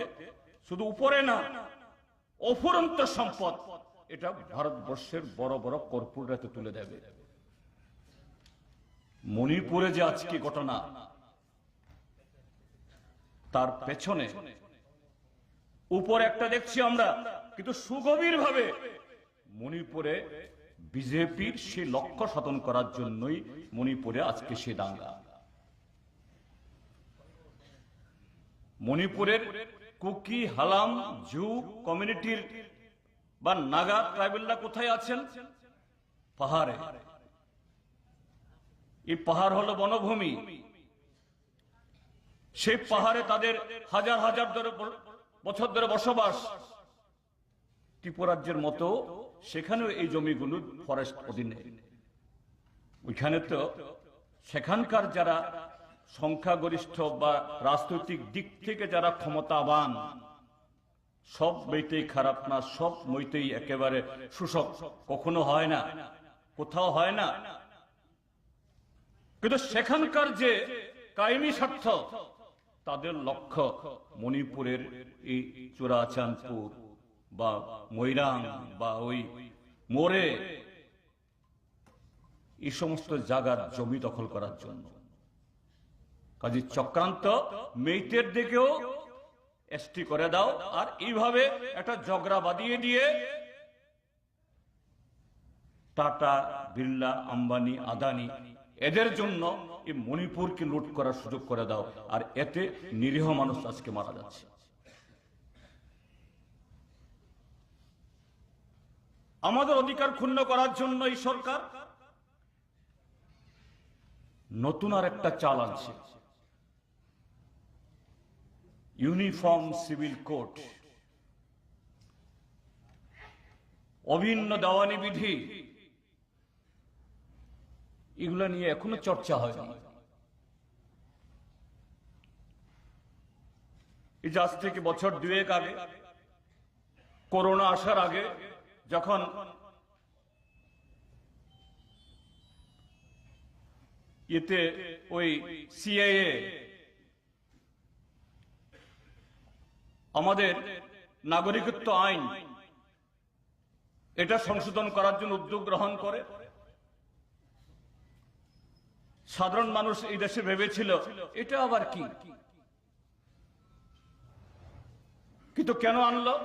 শুধু উপরে না, অফুরন্ত সম্পদ, এটা ভারতবর্ষের বড় বড় কর্পোরেটে তুলে দেবে। মণিপুরে যে আজকে ঘটনা, তার পেছনে উপরে একটা দেখছি আমরা, কিন্তু সুগভীর ভাবে মণিপুরে বিজেপির সেই লক্ষ্য সাধন করার জন্যই মণিপুরে আজকে সে দাঙ্গা। মণিপুরের কুকি, হালাম, জু কমিউনিটির বা নাগা ট্রাইবেলরা কোথায় আছেন? পাহাড়ে। এই পাহাড় হলো বনভূমি। সেই পাহাড়ে তাদের হাজার হাজার বছর ধরে বসবাস। ত্রিপুরাজ্যের মতো সেখানেও এই জমিগুলো ফরেস্ট অধীনে। ওইখানে তো সেখানকার যারা সংখ্যাগরিষ্ঠ বা রাজনৈতিক দিক থেকে যারা ক্ষমতাবান, সব মইতেই খারাপ না, সব মইতেই একেবারে শোষক কখনো হয় না, কোথাও হয় না। কিন্তু সেখানকার যে কায়েমি স্বার্থ, তাদের লক্ষ্য মণিপুরের এই চোরাচাঁদপুর বা মৈরাং বা ওই মোরে, এই সমস্ত জায়গার জমি দখল করার জন্য। কাজে চক্রান্ত মেইতের দিকেও এসটি করে দাও, আর এইভাবে একটা ঝগড়া বাঁধিয়ে দিয়ে টাটা, বিড়লা, আম্বানি, আদানি এদের জন্য এই মণিপুরকে লুট করার সুযোগ করে দাও, আর এতে নিরীহ মানুষ আজকে মারা যাচ্ছে। আমাদের অধিকার ক্ষুণ্ণ করার জন্য এই সরকার নতুন আর একটা চাল আনছে, ইউনিফর্ম সিভিল কোড, অভিন্ন দেওয়ানি বিধি। এগুলা নিয়ে এখনো চর্চা হয়নি। এই আজ থেকে বছর দুয়েক আগে, করোনা আসার আগে, যখন এতে ওই সিএএ আমাদের নাগরিকত্ব আইন এটা সংশোধন করার জন্য উদ্যোগ গ্রহণ করে, সাধারণ মানুষ এই দেশে ভেবেছিল এটা আবার কি, কিন্তু কেন আনলো?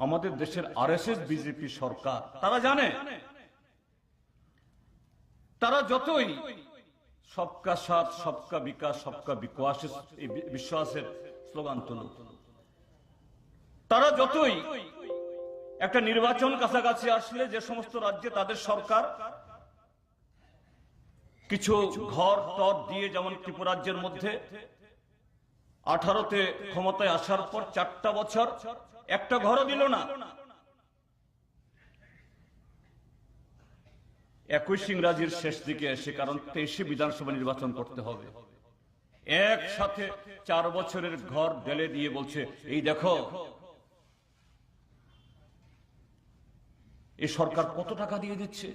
আমাদের দেশের আরএসএস বিজেপি সরকার তারা জানে, তারা যতই সবকা সাথ, সবকা বিকাশ, সবকা বিশ্বাসের স্লোগান তুলুক, তারা যতই একটা নির্বাচন কাছাকাছি আসলে যে সমস্ত রাজ্যে তাদের সরকার কিছু ঘর টর দিয়ে, যেমন ত্রিপুরাজ্যের মধ্যে 18তে ক্ষমতায় আসার পর 4টা বছর একটা ঘরও দিল না। 21 ইংরাজির শেষ দিকে এসে, কারণ 23 বিধানসভা নির্বাচন করতে হবে, একসাথে 4 বছরের ঘর ঢেলে দিয়ে বলছে এই দেখো এই সরকার কত টাকা দিয়ে দিচ্ছে।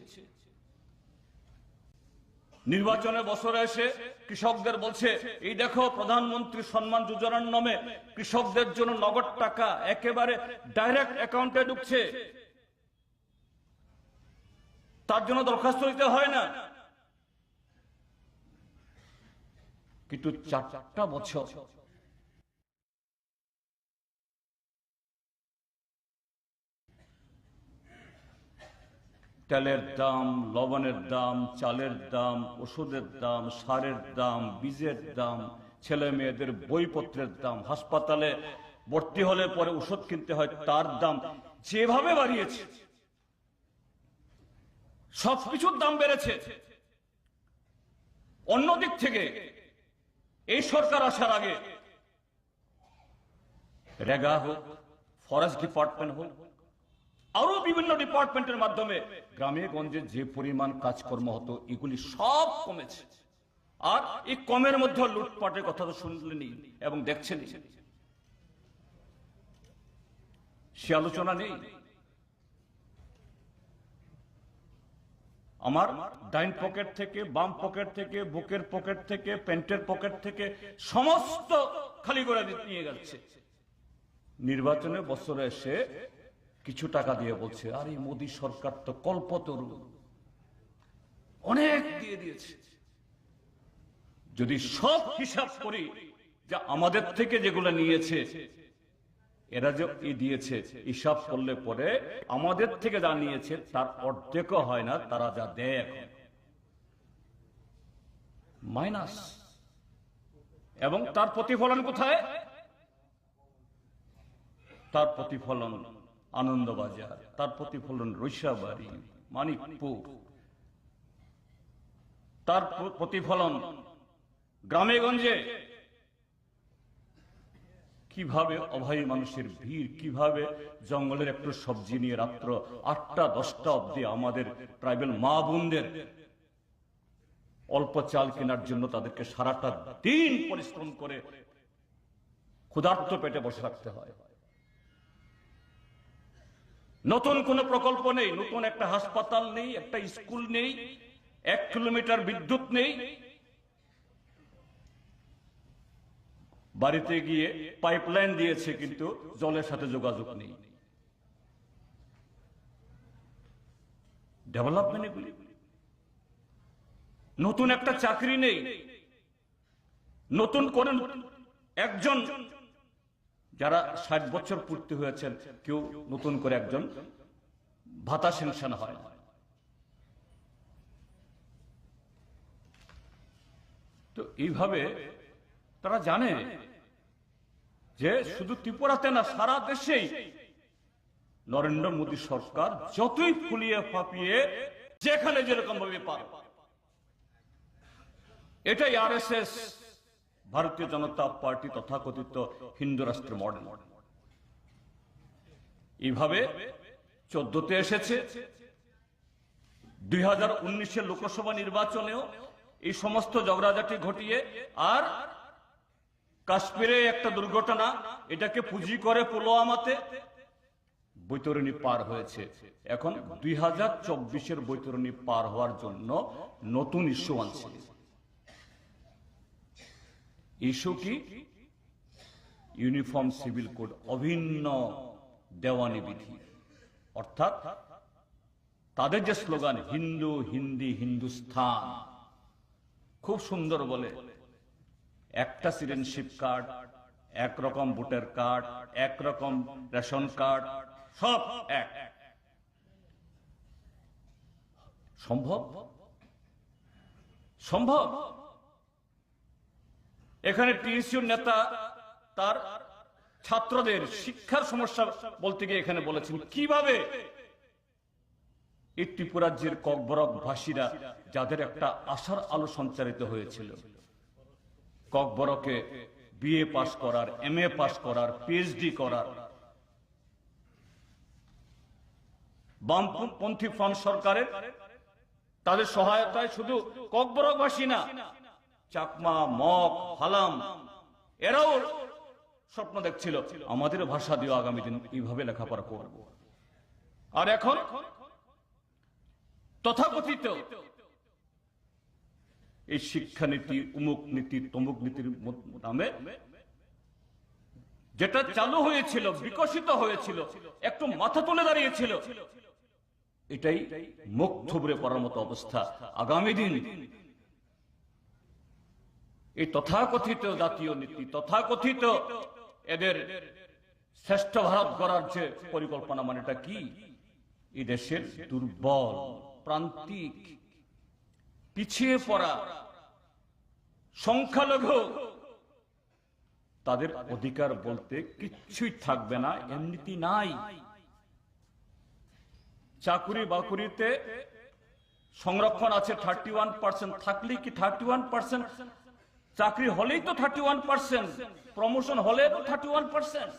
নির্বাচনের বছরে এসে কৃষকদের বলছে এই দেখো প্রধানমন্ত্রী সম্মান যোজনার নামে কৃষকদের জন্য নগদ টাকা একেবারে ডাইরেক্ট অ্যাকাউন্টে ঢুকছে, তার জন্য দরখাস্ত দিতে হয় না। কিন্তু 4টা বছর তেলের দাম, লবণের দাম, চালের দাম, ওষুধের দাম, সারের দাম, বীজের দাম, ছেলে মেয়েদের বইপত্রের দাম, হাসপাতালে ভর্তি হলে পরে ওষুধ কিনতে হয় তার দাম যেভাবে বাড়িয়েছে, সবকিছুর দাম বেড়েছে। অন্যদিক থেকে এই সরকার আসার আগে রেগা হোক, ফরেস্ট ডিপার্টমেন্ট হোক, আরো বিভিন্ন ডিপার্টমেন্টের মাধ্যমে গ্রামে গঞ্জে যে পরিমাণ কাজকর্ম হতো এগুলি সব কমেছে। আর এই কমের মধ্যে লুটপাটের কথা তো শুনলেনি এবং দেখছেন, সে আলোচনা নেই। আমার ডাইন পকেট থেকে, বাম পকেট থেকে, বুকের পকেট থেকে, প্যান্টের পকেট থেকে সমস্ত খালি করে নিয়ে যাচ্ছে। নির্বাচনের বছরে এসে কিছু টাকা দিয়ে বলছে, আরে মোদী সরকার তো কল্পতরু, অনেক দিয়ে দিয়েছে। যদি সব হিসাব করি যে আমাদের থেকে যেগুলো নিয়েছে, এরা যে দিয়েছে, হিসাব করলে পরে আমাদের থেকে যা নিয়েছে তার অর্ধেকও হয় না তারা যা দেয় এখন, মাইনাস। এবং তার প্রতিফলন কোথায়? তার প্রতিফলন আনন্দবাজার, তার প্রতিফলন রৈশাবাড়ি, মানিকপুর, তার প্রতিফলন গ্রামে গঞ্জে। কিভাবে অভাবী মানুষের ভিড়, কিভাবে জঙ্গলের একটু সবজি নিয়ে রাত্র 8টা 10টা অব্দি আমাদের ট্রাইবেল মা বোনদের অল্প চাল কেনার জন্য তাদেরকে সারাটা দিন পরিশ্রম করে ক্ষুধার্ত পেটে বসে রাখতে হয়। নতুন কোন প্রকল্প নেই, নতুন একটা হাসপাতাল নেই, একটা স্কুল নেই, 1 কিলোমিটার বিদ্যুৎ নেই। বাড়িতে গিয়ে পাইপলাইন দিয়েছে কিন্তু জলের সাথে যোগাযোগ নেই। ডেভেলপমেন্ট এগুলি। নতুন একটা চাকরি নেই, নতুন করে একজন যারা 60 বছর পূর্তি হয়েছেন কেউ নতুন করে একজন ভাতা সেনশন হয় না। তো এইভাবে তারা জানে যে শুধু ত্রিপুরাতে না, সারা দেশেই নরেন্দ্র মোদী সরকার যতই ফুলিয়ে ফাঁপিয়ে যেখানে যেরকম ভাবে পারে, এটাই আরএসএস, ভারতীয় জনতা পার্টি তথাকথিত হিন্দু রাষ্ট্রের মডেল। এইভাবে 14তে এসেছে, 2019-এর লোকসভা নির্বাচনেও এই সমস্ত ঝগড়াঝাটি ঘটিয়ে, আর কাশ্মীরে একটা দুর্ঘটনা, এটাকে পুঁজি করে পুলওয়ামাতে বৈতরণী পার হয়েছে। এখন 2024-এর বৈতরণী পার হওয়ার জন্য নতুন ইস্যু আনছে। ইস্যু কি? ইউনিফর্ম সিভিল কোড, অভিন্ন দেওয়ানি বিধি। অর্থাৎ তাদের যে স্লোগান হিন্দু হিন্দি হিন্দুস্তান, খুব সুন্দর বলে, একটা সিটিজেনশিপ কার্ড, একরকম ভোটার কার্ড, একরকম রেশন কার্ড, সব এক। সম্ভব? সম্ভব? এখানে টিএসইউর নেতা তার ছাত্রদের শিক্ষার সমস্যা বলতে গিয়ে এখানে বলেছেন কিভাবে এই ত্রিপুরা রাজ্যের ককবরক ভাষীরা, যাদের একটা আশার আলো সঞ্চারিত হয়েছিল, ককবরকে বিএ পাস করার, এমএ পাস করার, পিএইচডি করার, বামপন্থী ফ্রন্ট সরকারের তাদের সহায়তায় শুধু ককবরকবাসী না, চাকমা, মগ, হালাম, এরাও স্বপ্ন দেখছিল আমাদের ভাষা দিয়ে আগামী দিন এইভাবে লেখাপড়া করব। আর এখন তথাকথিত এই শিক্ষানীতি, উমুক নীতি, তমুক নীতির নামে যেটা চালু হয়েছিল, বিকশিত হয়েছিল, একটু মাথা তুলে দাঁড়িয়েছিল, এটাই মুখ থুবড়ে পড়ার মতো অবস্থা। আগামী দিন এই তথাকথিত জাতীয় নীতি, তথাকথিত এদের শ্রেষ্ঠ ভারত গড়ার যে পরিকল্পনা, মানে এটা কি? এই দেশের দুর্বল, প্রান্তিক, পিছিয়ে পড়া, সংখ্যালঘু তাদের অধিকার বলতে কিচ্ছুই থাকবে না, এমনিতেই নাই। চাকুরি বাকুরিতে সংরক্ষণ আছে 31%, থাকলেই কি 31%? চাকরি হলেই তো 31%, প্রমোশন হলে তো 31%।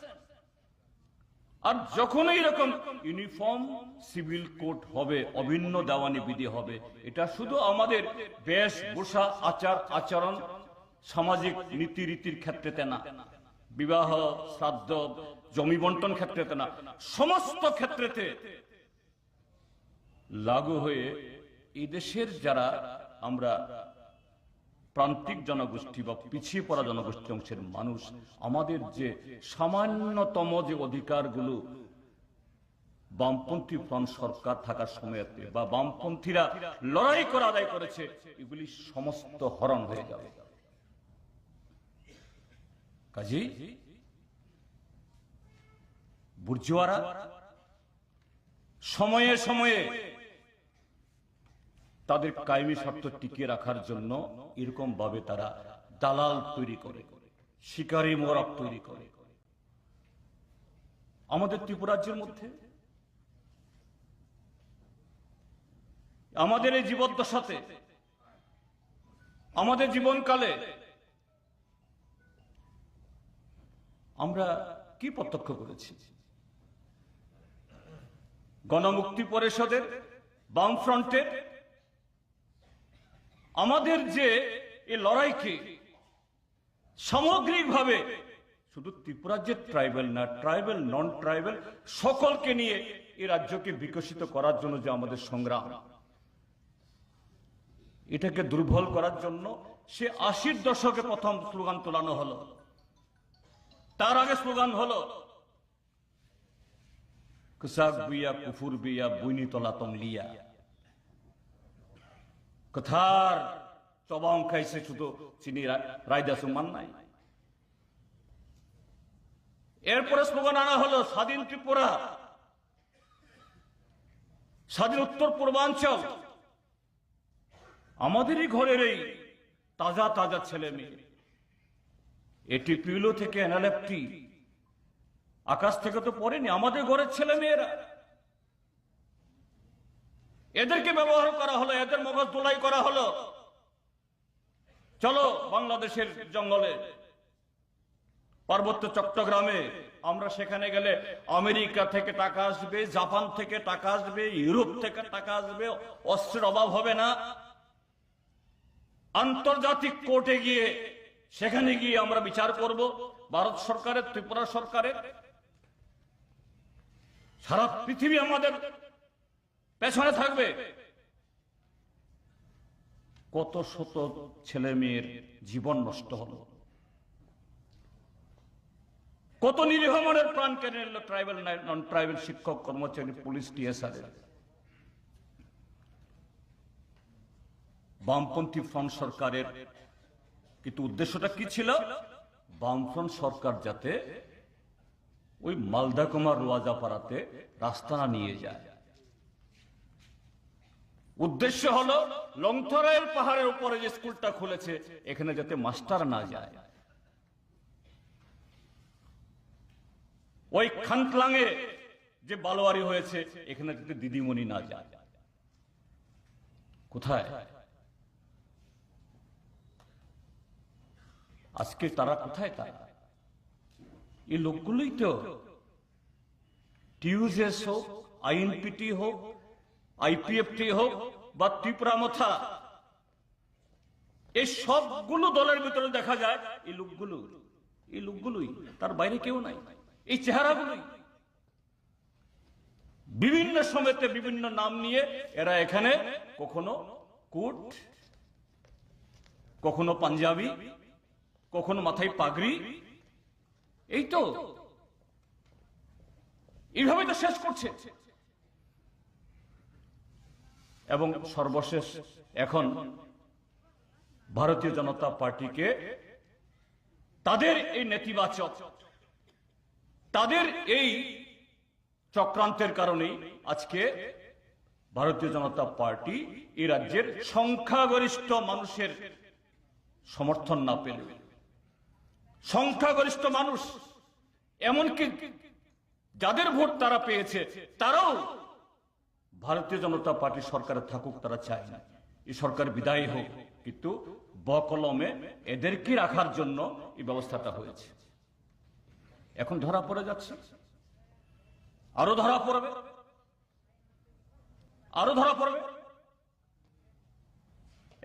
আর যখন এইরকম ইউনিফর্ম সিভিল কোড হবে, অভিন্ন দেওয়ানি বিধি হবে, এটা শুধু আমাদের বেশভূষা, আচার আচরণ, সামাজিক নীতি রীতির ক্ষেত্রেতে না, বিবাহ, শ্রাদ্ধ, জমি বন্টন ক্ষেত্রেতে না, সমস্ত ক্ষেত্রেতে লাগু হয়ে এই দেশের যারা আমরা প্রান্তিক জনগোষ্ঠী বা পিছিয়ে পড়া জনগোষ্ঠী অংশের মানুষ, আমাদের যে সামান্যতম যে অধিকারগুলো বামপন্থী ফ্রন্ট সরকার থাকার সময়তে বা বামপন্থীরা লড়াই করে আদায় করেছে, এগুলি সমস্ত হরণ হয়ে যাবে। কাজেই বুর্জোয়ারা সময়ে সময়ে তাদের কায়েমি স্বার্থ টিকিয়ে রাখার জন্য এরকম ভাবে তারা দালাল তৈরি করে, শিকারী মোড়ক তৈরি করে। আমাদের ত্রিপুরা রাজ্যের মধ্যে আমাদের এই জীবদ্দশাতে, আমাদের জীবনকালে আমরা কি প্রত্যক্ষ করেছি? গণমুক্তি পরিষদের, বামফ্রন্টের আমাদের যে এই লড়াইকে সামগ্রিকভাবে শুধু ত্রিপুরার যে ট্রাইবেল না, ট্রাইবেল, নন ট্রাইবেল সকলকে নিয়ে এই রাজ্যকে বিকশিত করার জন্য যে আমাদের সংগ্রাম, এটাকে দুর্বল করার জন্য সে 80-র দশকে প্রথম স্লোগান তোলানো হলো। তার আগে স্লোগান হলো কুসাক বিয়া, কুফুর বিয়া, বুইনিতলা তমলিয়া। কথার চবাং খাইছে শুধু চিনি রায়দাসু মান নাই। এরপরে স্লোগান আনা হলো স্বাধীন ত্রিপুরা, স্বাধীন উত্তর পূর্বাঞ্চল। আমাদেরই ঘরের এই তাজা তাজা ছেলে মেয়ে, এটি পিউলো থেকে এনএলএফটি, আকাশ থেকে তো পড়েনি, আমাদের ঘরের ছেলে মেয়েরা, এদেরকে ব্যবহার করা হলো, এদের মগজ ধোলাই করা হলো। চলো বাংলাদেশের জঙ্গলে, পার্বত্য চট্টগ্রামে, আমরা সেখানে গেলে আমেরিকা থেকে টাকা আসবে, জাপান থেকে টাকা আসবে, ইউরোপ থেকে টাকা আসবে, অস্ত্রের অভাব হবে না। আন্তর্জাতিক কোর্টে গিয়ে সেখানে গিয়ে আমরা বিচার করব, ভারত সরকারের, ত্রিপুরা সরকারের, সারা পৃথিবী আমাদের পেছনে থাকবে। কত শত ছেলে মেয়ের জীবন নষ্ট হলো, কত নিরীহ মানের প্রাণ কেড়ে নিল ট্রাইবেল, নন ট্রাইবেল শিক্ষক, কর্মচারী, পুলিশ, টিএসআর। বামপন্থী ফ্রন্ট সরকারের কিন্তু উদ্দেশ্যটা কি ছিল? বামফ্রন্ট সরকার যাতে ওই মালদা কুমার রোয়াজাপাড়াতে রাস্তা না নিয়ে যায়। উদ্দেশ্য হলো লংথরাইল পাহাড়ের উপরে যে স্কুলটা খুলেছে, এখানে যাতে মাস্টার না যায়। ওই খানতলাঙে যে বালোয়ারি হয়েছে, এখানে যাতে দিদিমণি না যায়। কোথায় আজকে তারা? কোথায় তারা? এই লোকগুলোই তো টিউজেস হোক, আইএনপিটি হোক, আইপিএফটি হোক বা ত্রিপুরা মথা, এই সবগুলো দলের ভিতরে দেখা যায় এই লোকগুলোই, তার বাইরে কেউ নাই। এই চেহারাগুলোই বিভিন্ন সময়তে বিভিন্ন নাম নিয়ে এরা এখানে কখনো কোট, কখনো পাঞ্জাবি, কখনো মাথায় পাগড়ি, এই তো এইভাবে তো শেষ করছে। এবং সর্বশেষ এখন ভারতীয় জনতা পার্টিকে তাদের এই নেতিবাচক, তাদের এই চক্রান্তের কারণেই আজকে ভারতীয় জনতা পার্টি এই রাজ্যের সংখ্যাগরিষ্ঠ মানুষের সমর্থন না পেল, সংখ্যাগরিষ্ঠ মানুষ এমনকি যাদের ভোট তারা পেয়েছে তারাও ভারতীয় জনতা পার্টি সরকারে থাকুক তারা চায় না, এই সরকার বিদায় হোক, কিন্তু বকলমে এদেরকে রাখার জন্য এই ব্যবস্থাটা হয়েছে। এখন ধরা পড়ে যাচ্ছে, আরো ধরা পড়বে, আরো ধরা পড়বে।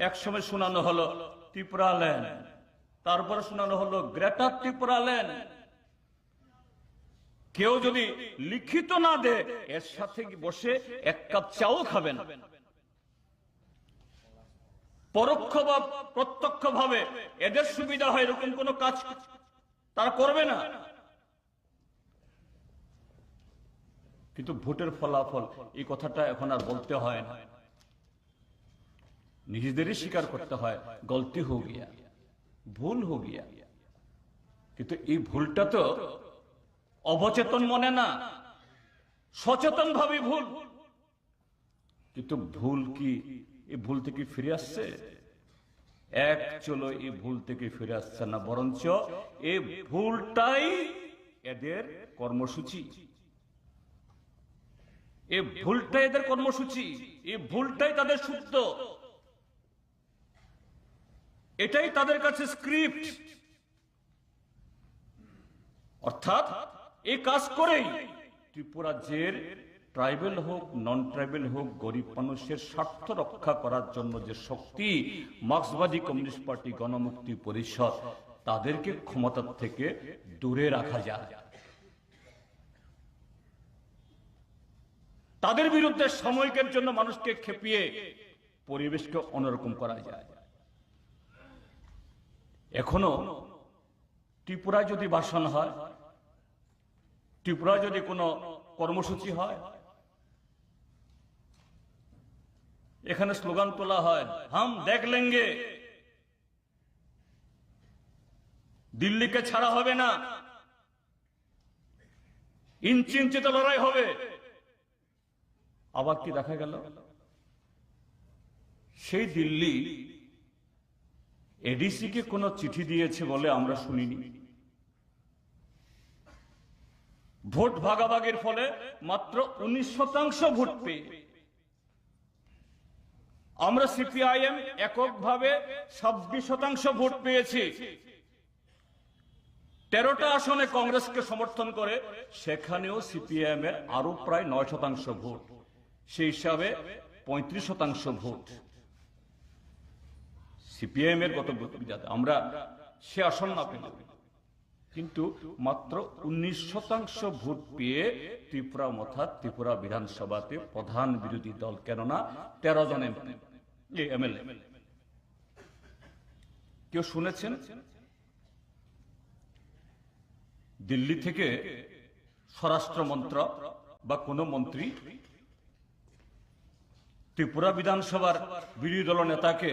একসময় শোনানো হলো ত্রিপুরা ল্যান্ড, তারপরে শোনানো হলো গ্রেটার ত্রিপুরা ল্যান্ড। কেউ যদি লিখিত না দেয় এর সাথে বসে এক কাপ চাও খাবেন, পরোক্ষ বা প্রত্যক্ষ ভাবে এদের সুবিধা হয় এরকম কোন কাজ তারা করবে না। কিন্তু ভোটের ফলাফল এই কথাটা এখন আর বলতে হয় না, নিজেদেরই স্বীকার করতে হয় গলতি হো গিয়া, ভুল হো গিয়া। কিন্তু এই ভুলটা তো অবচেতন মনে না, সচেতন ভাবে ভুল। কিন্তু ভুল কি এই ভুল থেকে ফিরে আসছে? এক চলো এই ভুল থেকে ফিরে আসছে না, বরঞ্চ এই ভুলটাই এদের কর্মসূচি, এই ভুলটাই এদের কর্মসূচি, এই ভুলটাই তাদের সূত্র, এটাই তাদের কাছে স্ক্রিপ্ট। অর্থাৎ এই কাজ করেই ত্রিপুরাজ্যের ট্রাইবেল হোক নন ট্রাইবেল হোক গরিব মানুষের স্বার্থ রক্ষা করার জন্য যে শক্তি মার্ক্সবাদী কমিউনিস্ট পার্টি গণমুক্তি পরিষদ, তাদেরকে ক্ষমতা থেকে দূরে রাখা যায়, তাদের বিরুদ্ধে সাময়িকের জন্য মানুষকে খেপিয়ে পরিবেশকে অন্যরকম করা যায়। এখনো ত্রিপুরায় যদি ভাষণ হয়, ত্রিপুরায় যদি কোনো কর্মসূচি হয়, এখানে স্লোগান তোলা হয় হাম দেখ লেঙ্গে, দিল্লিকে ছাড়া হবে না, ইঞ্চি ইঞ্চিতে লড়াই হবে। আবার কি দেখা গেল, সেই দিল্লি এডিসি কে কোন চিঠি দিয়েছে বলে আমরা শুনিনি। ভোট ভাগাভাগির ফলে মাত্র 19% ভোট পেয়ে আমরা সিপিআইএম এককভাবে 26% ভোট পেয়েছি। 13টা আসনে কংগ্রেসকে সমর্থন করে সেখানেও সিপিআইএম এর আরো প্রায় 9% ভোট, সেই হিসাবে 35% ভোট সিপিআইএম এর। গত আমরা সে আসন না পেল, কিন্তু মাত্র 19% ভোট পেয়ে ত্রিপুরা অর্থাৎ ত্রিপুরা বিধানসভাতে প্রধান বিরোধী দল, কেননা 13 জন এমএলএ। কেউ শুনেছেন দিল্লি থেকে স্বরাষ্ট্র মন্ত্রক বা কোন মন্ত্রী ত্রিপুরা বিধানসভার বিরোধী দল নেতাকে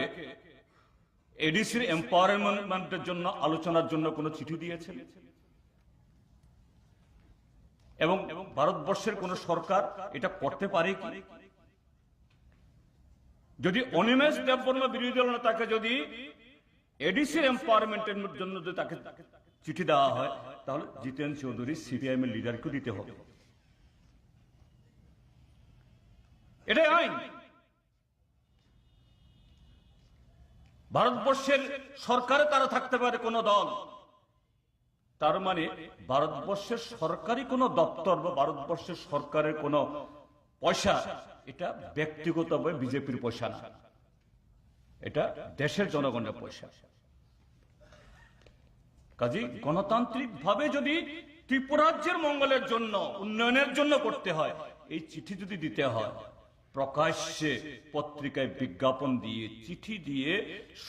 এডিসির এম্পাওয়ারমেন্টের জন্য আলোচনার জন্য কোনো চিঠি দিয়েছেন? এবং ভারতবর্ষের কোন সরকার এটা করতে পারে কি? যদি অনিমেষ দেববর্মা বিরোধী দল নেতাকে যদি এডিসির এম্পাওয়ারমেন্টের জন্য যদি তাকে চিঠি দেওয়া হয়, তাহলে জিতেন চৌধুরী সিপিআইএম এর লিডারকে দিতে হবে। এটাই আইন। ভারতবর্ষের সরকারে তারা থাকতে পারে কোন দল, তার মানে ভারতবর্ষের সরকারি কোন দপ্তর বা ভারতবর্ষের সরকারের কোন পয়সা এটা ব্যক্তিগতভাবে বিজেপির পয়সা না, এটা দেশের জনগণের পয়সা। কাজেই গণতান্ত্রিক ভাবে যদি ত্রিপুরাজ্যের মঙ্গলের জন্য উন্নয়নের জন্য করতে হয়, এই চিঠি যদি দিতে হয়, প্রকাশ্যে পত্রিকায় বিজ্ঞাপন দিয়ে চিঠি দিয়ে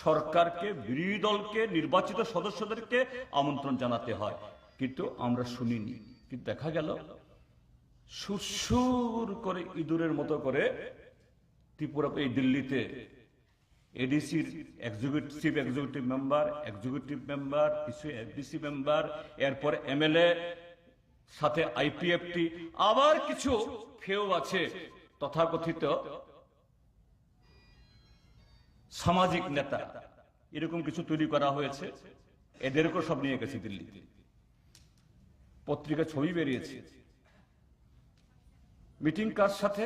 সরকারকে বিরোধী দলকে নির্বাচিত সদস্যদেরকে আমন্ত্রণ জানাতে হয়। কিন্তু আমরা শুনিনি। কিন্তু দেখা গেল সুরসুর করে ইঁদুরের মতো করে ত্রিপুরা এই দিল্লিতে এডিসির এক্সিকিউটিভ মেম্বার, কিছু এফডিসি মেম্বার, এরপর এমএলএ, সাথে আইপিএফটি, আবার কিছু ফেও আছে তথাকথিত সামাজিক নেতা, এরকম কিছু তৈরি করা হয়েছে। এদেরকেও সব নিয়ে গেছে দিল্লিতে, পত্রিকা ছবি বেরিয়েছে। মিটিং কার সাথে?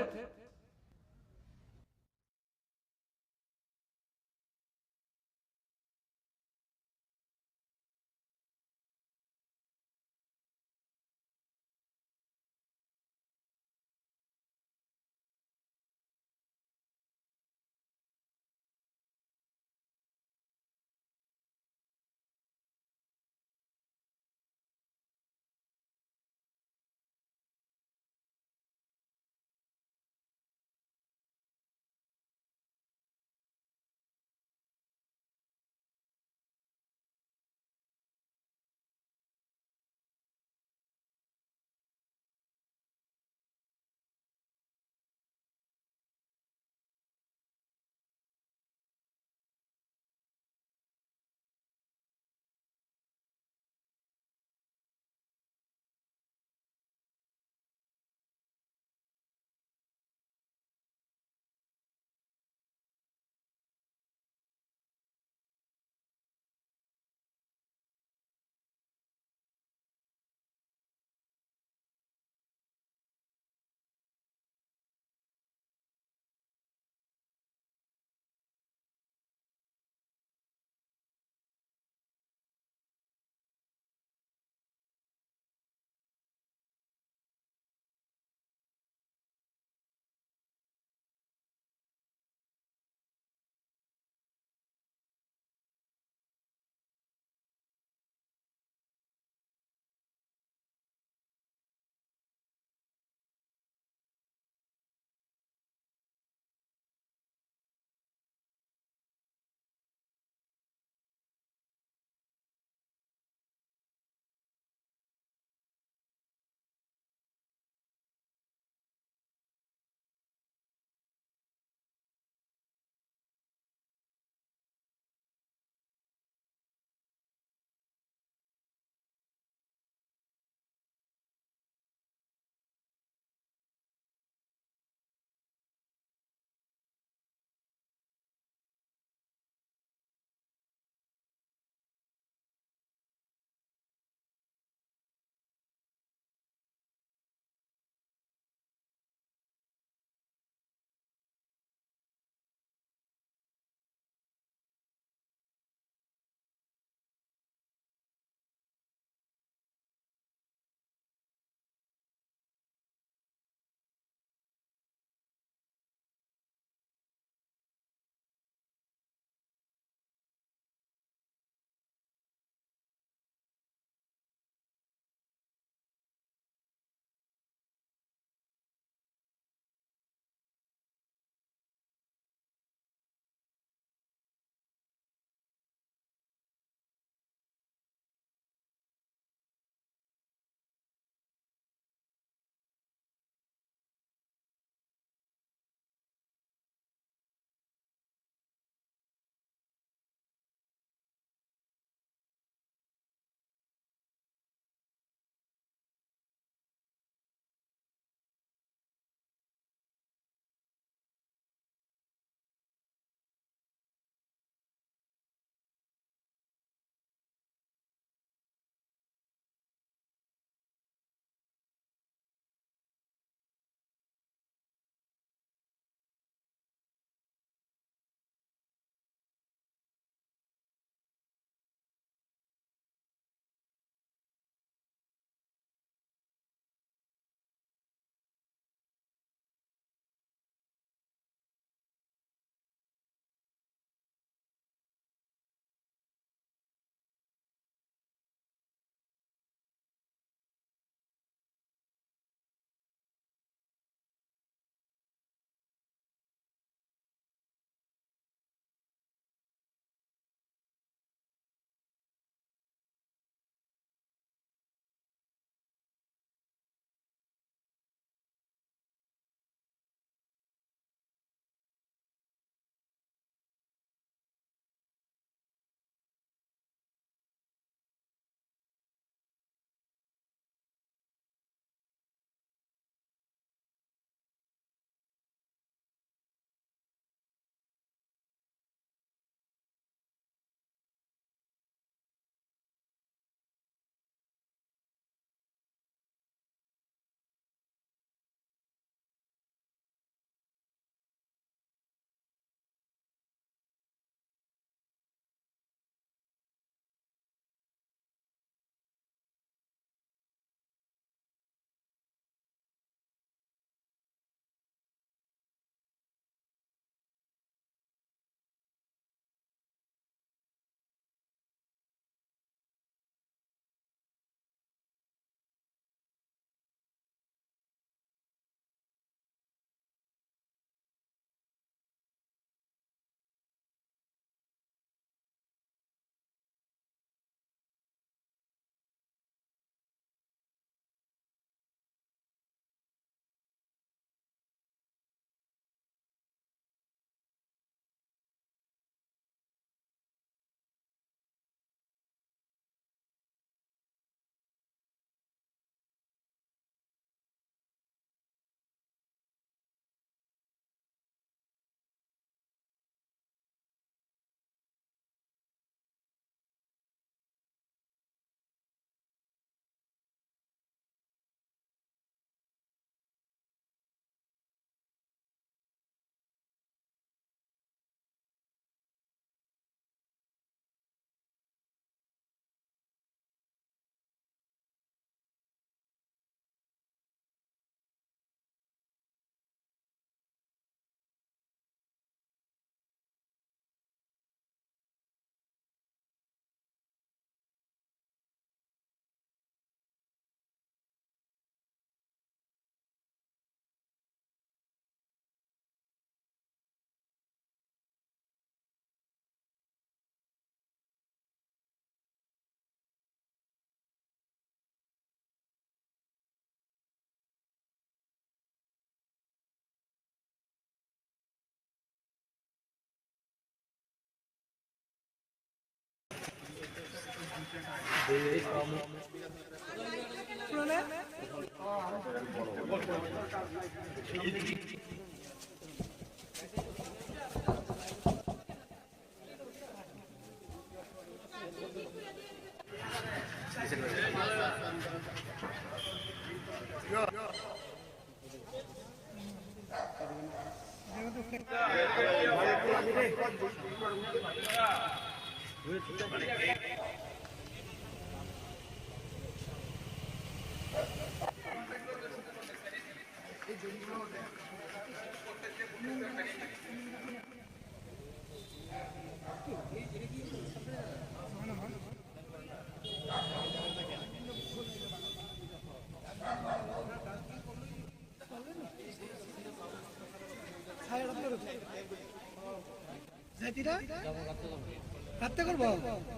রাত্রে করবো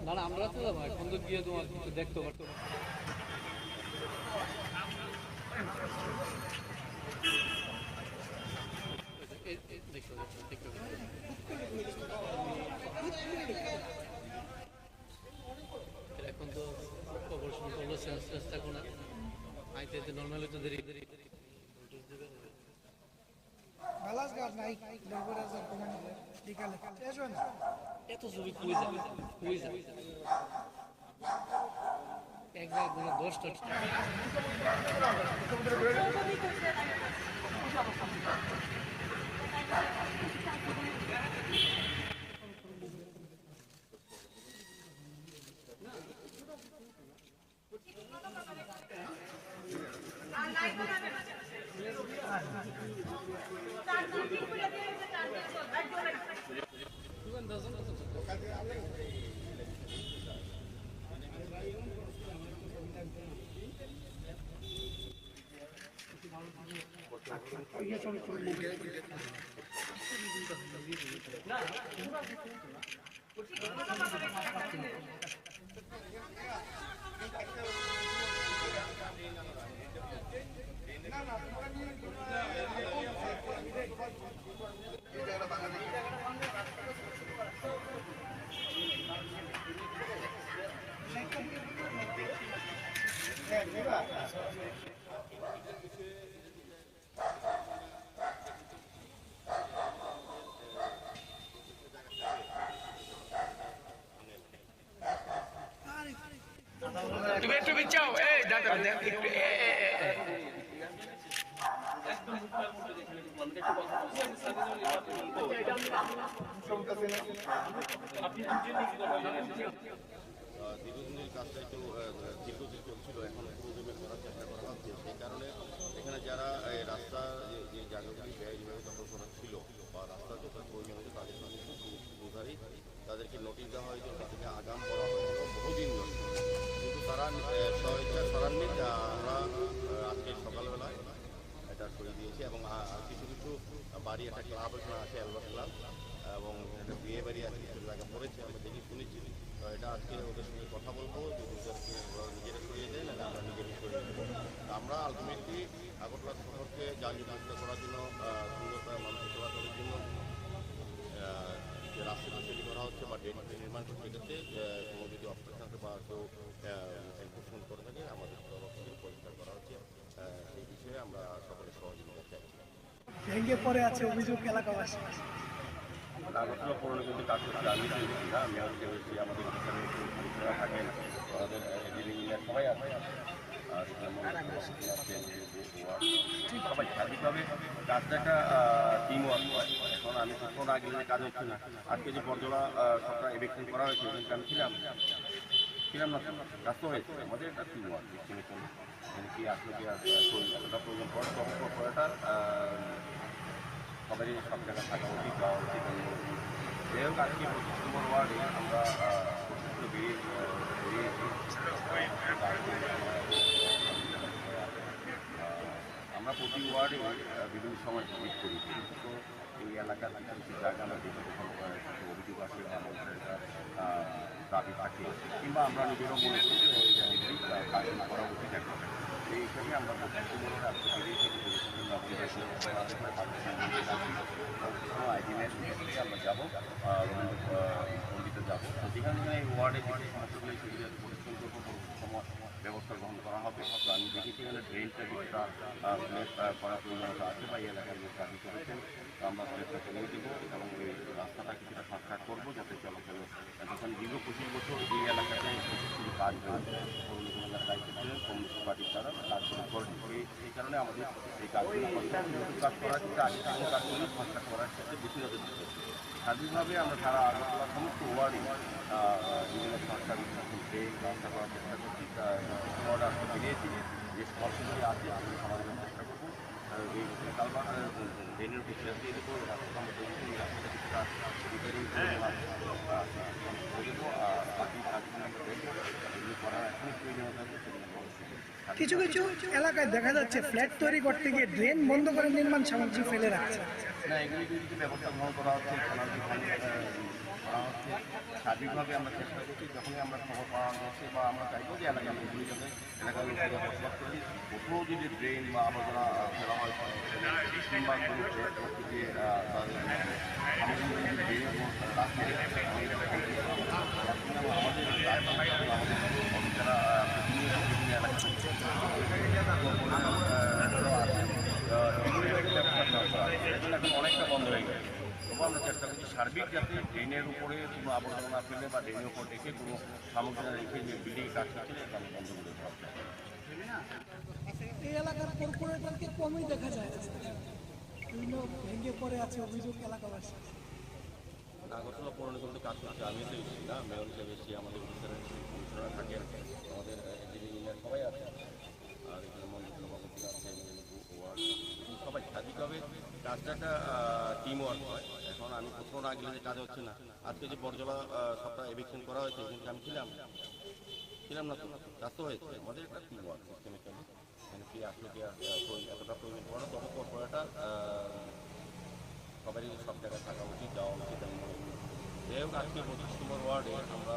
না না আমরা তো যাবো এখন তো গিয়ে তোমার কিছু দেখতে পারতো এখন তো খবর শুনে করলো সেন্স থাকো না আইতে আইতে নর্মাল হইতে দেরি বালাস গাছ নাই ডবরাজ কমান্ড বিকালে এসো না এত ছবি কই যাবে এক জায়গায় 10টা তুমি একটু বিচ্ছাও এই দাদা একটু দীর্ঘদিনের কাজটা একটু দীর্ঘদিন চলছিল, এখন পুরোদমে করার চেষ্টা করা হচ্ছে। সেই কারণে এখানে যারা রাস্তার যে জায়গাগুলি ব্যয়ভাবে দখল করা ছিল বা রাস্তার যত প্রয়োজন হয়েছে তাদের সঙ্গে দুধারই তাদেরকে নোটিশ দেওয়া হয়েছে, তাদেরকে আগাম করা হয়েছিল বহুদিন ধরে, কিন্তু তারা স্বেচ্ছা সরাননি। আমরা আজকে সকালবেলায় এটা সরিয়ে দিয়েছি এবং কিছু কিছু বাড়ি একটা ক্লাব এখানে আছে, অ্যালবাস ক্লাব, এবং একটা বিয়ে বাড়ি আছে, কিছু জায়গা পড়েছে, আমরা দেখি শুনেছি। তো এটা আজকে ওদের সঙ্গে কথা বলবো যে ওদেরকে ওরা নিজেরা সরিয়ে দেয়, নাহলে আমরা নিজেরা সরিয়ে দেবো। আমরা আলটিমেটলি আগরতলা শহরকে যানজট করার জন্য, সুন্দরতা মানুষের সেবা করার জন্য যে রাস্তাটা তৈরি করা হচ্ছে বা নির্মাণ করছে, এটাতে কোনো যদি অবস্থান থাকে বা কেউ এনফোর্সমেন্ট করে থাকে আমাদের তরফ থেকে পরিষ্কার করা হচ্ছে। সেই বিষয়ে আমরা সকলের সহযোগিতা চাইছি। ভেঙে পড়ে আছে অভিযোগ এলাকাবাসী। আগরতলা পৌর কিন্তু কাজ করছে, আমি হচ্ছে আমাদের এখানে থাকেন, আমাদের ইঞ্জিনিয়ার সবাই আছে, আর সবাই সার্বিকভাবে কাজটা একটা টিম ওয়ার্ক হয়। এখন আমি কিছুক্ষণ আগে কাজ হচ্ছে না, আজকে যে বর্জলা সবটা এভিকশন করা হয়েছে, আমি ছিলাম না, কাজ তো হয়েছে। আমাদের একটা টিম ওয়ার্ক এস্টিমেশন কি আসলে কি এতটা প্রয়োজন পড়ে, পড়াটা সবারই সব জায়গায় থাকা উচিত, যাওয়া উচিত। যাই হোক, আজকে 25 নম্বর ওয়ার্ডে আমরা বেরিয়েছি। আমরা প্রতি ওয়ার্ডে বিভিন্ন সময় ভিজিট করি, তো এই এলাকার কিছু জায়গা আমরা দেখি অভিযোগ আসে বা মানুষের দাবি থাকে, কিংবা আমরা নিজেরও মনে করি যে এই জায়গাগুলি কাজ করা উচিত এখন। এই হিসাবে আমরা প্রতি ওয়ার্ডে আজকে বেরিয়েছি, আমরা যাবো রবীন্দ্র পন্ডিতে যাবো, সেখানে এই ওয়ার্ডে যে সমস্যাগুলি সেগুলি পরিশ্রম করবো। ব্যবস্থা গ্রহণ করা হবে। তো আমি দেখেছি এখানে ড্রেনটা কিছুটা করার প্রয়োজনীয়তা আছে বা এই এলাকার লোক দাবি করেছেন। তো আমরা চেষ্টা করিয়ে দেবো এবং এই রাস্তাটা কিছুটা সংস্কার করবো যাতে চলাচলে যখন দীর্ঘ 25 বছর এই এলাকাতে কিছু কাজ হয়েছে দায়িত্ব ছিলেন কমিউনিস্ট পার্টির দ্বারা কাজগুলো করেন। এই কারণে আমাদের এই কাজগুলো কাজ করার ক্ষেত্রে আগে কোনো কাজগুলো সংস্কার করার ক্ষেত্রে বেশি নজর দিতে হচ্ছে। স্বাভাবিকভাবে আমরা সারা আগরতলা সমস্ত ওয়ার্ডে বিভিন্ন সরকারি ড্রেন রাস্তা করার চেষ্টা করছি। অর্ডার বেরিয়েছি যে সমস্যাগুলি আছে আমি সমাধানের চেষ্টা করবো। এই কালবার ড্রেনের উপর দিয়ে দেবো রাস্তা আমরা দেখছি এই রাস্তাটা কিছুটা রিপেয়ারিং করে দেবো। বাকি কাজগুলো আমরা দেখবো এগুলি করার এখনই প্রয়োজনীয়তা আছে সেগুলো কিছু কিছু এলাকায় দেখা যাচ্ছে ফ্ল্যাট তৈরি করতে গিয়ে ড্রেন বন্ধ করে নির্মাণ সামগ্রী ফেলে রাখছে। না, এগুলি যদি ব্যবস্থা গ্রহণ করা হচ্ছে করা হচ্ছে সার্বিকভাবে আমরা চেষ্টা করছি। যখনই আমরা খবর পাওয়া যাচ্ছে বা আমরা চাইবো যে এলাকার লোকগুলি যাতে এলাকার লোকেরা বসবাস করি কোথাও যদি ড্রেন বা আবর্জনা ফেলা হয় কিংবা কোনো যে তাদের সামগ্রী ড্রেনের রাখে আমাদের যারা বিভিন্ন এলাকা এখন অনেকটা বন্ধ হয়ে গেছে। তবু আমরা চেষ্টা করছি সার্বিক যাতে ড্রেনের উপরে কোনো আবর্জনা না ফেলে বা ড্রেনের উপর রেখে কোনো সামগ্রী রেখে যে বিল্ডিং কাজ করছে এটা আমি বন্ধ করে দেওয়া। এই এলাকার কর্পোরেটরকে কমই দেখা যায়, বিভিন্ন ভেঙে পড়ে আছে অভিযোগ এলাকাবাসী। আগরতলা পৌর নিগম কাজ করছে, আমি তো বেশি না, মেয়র হিসেবে বেশি, আমাদের কমিশনাররা থাকেন, আমাদের ইঞ্জিনিয়ার সবাই আছে, আর এখানে মন্দির সভাপতি আছে, ওয়ার্ড সবাই স্বাভাবিকভাবে কাজটা একটা টিম ওয়ার্ক হয়। এখন আমি কোথাও না গেলে কাজ হচ্ছে না। আজকে যে বর্জলা সবটা এভিকশন করা হয়েছে কিন্তু আমি ছিলাম না, তো কাজ তো হয়েছে। আমাদের একটা টিম ওয়ার্ক সিস্টেমিক্যালি এখানে কি আসলে কি এতটা প্রয়োজন পড়ে, তবে কর্পোরেটর সবারই সব জায়গায় থাকা উচিত, যাওয়া উচিত। আমি মনে করি যাই হোক আজকে 25 নম্বর ওয়ার্ডে আমরা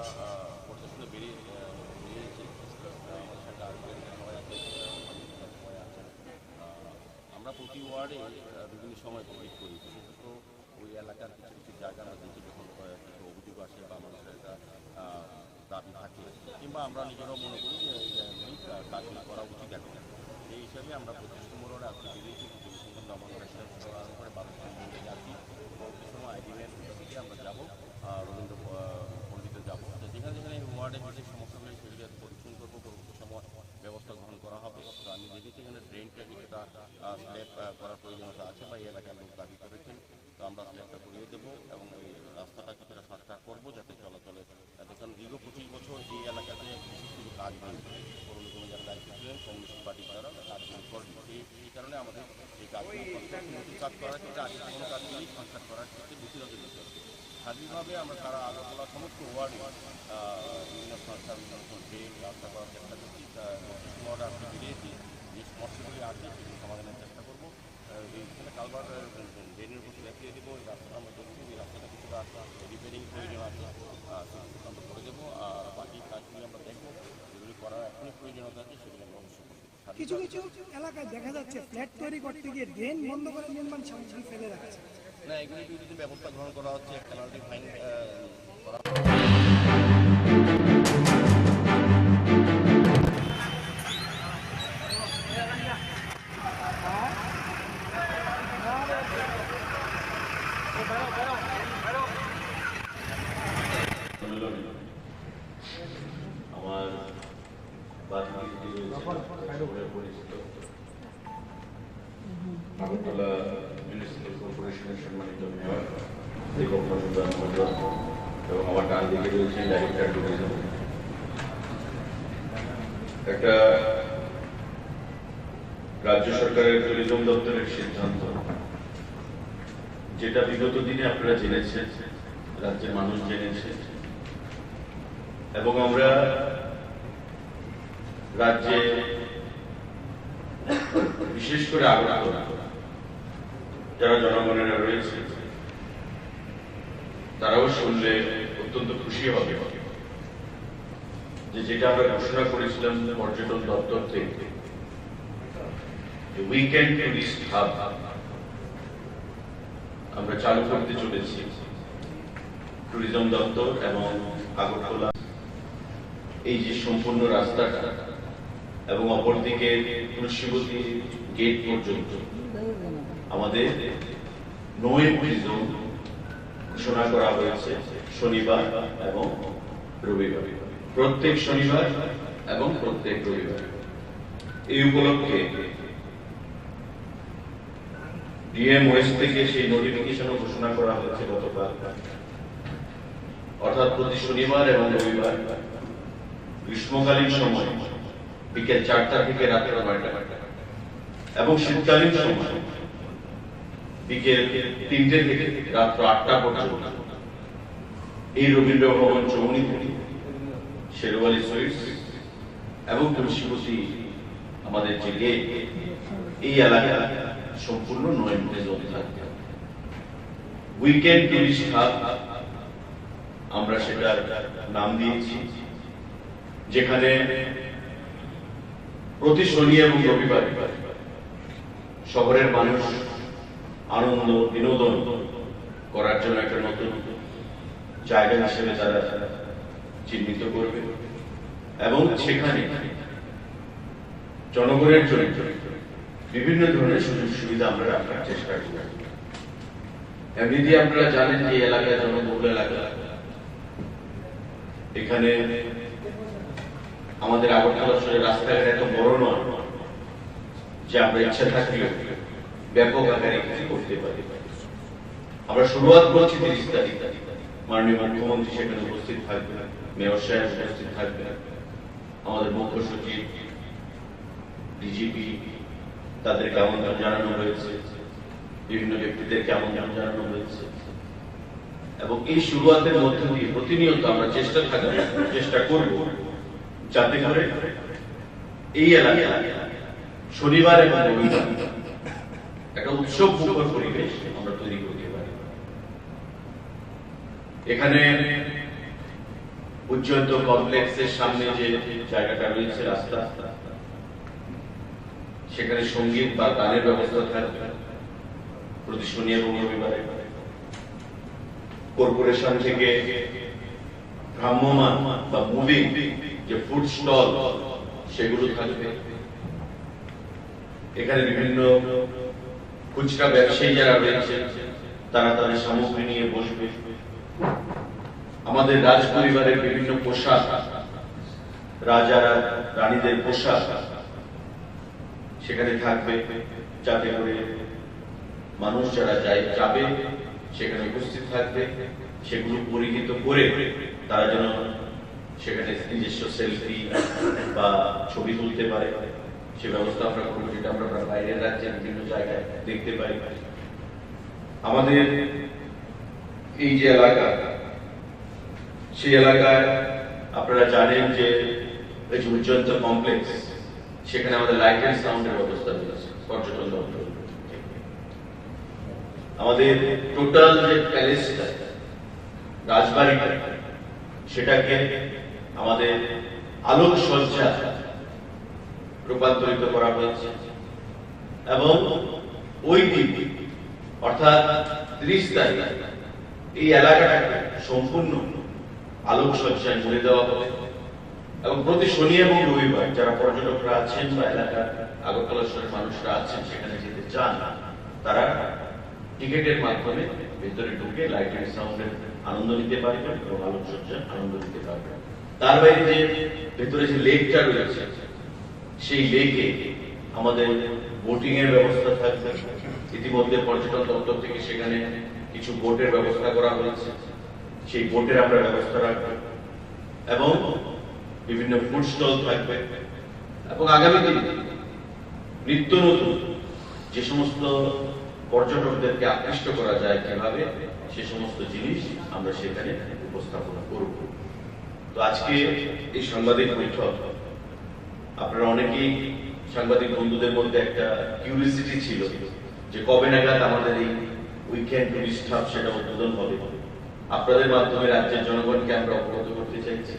পরিদর্শনে বেরিয়েছি। আমাদের সাথে আরও সবাই আছে, সবাই আছেন। আমরা প্রতি ওয়ার্ডে বিভিন্ন সময় ভিজিট করি, বিশেষত ওই এলাকার কিছু কিছু জায়গা আমরা দেখি যখন কিছু অভিযোগ আসে বা মানুষের একটা দাবি থাকে কিংবা আমরা নিজেরাও মনে করি যে কাজগুলো করা উচিত এখন। এই হিসাবে আমরা 25 নম্বর ওয়ার্ডে আজকে বেরিয়েছি। আরম্ভ করে 12 মন্দিরে যাচ্ছি, পরবর্তী সময় আইডিএর থেকে আমরা যাবো রবীন্দ্র পণ্ডিতে যাবো। যেখানে যেখানে এই ওয়ার্ডে বিশেষ সমস্যাগুলি সেগুলি পরিচ্ছন্ন করবো, পরবর্তী সময় ব্যবস্থা গ্রহণ করা হবে। তো আমি দেখেছি এখানে ড্রেনটা কিছুটা স্ল্যাব করার প্রয়োজনীয়তা আছে বা এই এলাকার লোক দাবি করেছেন। তো আমরা স্ল্যাবটা করিয়ে দেবো এবং এই রাস্তাটা কিছুটা সংস্কার করবো যাতে চলাচলে। দেখুন দীর্ঘ 25 বছর এই এলাকাতে বিশেষ কিছু কাজ হয়েছে, পৌর নিগমে যারা দায়িত্ব ছিলেন কমিউনিস্ট পার্টির দ্বারা কাজগুলো করেন। এই কারণে আমাদের এই কাজগুলো নতুন কাজ করার ক্ষেত্রে আগে কোনো কাজগুলি সংস্কার করার ক্ষেত্রে বেশি নজর দিতে হবে। স্বাভাবিকভাবে আমরা সারা আগরতলা সমস্ত ওয়ার্ডে বিভিন্ন সংস্কার ড্রেন রাস্তা করার চেষ্টা করছি। ওয়ার্ডে আজকে বেরিয়েছি, যে সমস্যাগুলি আছে সেগুলি সমাধানের চেষ্টা করবো। এইখানে কালবার ড্রেনের উপর দেখিয়ে দেবো, এই রাস্তাটা আমরা দেখছি, এই রাস্তাটা কিছুটা রিপেয়ারিং প্রয়োজন আছে, সেগুলো আমরা করে দেবো। আর বাকি কাজগুলি আমরা দেখবো, যেগুলি করার এখনই প্রয়োজনীয়তা আছে সেগুলি আমরা অবশ্যই করবো। কিছু কিছু এলাকায় দেখা যাচ্ছে ফ্ল্যাট তৈরি করতে গিয়ে ড্রেন বন্ধ করে নির্মাণ সামগ্রী ফেলে রাখছে। না, এগুলি যদি ব্যবস্থা গ্রহণ করা হচ্ছে, পেনাল্টি ফাইন করা আমার পরিচিত আগরতলা মিউনিসিপ্যাল কর্পোরেশনের সম্মানিত মেয়র দীপক মজুমদার মহোদয় এবং আমার ডান দিকে রয়েছে ডাইরেক্টর ট্যুরিজম। একটা রাজ্য সরকারের ট্যুরিজম দপ্তরের সিদ্ধান্ত, যেটা বিগত দিনে আপনারা জেনেছেন, রাজ্যের মানুষ জেনেছে এবং আমরা রাজ্যে বিশেষ করে আগরতলা যারা জনগণেরা রয়েছে তারাও শুনলে অত্যন্ত খুশি হবে যে যেটা আমরা ঘোষণা করেছিলাম পর্যটন দপ্তর থেকে, উইকেন্ড টুরিস্ট হাব আমরা চালু করতে চলেছি। ট্যুরিজম দপ্তর এবং আগরতলা এই যে সম্পূর্ণ রাস্তাটা এবং অপরদিকে তুলসীবতী গেট পর্যন্ত আমাদের নো এন্ট্রি জোন ঘোষণা করা হয়েছে শনিবার এবং রবিবার, প্রত্যেক শনিবার এবং প্রত্যেক রবিবার। এই উপলক্ষে ডিএম ওয়েস্ট থেকে সেই নোটিফিকেশন ঘোষণা করা হয়েছে গতকাল, অর্থাৎ প্রতি শনিবার এবং রবিবার গ্রীষ্মকালীন সময় বিকেল 4টা থেকে রাত্র 9টা এবং শীতকালীন সময় বিকেল 3টে থেকে রাত্র 8টা পর্যন্ত এই রবীন্দ্র ভবন চৌমুহনী, শেরওয়ালি সুইটস এবং তুলসীবতী আমাদের যে গেট, এই এলাকা সম্পূর্ণ নো এন্ট্রি জোন থাকবে। উইকেন্ড টুরিস্ট হাব আমরা সেটার নাম দিয়েছি, যেখানে প্রতি শনি এবং রবিবার শহরের মানুষ আনন্দ বিনোদন করার জন্য একটা নতুন জায়গা হিসেবে তারা চিহ্নিত করবে এবং সেখানে জনগণের জন্য বিভিন্ন ধরনের সুযোগ সুবিধা আমরা রাখার চেষ্টা করব। এমনিতে আপনারা জানেন যে এলাকা জনবহুল এলাকা, এখানে আমাদের আগরতলা শহরের রাস্তাঘাট এত বড় নয় যে আমরা ইচ্ছা থাকলে ব্যাপক আকারে কিছু করতে পারি। আমরা শুরুয়াত করছি 30 তারিখ, মাননীয় মুখ্যমন্ত্রী সেখানে উপস্থিত থাকবে, মেয়র সাহেব উপস্থিত থাকবে, আমাদের মুখ্য সচিব, ডিজিপি, তাদেরকে আমন্ত্রণ জানানো হয়েছে, বিভিন্ন ব্যক্তিদেরকে আমন্ত্রণ জানানো হয়েছে এবং এই শুরুয়াতের মধ্য দিয়ে প্রতিনিয়ত আমরা চেষ্টা করব যাতে করে এই এলাকায় শনিবার এবং রবিবার একটা উৎসব মুখর পরিবেশ আমরা তৈরি করতে পারি। এখানে উজ্জয়ন্ত কমপ্লেক্সের সামনে যে জায়গাটা রয়েছে রাস্তা, সেখানে সঙ্গীত বা গানের ব্যবস্থা থাকবে প্রতি শনি এবং রবিবারে। কর্পোরেশন থেকে ভ্রাম্যমান বা মুভিং যে ফুড স্টল সেগুলো থাকবে। এখানে বিভিন্ন খুচরা ব্যবসায়ী যারা রয়েছে তারা তাদের সামগ্রী নিয়ে বসবে। আমাদের রাজ পরিবারের বিভিন্ন পোশাক, রাজা রানীদের পোশাক সেখানে থাকবে, যাতে করে মানুষ যারা যাবে সেখানে উপস্থিত থাকবে, সেগুলো পরিহিত করে তারা যেন সেখানে নিজস্ব সেলফি বা ছবি তুলতে পারে, সে ব্যবস্থা আমরা করবো, যেটা আমরা বাইরের রাজ্যের বিভিন্ন জায়গায় দেখতে পাই। আমাদের এই যে এলাকা, সেই এলাকায় আপনারা জানেন যে এই যে উজ্জয়ন্ত কমপ্লেক্স, সেখানে আমাদের লাইট এন্ড সাউন্ডের ব্যবস্থা রয়েছে পর্যটন দপ্তর। আমাদের টোটাল যে প্যালেসটা, রাজবাড়িটা, সেটাকে আমাদের আলোকসজ্জা রূপান্তরিত করা হয়েছে এবং ওই দিন অর্থাৎ 30 তারিখ এই এলাকাটাকে সম্পূর্ণ আলোকসজ্জায় ভরে দেওয়া হবে এবং প্রতি শনি এবং রবিবার যারা পর্যটকরা আছেন বা এলাকার আগরতলা শহরের মানুষরা আছেন সেখানে যেতে চান, তারা টিকেটের মাধ্যমে ভেতরে ঢুকে লাইট এন্ড সাউন্ডের আনন্দ নিতে পারবেন এবং আলোকসজ্জার আনন্দ নিতে পারবেন। তার বাইরে যে ভেতরে যে লেকটা রয়েছে, সেই লেকে আমাদের বোটিং এর ব্যবস্থা থাকবে। ইতিমধ্যে পর্যটন দপ্তর থেকে সেখানে কিছু বোটের ব্যবস্থা করা হয়েছে, সেই বোটের আমরা ব্যবস্থা রাখবো এবং বিভিন্ন ফুড স্টল থাকবে এবং আগামী দিনে নিত্য নতুন যে সমস্ত পর্যটকদেরকে আকৃষ্ট করা যায় কিভাবে, সে সমস্ত জিনিস আমরা সেখানে উপস্থাপনা করব। তো আজকে এই সাংবাদিক বৈঠক, আপনারা অনেকেই সাংবাদিক বন্ধুদের মধ্যে একটা কিউরিওসিটি ছিল যে কবে নাগাদ আমাদের এই উইকেন্ড টুরিস্ট হাব সেটা উদ্বোধন হবে। আপনাদের মাধ্যমে রাজ্যের জনগণকে আমরা অবগত করতে চাইছি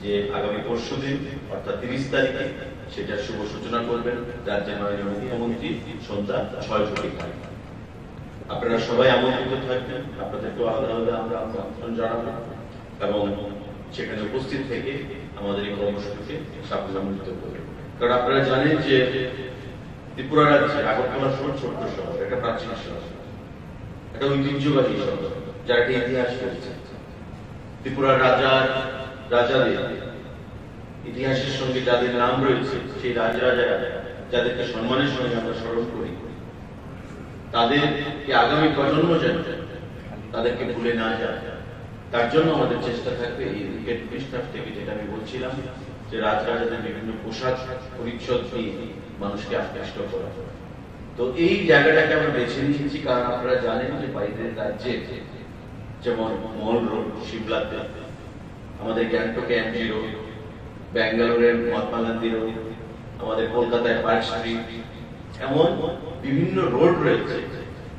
যে আগামী পরশুদিন অর্থাৎ 30 তারিখে সেটার শুভ সূচনা করবেন রাজ্যের মাননীয় মুখ্যমন্ত্রী সন্ধ্যা 6:00 আপনারা সবাই আমন্ত্রিত থাকবেন। আপনাদেরকে আলাদা আলাদা আমরা আমন্ত্রণ জানাবো এবং সেখানে উপস্থিত থেকে আমাদের এই কর্মসূচিকে সাফল্যমণ্ডিত করবেন। কারণ আপনারা জানেন যে ত্রিপুরা রাজ্যে আগরতলা শহর ছোট্ট শহর, একটা প্রাচীন শহর, একটা ঐতিহ্যবাহী শহর, যার একটা ইতিহাস রয়েছে। ত্রিপুরার রাজাদের ইতিহাসের সঙ্গে যাদের নাম রয়েছে, সেই রাজারা যাদেরকে সম্মানের সঙ্গে আমরা স্মরণ করি, তাদেরকে আগামী প্রজন্ম যেন তাদেরকে ভুলে না যায়, তার জন্য আমাদের চেষ্টা থাকবে এই উইকেট পৃষ্ঠা থেকে, যেটা আমি বলছিলাম যে রাজাদের বিভিন্ন পোশাক পরিচ্ছদ নিয়ে মানুষকে আকৃষ্ট করা। তো এই জায়গাটাকে আমরা বেছে নিয়েছি কারণ আপনারা জানেন যে বাইরের রাজ্যে যেমন মল রোড, শিবলাতে, আমাদের গ্যাংটকে এমজি রোড, ব্যাঙ্গালোরের মহাত্মা গান্ধী রোড, আমাদের কলকাতায় পার্ক স্ট্রিট, এমন বিভিন্ন রোড রয়েছে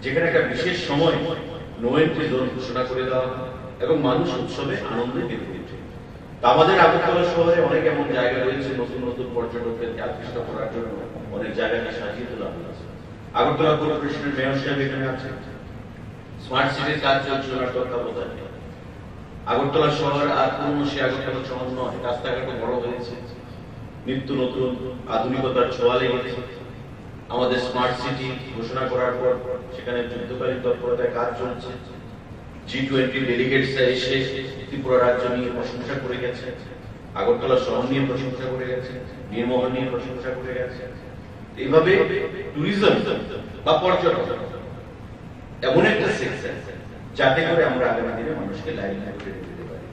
যেখানে একটা বিশেষ সময় নো এন্ট্রি জোন ঘোষণা করে দেওয়া হয় এবং মানুষ উৎসবে আনন্দে মেতে ওঠে। আমাদের আগরতলা শহরে অনেক এমন জায়গা রয়েছে নতুন নতুন পর্যটকদেরকে আকৃষ্ট করার জন্য অনেক জায়গাকে সাজিয়ে তোলা হয়েছে। আগরতলা কর্পোরেশনের মেয়র সাহেব এখানে আছে, স্মার্ট সিটির কাজ চলছে ওনার তত্ত্বাবধানে। আগরতলা শহর আর পুরনো সে আগরতলা শহর নয়, রাস্তাঘাটও বড় হয়েছে, নিত্য নতুন আধুনিকতার ছোঁয়া লেগেছে। আমাদের স্মার্ট সিটি ঘোষণা করার পর সেখানে যুদ্ধকালীন তৎপরতায় কাজ চলছে। G20 ডেলিগেটসরা এসে ত্রিপুরা রাজ্য নিয়ে প্রশংসা করে গেছে, আগরতলা শহর নিয়ে প্রশংসা করে গেছে, নির্মোহন নিয়ে প্রশংসা করে গেছে। এইভাবে ট্যুরিজম বা পর্যটন এমন একটা সেক্টর যাতে করে আমরা আগামী দিনে মানুষকে লাইন করে দিতে পারি।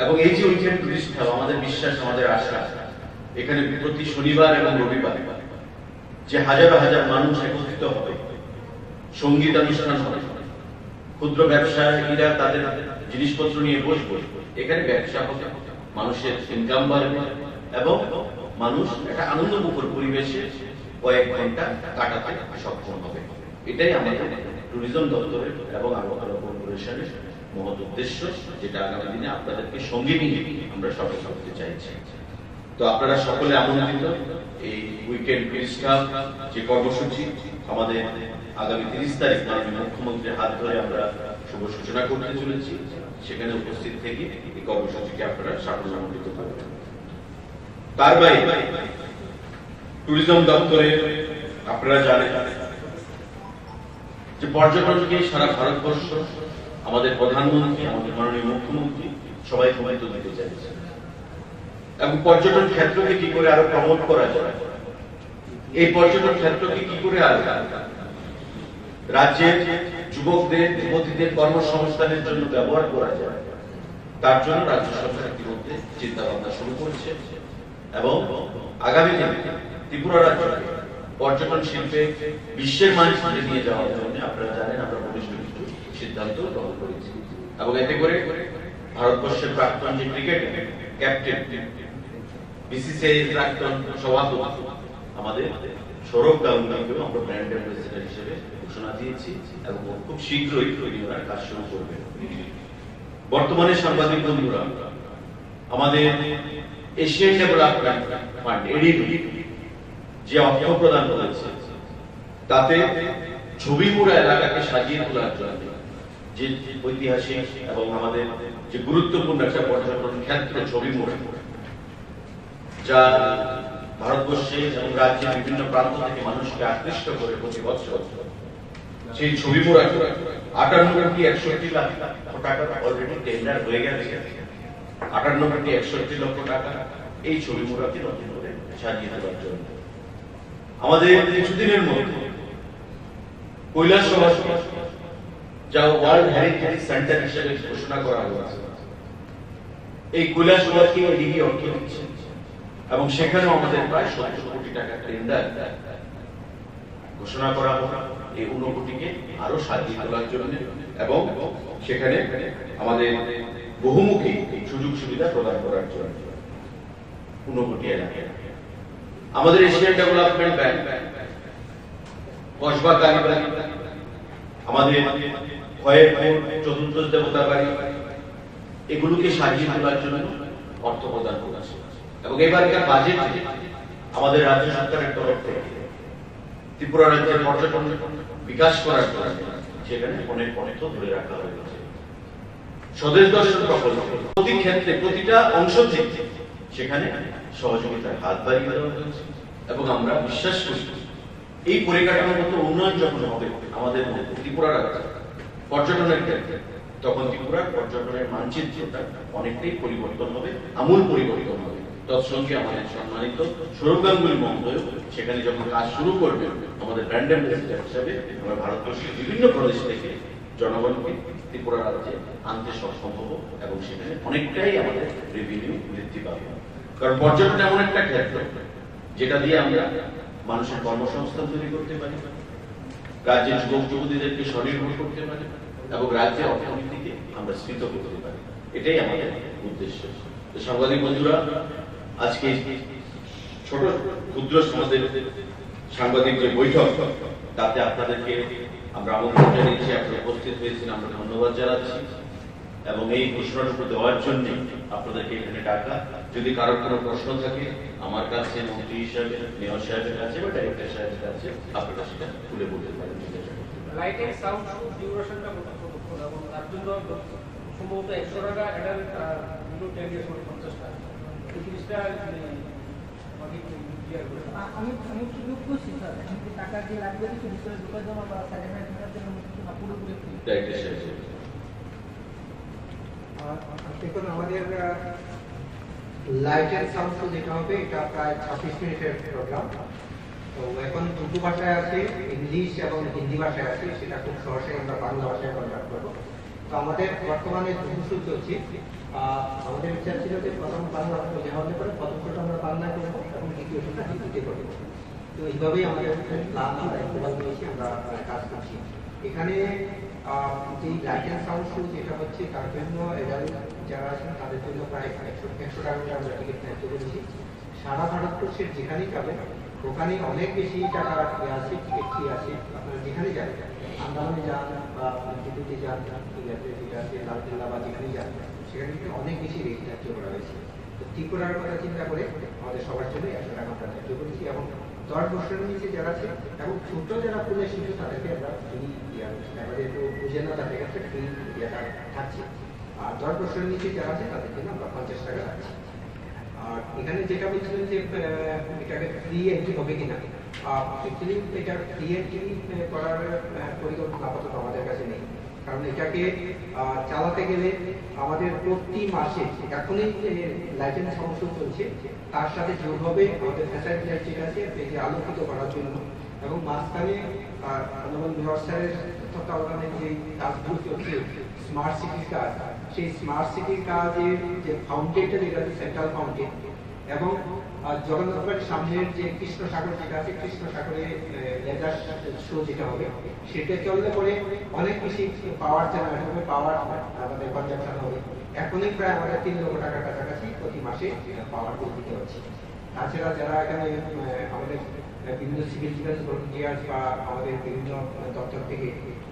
এবং এই যে উইকেন্ড টুরিস্ট হাব, আমাদের বিশ্বাস, আমাদের আশা, এখানে প্রতি শনিবার এবং রবিবার যে হাজার হাজার মানুষ একত্রিত হবে, সঙ্গীতানুষ্ঠান হবে, ক্ষুদ্র ব্যবসায়ীরা তাদের জিনিসপত্র নিয়ে বসবে, এখানে ব্যবসা হবে, মানুষের ইনকাম বাড়বে এবং মানুষ একটা আনন্দমুখর পরিবেশে কয়েক ঘন্টা কাটাতে সক্ষম হবে। এটাই আমাদের ট্যুরিজম দপ্তরের এবং আগরতলা কর্পোরেশনের মহৎ উদ্দেশ্য, যেটা আগামী দিনে আপনাদেরকে সঙ্গে নিয়ে আমরা সফল করতে চাইছি। তো আপনারা সকলে আমন্ত্রিত এই উইকেন্ড টুরিস্ট হাব যে কর্মসূচি আমাদের আগামী 30 তারিখ মাননীয় মুখ্যমন্ত্রীর হাত ধরে আমরা শুভ সূচনা করতে চলেছি, সেখানে উপস্থিত থেকে এই কর্মসূচিকে আপনারা সাফল্যমণ্ডিত করবেন। তার বাইরে ট্যুরিজম দপ্তরে আপনারা জানেন যে পর্যটনকে সারা ভারতবর্ষ আমাদের প্রধানমন্ত্রী, আমাদের মাননীয় মুখ্যমন্ত্রী সবাই গুরুত্ব দিতে চাইছে এবং পর্যটন ক্ষেত্রকে কি করে আরো প্রমোট করা যায়, এই পর্যটন ক্ষেত্রকে কি করে আরো রাজ্যের যুবকদের, যুবতীদের কর্মসংস্থানের জন্য ব্যবহার করা যায়, তার জন্য রাজ্য সরকার ইতিমধ্যে চিন্তা ভাবনা শুরু করেছে এবং আগামী দিনে ত্রিপুরা রাজ্যকে পর্যটন শিল্পে বিশ্বের মানচিত্রে নিয়ে যাওয়ার জন্য আপনারা জানেন আমরা বলিষ্ঠ কিছু সিদ্ধান্ত গ্রহণ করেছি এবং এতে করে ভারতবর্ষের প্রাক্তন যে ক্রিকেট ক্যাপ্টেন, বিসিসিআই প্রাক্তন সভাপতি আমাদের সৌরভ গাঙ্গুলিকেও আমরা ব্র্যান্ড অ্যাম্বাসেডর হিসেবে ঘোষণা দিয়েছি এবং খুব শীঘ্রই ওনারা কাজ শুরু করবে। বর্তমানে সাংবাদিক বন্ধুরা, আমাদের এশিয়ান ডেভেলপমেন্ট ফান্ড এডিবি যে অর্থ প্রদান করেছে, তাতে ছবিমুড়া এলাকাকে সাজিয়ে তোলার জন্য যে ঐতিহাসিক এবং আমাদের যে গুরুত্বপূর্ণ একটা পর্যটন ক্ষেত্র ছবিমুড়া, যা ভারতবর্ষে এবং রাজ্যের বিভিন্ন প্রান্ত থেকে মানুষকে আকৃষ্ট করে প্রতি বছর, সেই ছবিমুড়া 58-61 লাখ টাকা অলরেডি টেন্ডার হয়ে গেছে। 58-61 লক্ষ টাকা এই ছবিমুড়াকে নতুন করে সাজিয়ে তোলার জন্য। আমাদের কিছুদিনের মধ্যে কৈলাস সভা, যা ওয়ার্ল্ড হেরিটেজ সেন্টার হিসেবে ঘোষণা করা হয়েছে, এই কৈলাস সভাকে এডিবি অর্থ দিচ্ছে এবং সেখানেও আমাদের প্রায় 70 কোটি টাকা টেন্ডার ঘোষণা করা হবে এই 19 কোটিকে আরো সাজিয়ে তোলার জন্য এবং সেখানে আমাদের বহুমুখী সুযোগ সুবিধা প্রদান করার জন্য 19 কোটি এলাকায়। আমাদের এশিয়ান ডেভেলপমেন্ট ব্যাংক, কসবা কালীবাড়ি, আমাদের খয়েরপুর চতুর্থ দেবতা বাড়ি, এগুলোকে সাজিয়ে তোলার জন্য অর্থ প্রদান করেছে এবং এবারকার বাজেটে আমাদের রাজ্য সরকারের তরফ থেকে ত্রিপুরা রাজ্যের পর্যটন বিকাশ করার জন্য সেখানে অনেক অর্থ ধরে রাখা হয়েছে। স্বদেশ দর্শন প্রকল্প প্রতি ক্ষেত্রে, প্রতিটা অংশ থেকে সেখানে সহযোগিতার হাত বাড়িয়ে দেওয়া হয়েছে এবং আমরা বিশ্বাস করি এই পরিকাঠামোগত উন্নয়ন যখন হবে আমাদের মধ্যে ত্রিপুরা রাজ্যে পর্যটনের ক্ষেত্রে, তখন ত্রিপুরার পর্যটনের মানচিত্রটা অনেকটাই পরিবর্তন হবে, আমূল পরিবর্তন হবে। তৎসঙ্গে আমাদের সম্মানিত সৌরভ গাঙ্গুলী মহোদয় সেখানে যখন কাজ শুরু করবে আমাদের ব্র্যান্ড অ্যাম্বাসেডর হিসাবে আমরা ভারতবর্ষের বিভিন্ন প্রদেশ থেকে জনগণকে ত্রিপুরা রাজ্যে আনতে সক্ষম হব এবং সেখানে অনেকটাই আমাদের রেভিনিউ বৃদ্ধি পাবে। কারণ পর্যটন এমন একটা ক্ষেত্র যেটা দিয়ে আমরা মানুষের কর্মসংস্থান তৈরি করতে পারি, রাজ্যের যুবক যুবতীদেরকে স্বনির্ভর করতে পারি এবং রাজ্যের অর্থনীতিকে আমরা স্ফীত করতে পারি। এটাই আমাদের উদ্দেশ্য। তো সাংবাদিক বন্ধুরা, আজকে ছোট ক্ষুদ্র সমাজের সাংবাদিক যে বৈঠক, তাতে আপনাদেরকে আমরা আমন্ত্রণ জানিয়েছি, আপনারা উপস্থিত হয়েছেন, আমরা ধন্যবাদ জানাচ্ছি এবং এই ঘোষণার উপর দেওয়ার জন্য আপনাদেরকে এখানে ডাকা। যদি কারোর কোনো প্রশ্ন থাকে আমার কাছে, মন্ত্রী হিসাবে, মেয়র সাহেবের কাছে বা ডাইরেক্টর সাহেবের কাছে, আপনারা সেটা তুলে বলতে পারেন। লাইটিং সাউন্ড ডিউরেশনটা কত এবং তার জন্য সম্ভবত 100 টাকা অ্যাডাল্ট 10 ইয়ার্স 50 টাকা 30টা আমি শুধু খুশি স্যার, টাকা দিয়ে লাগবে কিছু ভিতরে ঢুকে জমা করা সার্টিফিকেট নেওয়ার জন্য না পুরোপুরি ডাইরেক্টর সাহেব। দেখুন, আমাদের লাইট অ্যান্ড সাউন্ড শো যেটা হবে এটা প্রায় 26 মিনিটের প্রোগ্রাম। তো এখন দুটো ভাষায় আছে, ইংলিশ এবং হিন্দি ভাষায় আছে, সেটা খুব সহজে আমরা বাংলা ভাষায় কনভার্ট করবো। তো আমাদের বর্তমানে দুটো শো চলছে। আমাদের ইচ্ছা ছিল যে প্রথম বাংলা বোঝা হলে পরে প্রথম শোটা আমরা বাংলায় করবো এবং দ্বিতীয় শোটা হিন্দিতে করবো। তো এইভাবেই আমাদের প্ল্যান নিয়েছি, আমরা কাজ করছি। এখানে যে লাইট অ্যান্ড সাউন্ড শো যেটা হচ্ছে তার জন্য যারা আছেন তাদের জন্য প্রায় 100 টাকা করে আমরা টিকিট ন্যায্য করেছি। সারা ভারতবর্ষের যেখানেই যাবেন ওখানে অনেক বেশি টাকা আছে, টিকিট ফি আছে। আপনারা যেখানে যান, আন্দামানে যান বা দিল্লিতে যান, ঠিক আছে, যেটা আছে লালকেল্লা বা যেখানে যান, সেখানে কিন্তু অনেক বেশি রেট ন্যায্য করা হয়েছে। তো ত্রিপুরার কথা চিন্তা করে আমাদের সবার জন্য 100 টাকা আমরা ন্যায্য করেছি এবং 10 বছরের নিচে যারা আছে এবং ছোট যারা পুলে শিশু তাদেরকে আমরা ফ্রি আমাদের বুঝে না, তাদের কাছে ফ্রি ইয়েটা থাকছে। আর 10 বছরের নিচে যারা আছে তাদের জন্য আমরা 50 টাকা রাখছি। আর এখানে যেটা বলছিলেন যে এটাকে ফ্রি এন্ট্রি হবে কিনা, অ্যাকচুয়ালি এটা ফ্রি এন্ট্রি করার পরিকল্পনা আপাতত আমাদের কাছে নেই। কারণ এটাকে চালাতে গেলে আমাদের প্রতি মাসে এখনই লাইট অ্যান্ড সাউন্ড শো চলছে, তার সাথে যোগ হবে আমাদের ফ্যাসাইড লাইট যেটা আছে এটি আলোকিত করার জন্য এবং মাঝখানে আমাদের মেয়র স্যারের তত্ত্বাবধানে যে কাজগুলো চলছে স্মার্ট সিটির কাজ, সেই স্মার্ট সিটির কাজের যে ফাউন্টেনটা যেটা আছে সেন্ট্রাল ফাউন্টেন এবং জগন্নাথবাড়ির সামনের যে কৃষ্ণ সাগর যেটা আছে, কৃষ্ণ সাগরে লেজার শো যেটা হবে, সেটা চললে পরে অনেক বেশি পাওয়ার জেনারেট হবে, পাওয়ার আমাদের কনজাম্পশন হবে। এখনই প্রায় আমাদের 3 লক্ষ টাকার কাছাকাছি প্রতি মাসে পাওয়ার বিল দিতে হচ্ছে। তাছাড়া যারা এখানে আমাদের বিভিন্ন সিভিল ডিফেন্স ভলেন্টিয়ার্স বা আমাদের বিভিন্ন দপ্তর থেকে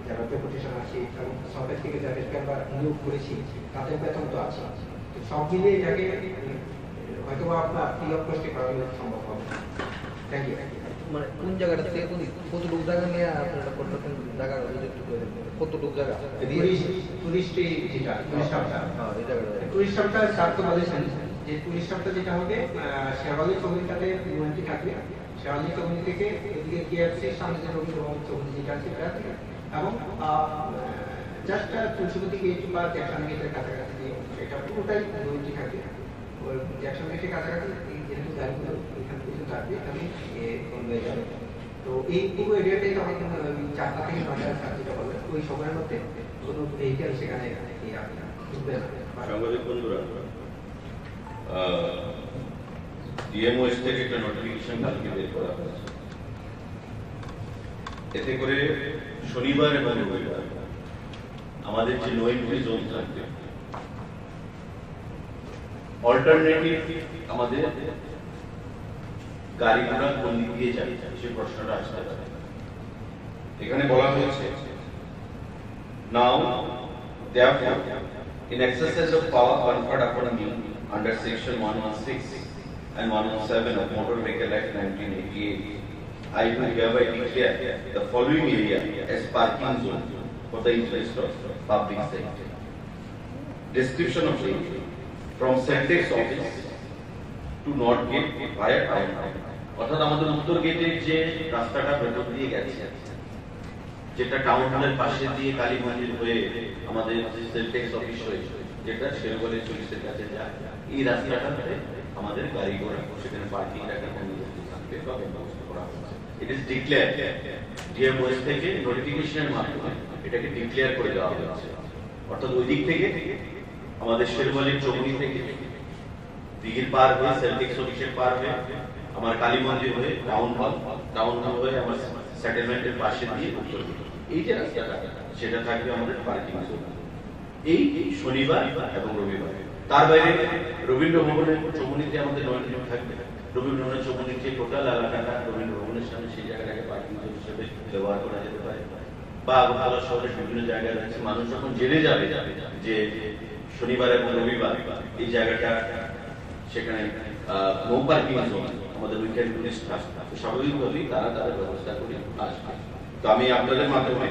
যারা ডেপুটেশন আছে এবং সরকার থেকে যাদেরকে আমরা নিয়োগ করেছি তাদের বেতন তো আছে। তো সব মিলিয়ে এটাকে হয়তো আপনার ফ্রি অফ কস্টে করানো সম্ভব হবে। Thank you. মানে কোন জায়গাটা থেকে কতটুকু জায়গা নিয়ে আপনারা করতেছেন, জায়গা কতটুকু জায়গা টুরিস্ট যেটা টুরিস্ট হাবটা স্যার তো বলেছেন যে টুরিস্ট হাবটা যেটা হবে শেওয়ালি চৌমুনিটাতে ইউএনটি থাকবে, শেওয়ালি চৌমুনি থেকে এদিকে কেএফসি সামনে যে রবীন্দ্রভবন চৌমুনি যেটা আছে এটা আছে এবং জাস্ট তুলসীবতী গেট বা জ্যাকসন গেটের কাছাকাছি দিয়ে এটা পুরোটাই ইউএনটি থাকবে। জ্যাকসন গেটের কাছাকাছি যেহেতু গাড়িগুলো এখানে কিছু থাকবে এখানে হয়ে যাবে। তো এই পুরো এরিয়াটাই আমাদের 4টা থেকে 9টা যেটা বলবে ওই সময়ের মধ্যে কোনো ভেহিকেল সেখানে ঢুকবে না। সাংবাদিক বন্ধুরা, ডিএমওএস থেকে একটা নোটিফিকেশন কালকে বের করা হয়েছে। এতে করে শনিবার এবং রবিবার আমাদের যে নো এন্ট্রি জোন থাকবে, অল্টারনেটিভ আমাদের গাড়ি ঘোড়া কোন দিক দিয়ে যায় সেই প্রশ্নটা আসতে পারে। এখানে বলা হয়েছে, নাও therefore in exercise of power conferred upon me under section 116 and 117 of Motor Vehicle Act 1988, I do hereby declare the following area as parking zone for the interest of public safety. Description of area: from Sentex office to north gate via town. অর্থাৎ আমাদের উত্তর গেটের যে রাস্তাটা ভেতর দিয়ে গেছে, যেটা টাউন হলের পাশে দিয়ে কালী মন্দির হয়ে আমাদের সেলটেক্স অফিস হয়ে যেটা শেরগলে পুলিশের কাছে যায়, এই রাস্তাটাতে আমাদের গাড়ি ঘোড়া সেখানে পার্কিং রাখার বন্দোবস্ত থাকবে বা বন্দোবস্ত করা হচ্ছে। ইট ইজ ডিক্লেয়ার, ডিএমওএস থেকে নোটিফিকেশনের মাধ্যমে এটাকে ডিক্লেয়ার করে দেওয়া হয়েছে। অর্থাৎ ওই দিক থেকে আমাদের শেরগলের চৌমুনি থেকে দিঘির পার হয়ে সেলটেক্স অফিসের পার হয়ে আমার কালী মন্দির হয়ে টাউন হল হয়ে আমার সেটেলমেন্টের পাশে দিয়ে উত্তর দিকে এই যে রাস্তাটা সেটা থাকবে আমাদের পার্কিং জোন এই শনিবার এবং রবিবার। তার বাইরে রবীন্দ্র ভবনের চৌমুনিতে আমাদের নয়ন থাকবে। রবীন্দ্র ভবনের চৌমুনির যে টোটাল এলাকাটা রবীন্দ্র ভবনের সামনে সেই জায়গাটাকে পার্কিং জোন হিসেবে ব্যবহার করা যেতে পারে, বা আগরতলা শহরের বিভিন্ন জায়গায় রয়েছে। মানুষ যখন জেনে যাবে যে শনিবার এবং রবিবার এই জায়গাটা সেখানে নো পার্কিং জোন, আমাদের উইকেন্ড টুরিস্ট আসবে, স্বাভাবিকভাবেই তারা তাদের ব্যবস্থা করে আসবে। তো আমি আপনাদের মাধ্যমে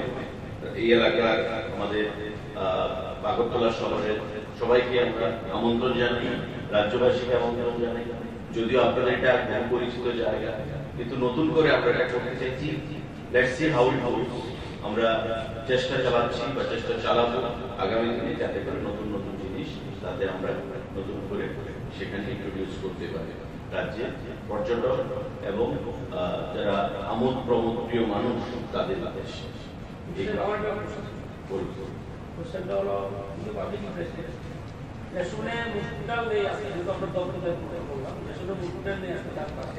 এই এলাকার আমাদের আগরতলা শহরের সবাইকে আমরা আমন্ত্রণ জানাই, রাজ্যবাসীকে আমন্ত্রণ জানাই। যদিও আপনাদের এটা একদম পরিচিত জায়গা, কিন্তু নতুন করে আমরা এটা করতে চাইছি। লেটস সি হাউ ইট গোস। আমরা চেষ্টা চালাচ্ছি বা চেষ্টা চালাবো আগামী দিনে যাতে করে নতুন নতুন জিনিস তাতে আমরা নতুন করে সেখানে ইন্ট্রোডিউস করতে পারি। রাজ্যে পর্যটক এবং যারা আমোদ প্রমোদ প্রিয় মানুষ তাদের উদ্দেশ্যে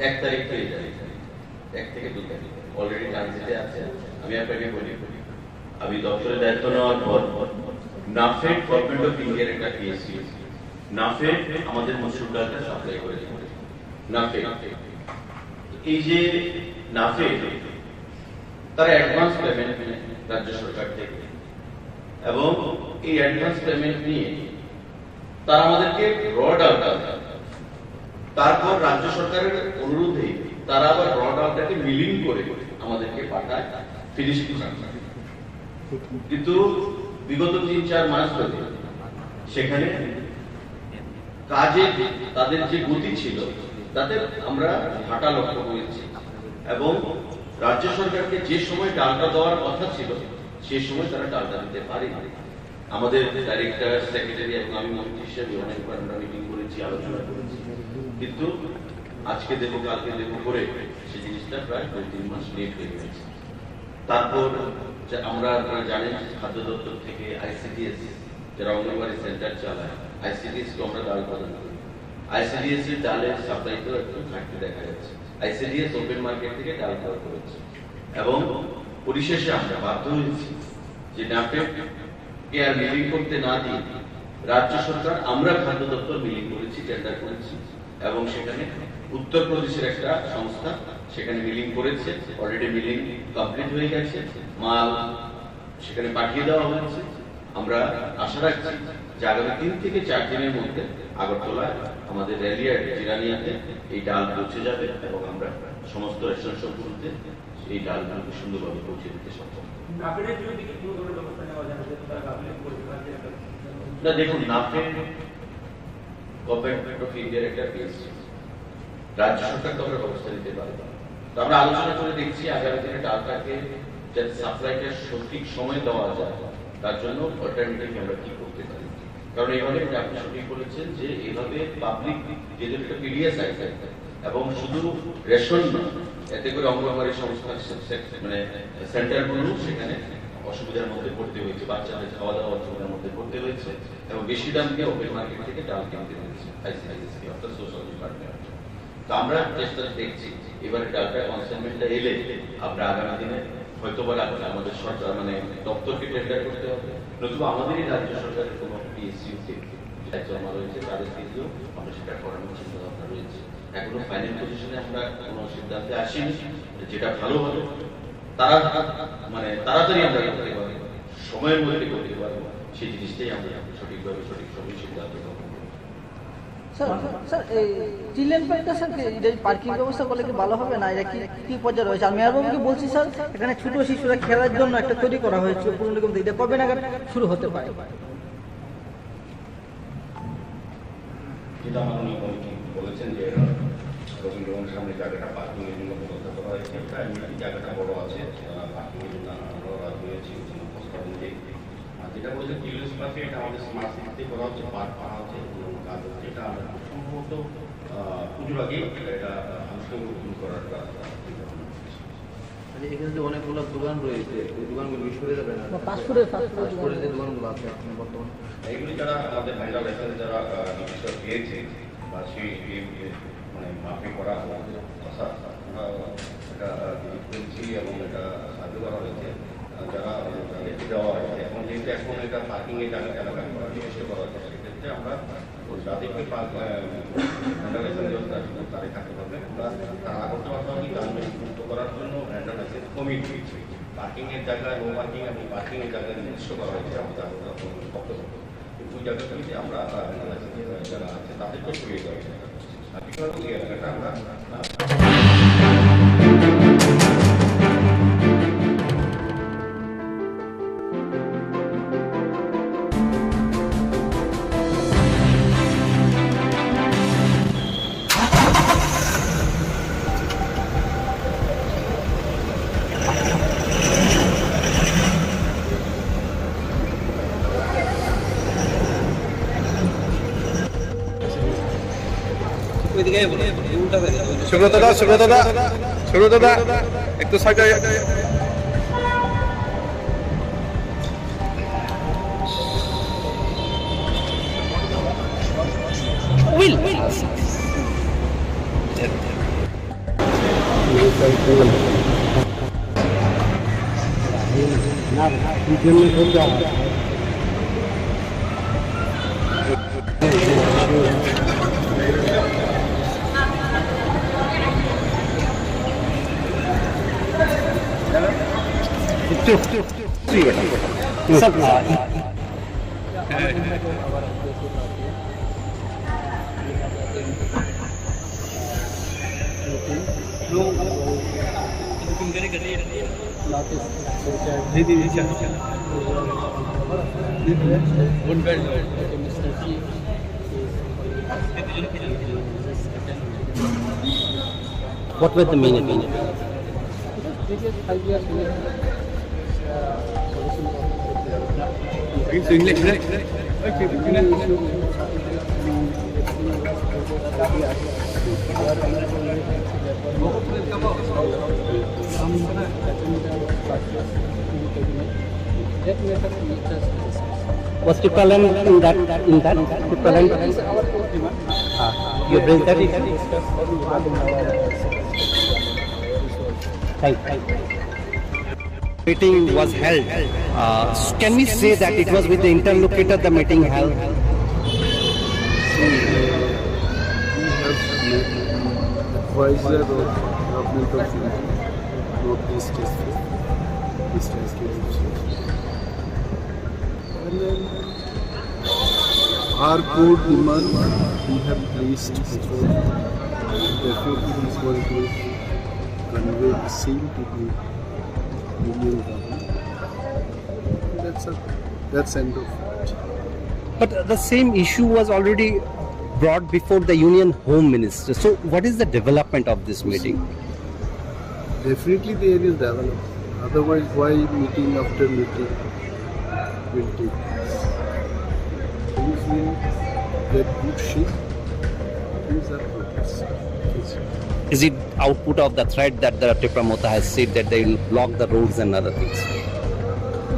এক তারিখ পেয়ে যাবে, 1 থেকে 2 তারিখ অলরেডি ট্রানজিটে আছে। আমি আপনাকে বলি, আমি দপ্তরে দায়িত্ব নেওয়ার পর নাফেড গভর্নমেন্ট অফ ইন্ডিয়ার একটা পিএসসি, নাফেড আমাদের মসুর ডালটা সাপ্লাই করে দিবে। নাফেড এই যে নাফেড তারা অ্যাডভান্স পেমেন্ট নেয় রাজ্য সরকার থেকে, এবং এই অ্যাডভান্স পেমেন্ট নিয়ে তারা আমাদেরকে র ডালটা দেয়। তারপর রাজ্য সরকারের অনুরোধে তারা আবার র ডালটাকে মিলিং করে আমাদেরকে পাঠায় ফিনিশিং। কিন্তু বিগত 3-4 মাস ধরে সেখানে কাজে তাদের যে গতি ছিল তাতে আমরা ঘাটা লক্ষ্য করেছি, এবং রাজ্য সরকারকে যে সময় ডালটা দেওয়ার কথা ছিল সেই সময় তারা ডালটা দিতে পারেনি। আমাদের ডাইরেক্টর, সেক্রেটারি এবং আমি মন্ত্রী হিসেবে অনেকবার আমরা মিটিং করেছি, আলোচনা করেছি, কিন্তু আজকে দেবো কালকে দেবো করে সেই জিনিসটা প্রায় 2-3 মাস লেট হয়ে গেছে। তারপর আমরা জানেন খাদ্য দপ্তর থেকে আইসিডিএস যারা অঙ্গনওয়াড়ি সেন্টার চালায়, আইসিডিএস কে আমরা ডাল প্রদান করি। আইসিডিএস এর ডালের সাপ্লাইতেও একটু ঘাটতি দেখা যাচ্ছে। আইসিডিএস ওপেন মার্কেট থেকে ডাল ক্রয় করেছে, এবং পরিশেষে আমরা বাধ্য হয়েছি যে নাফেড কে আর মিলিং করতে না দিয়ে রাজ্য সরকার আমরা খাদ্য দপ্তর মিলিং করেছি, টেন্ডার করেছি, এবং সেখানে উত্তরপ্রদেশের একটা সংস্থা সেখানে মিলিং করেছে। অলরেডি মিলিং কমপ্লিট হয়ে গেছে, মাল সেখানে পাঠিয়ে দেওয়া হয়েছে। আমরা আশা রাখছি যে আগামী 3 থেকে 4 দিনের মধ্যে আগরতলায় আমাদের রেলিয়ার জিরানিয়াতে এই ডাল পৌঁছে যাবে, এবং আমরা সমস্ত রেশন শপগুলোতে এই ডালগুলোকে সুন্দরভাবে পৌঁছে দিতে সক্ষম। না দেখুন, নাফেড গভর্নমেন্ট অফ ইন্ডিয়ার একটা পিএসসি, রাজ্য সরকার তো আমরা ব্যবস্থা নিতে পারবো। তো আমরা আলোচনা করে দেখছি আগামী দিনে ডালটাকে যাতে সাপ্লাইটা সঠিক সময় দেওয়া যায় তার জন্য অল্টারনেটিভ আমরা কি করতে পারি। কারণ এইভাবে আপনি সঠিক বলেছেন যে এইভাবে পাবলিক যেহেতু একটা পিডিএস আইটেম, এবং শুধু রেশন নয়, এতে করে অঙ্গনওয়াড়ি সংস্থা মানে সেন্টারগুলো সেখানে অসুবিধার মধ্যে পড়তে হয়েছে, বাচ্চাদের খাওয়া দাওয়া অসুবিধার মধ্যে পড়তে হয়েছে, এবং বেশি দাম দিয়ে ওপেন মার্কেট থেকে ডাল কিনতে হয়েছে আইসিডিএসকে, অর্থাৎ সোশ্যাল ডিপার্টমেন্ট। তো আমরা চেষ্টা দেখছি এবারে ডালটা কনসাইনমেন্টটা এলে আমরা আগামী দিনে হয়তো বা আমাদের সরকার মানে দপ্তরকে টেন্ডার করতে হবে, নতুবা আমাদেরই রাজ্য সরকারের কোনো পিএসইউতে জমা রয়েছে তাদের থেকেও আমরা সেটা করানোর চিন্তা ভাবনা রয়েছে। এখনো ফাইনাল পজিশনে আমরা কোনো সিদ্ধান্তে আসিনি, যেটা ভালো হবে তারা মানে তাড়াতাড়ি আমরা করতে পারবো, সময়ের মধ্যে করতে পারবো, সেই জিনিসটাই আমরা সঠিকভাবে সঠিক সময় সিদ্ধান্ত নেব। স্যার এই চিলড্রেন পার্কটা স্যার পার্কিং ব্যবস্থা করলে কি ভালো হবে না, এটা কি পর্যায়ে রয়েছে? আমি মেয়রবাবুকে বলছি স্যার এখানে ছোট শিশুরা খেলার জন্য একটা তৈরি করা হয়েছে, এটা কবে নাগাদ শুরু হতে পারে? যেটা মাননীয় বলেছেন যে রবীন্দ্রভবনের সামনে জায়গাটা পার্কিংয়ের জন্য ব্যবস্থা করা হয়েছে। এমনি জায়গাটা বড় আছে, পার্কিংয়ের জন্য আমরা রাজি হয়েছি প্রস্তাব অনুযায়ী। আর যেটা বলেছে চিলড্রেন্স পার্কে, এটা আমাদের স্মার্ট সিটিতে করা হচ্ছে, পার্ক করা হচ্ছে, কাজ হচ্ছে। এটা আমরা সম্ভবত পুজোর আগেই এটা আনুষ্ঠানিক উদ্বোধন করার এখানে যে অনেকগুলো দোকান রয়েছে, এই দোকানগুলো মিস করে যাবে না? পাসপোর্টের যে দোকানগুলো আছে বর্তমানে, এইগুলি যারা আমাদের ভাইরাল লাইসেন্স যারা নির্দিষ্ট পেয়েছে বা সেই মানে মাফি করা কথা এটা ডিলিট করেছি এবং এটা সাহায্য করা হয়েছে, যারা তাদেরকে দেওয়া হয়েছে। এখন যেহেতু এখন এটা পার্কিংয়ের জায়গা এলাকা নির্দিষ্ট করা হয়েছে, সেক্ষেত্রে আমরা যাদেরকে ভাইরাল লাইসেন্স তারাই থাকতে পারবে। আমরা তারা করতে পারতাম কি তার মুক্ত করার জন্য ভাইরাল লাইসেন্স কমিয়ে দিয়েছি। পার্কিংয়ের জায়গায় নো পার্কিং এবং পার্কিংয়ের জায়গায় নির্দিষ্ট করা হয়েছে আমাদের বক্তব্য। ওই জায়গাগুলিতে আমরা যারা আছে তাদেরকে সরিয়ে দেওয়া হয়েছে। এই এলাকাটা আমরা সুব্রতদা একটু সাইডে What was the main opinion? English, right? Was Tripura in that? Tripura? You bring that? Thank you. Meeting was held. Can we say that it was with the interlocutor the meeting held? Advisor of Government of India, Northeast District, and then our code demand we have placed before. Definitely is going to convey the same to the Union government. That's end of it. But the same issue was already brought before the Union Home Minister. So what is the development of this meeting? Definitely there is development. Otherwise, why meeting after meeting will take place? Things will get good shape. Things are progress. Is it output of the threat that the Tripura Mota has said that they will block the roads and other things?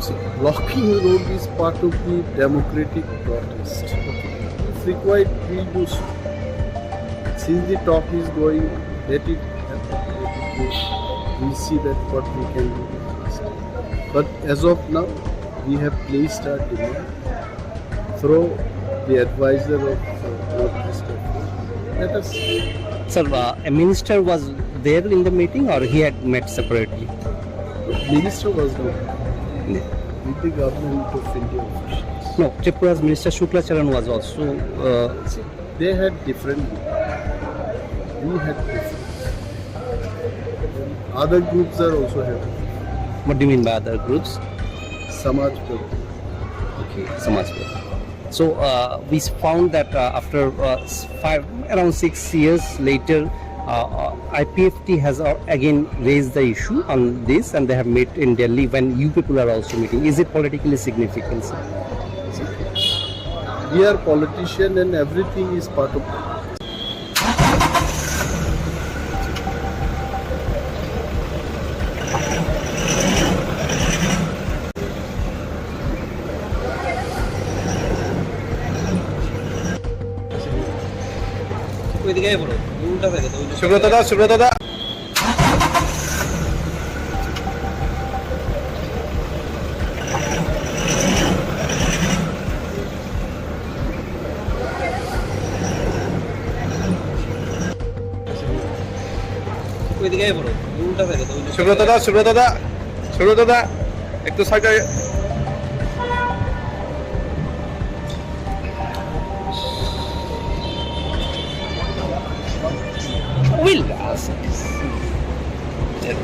See, blocking the road is part of the democratic protest. If required, we will do so. Since the talk is going, let it happen. We see that what we can do. But as of now, we have placed our demand through the advisor of Northeast. Let us. Sir, a minister was there in the meeting or he had met separately? Minister was not with the Government of India officials. No, Tripura's Minister Shukla Charan was also. See, they had different. We had different. Other groups are also having. What do you mean by other groups? Samaj Prabhu. Okay, Samaj Prabhu. So we found that after around 6 years later, IPFT has again raised the issue on this, and they have met in Delhi when you people are also meeting. Is it politically significant, sir? We are politicians and everything is part of Subrata দা সুব্রত দা একটু সাইডে Will ask. Sir,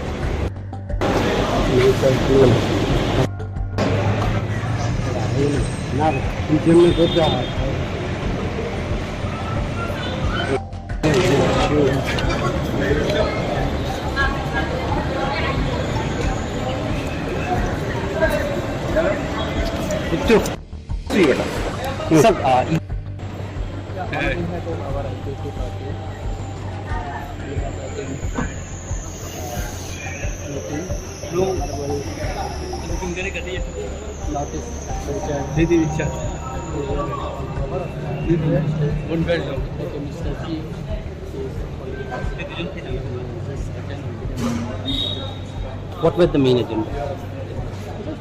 what were the main agenda?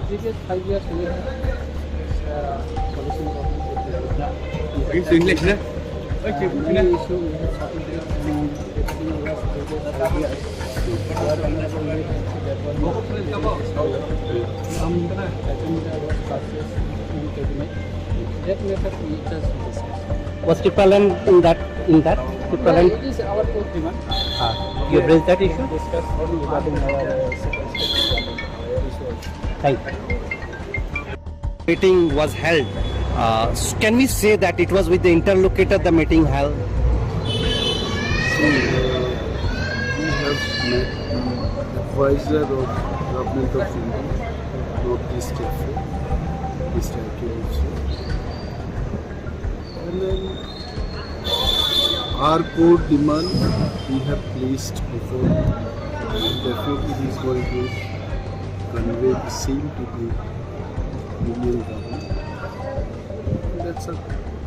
Previous 5 years we have solution English, ne? issue we have sorted it regarding was previous 5 years. That was process in cabinet. That matter we just discussed. Was Tripura in that? Tripura? It is our core demand. You have raised that issue? Discuss regarding our issue. Thank you. Meeting was held. Can we say that it was with the interlocutor the meeting held? we have met the advisor of Government of India, Northeast Cafe, Mr. Akiruchi. And then our core demand we have placed before. Definitely he is going to convey the same to the Union government.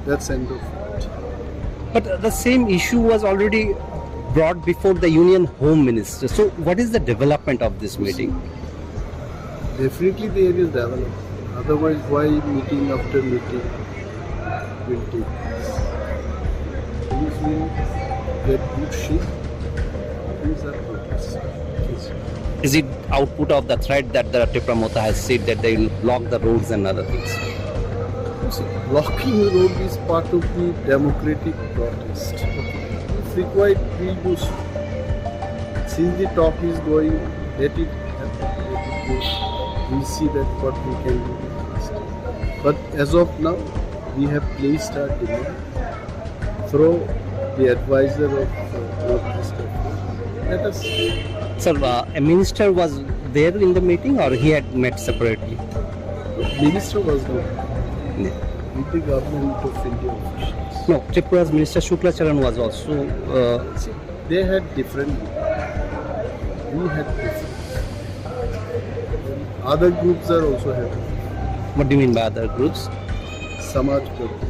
That's end of it. But the same issue was already brought before the Union Home Minister. So what is the development of this meeting? Definitely there is development. Otherwise, why meeting after meeting will take place? Things will get good shape. Things are progress. Is it output of the threat that the Tripura Mota has said that they will block the roads and other things? Blocking the road is part of the democratic protest. If required, we do so. Since the talk is going, let it happen, let it go. We see that what we can do next. But as of now, we have placed our demand through the advisor of Northeast Cafe. Let us see. Sir, a minister was there in the meeting or he had met separately? Minister was not with the Government of India officials. No, Tripura's Minister Shuklacharan was also... They had different. We had different. Other groups are also having. What do you mean by other groups? Samaj Prabhu.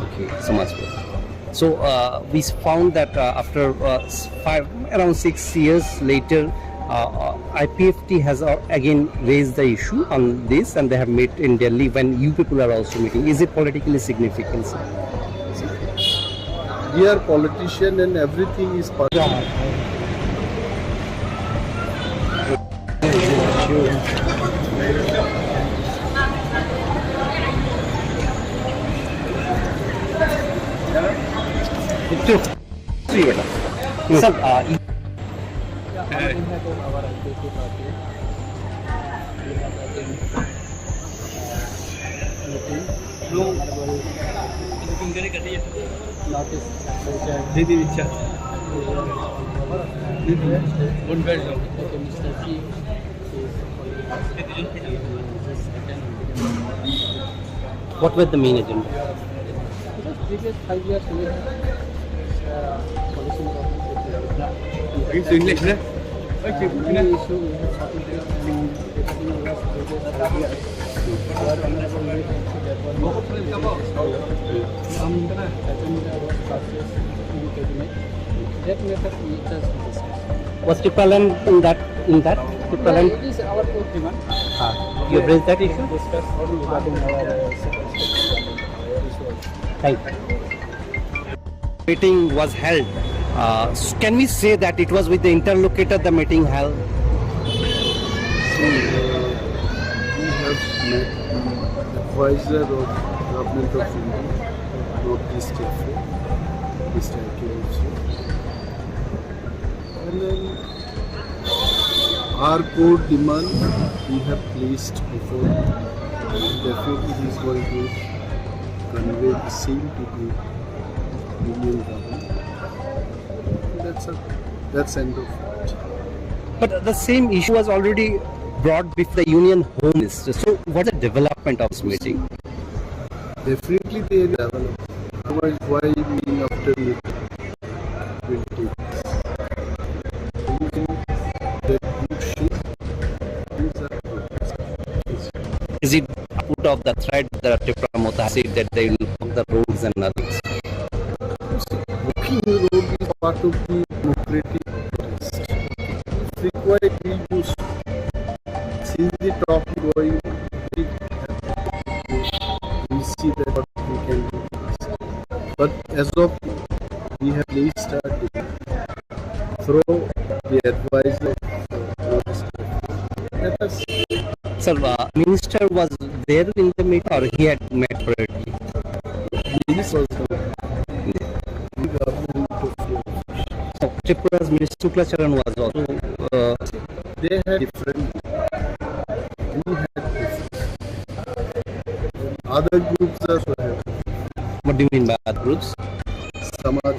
Okay, Samaj Prabhu. So we found that after around 6 years later, IPFT has again raised the issue on this, and they have met in Delhi when you people are also meeting. Is it politically significant, sir? We are politicians and everything is part of it. Sir, दीदी इच्छा What were the main agenda? Previous 5 years we had policy It's English, right? issue we had started regarding the last previous 5 years. Our honorable Lord that was some agenda was passed in cabinet. That matter we just discussed. Was Tripura in that? Tripura? It is our core demand. You have raised that issue? Discuss regarding our Thank you. Meeting was held. Can we say that it was with the interlocutor the meeting held? We have met advisor of Government of India, Northeast Africa, Mr. Akiruchi. And then our core demand we have placed before. Definitely he is going to convey the same to the Union government. That's end of it. But the same issue was already brought before the Union Home Minister. So what's the development of this meeting? Definitely they develop. Otherwise, why meeting after meeting will take place? That good shape, things are good. Is it put of the thread that Tripura Mota said that they will block the roads and others? Walking the road is part of the democratic protest. If required, we use. Since the talk is going, we see that what we can do. But as of now, we have placed our demand through the advisor of let us. Sir, Minister was there in the meeting or he had met privately? Minister was the government of So Tripura's Minister Suklacharan was also. They had different. We had different. Other groups also have. What do you mean by other groups? Samaj.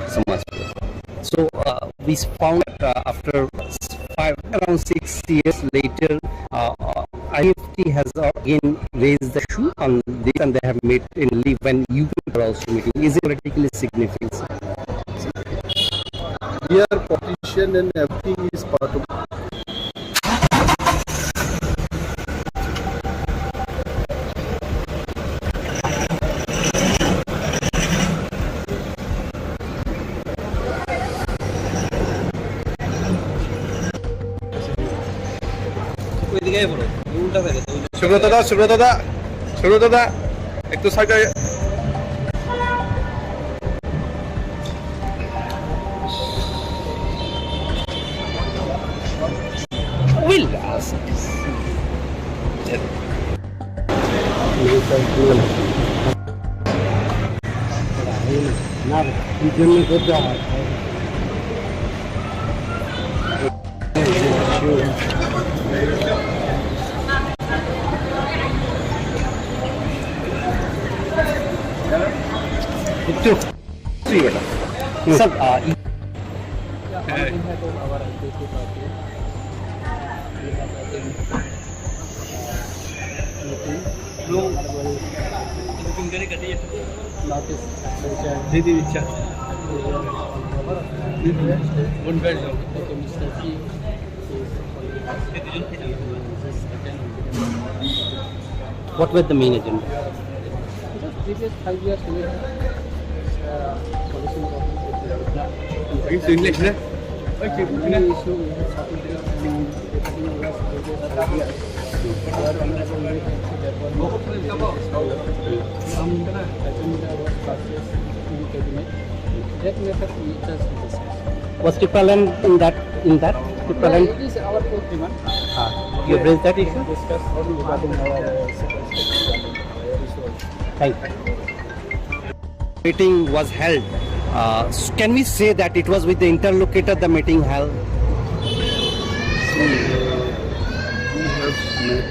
Samaj. So we found that after around 6 years later, IFT has again raised the issue on this and they have made in leave when you were also meeting. Is it politically significant? We are politician and everything is part of. Subrata দা একটু সাইডে Will ask. Sir, दीदी इच्छा what were the main agenda? Previous 5 years we had policy It's English, right? issue we had started regarding the last previous 5 years. Our honorable Lord that was some agenda was passed in cabinet. That matter we just discussed. Was Tripura in that? Tripura? It is our core demand. You have raised that issue? Discuss regarding our Thank you. Meeting was held. Can we say that it was with the interlocutor the meeting held? We have met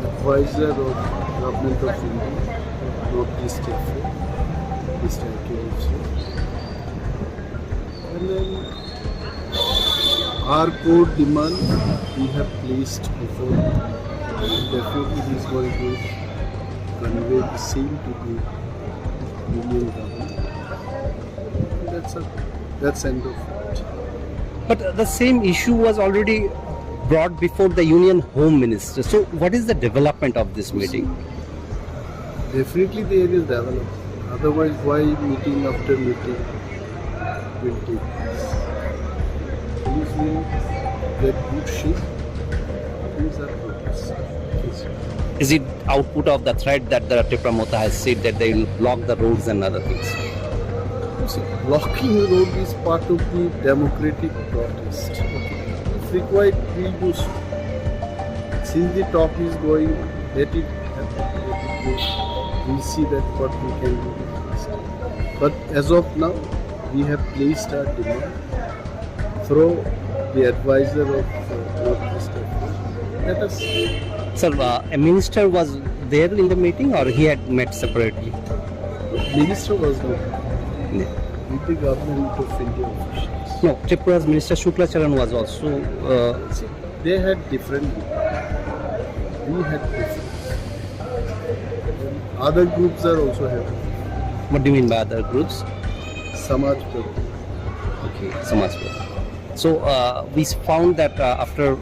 advisor of Government of India, Northeast Tripura, Mr. also. And then our core demand we have placed before, and definitely he is going to convey the same to the union government. That's end of it. But the same issue was already brought before the Union Home Minister. So what is the development of this meeting? Definitely there is development. Otherwise, why meeting after meeting will take place? Things will get good shape. Things are progress. Is it output of the threat that the Tripura has said that they will block the roads and other things? See, blocking the road is part of the democratic protest. If required, we do so. Since the talk is going, let it happen. We see that what we can do. But as of now, we have placed our demand through the advisor of Northeast Tripura. Let us see. Sir, a minister was there in the meeting or he had met separately? Minister was not with the Government of India officials. No, Tripura's Minister Shuklacharan was also. See, they had different. We had different. Other groups are also having. What do you mean by other groups? Samaj Prabhu. Okay, Samaj Prabhu. So we found that after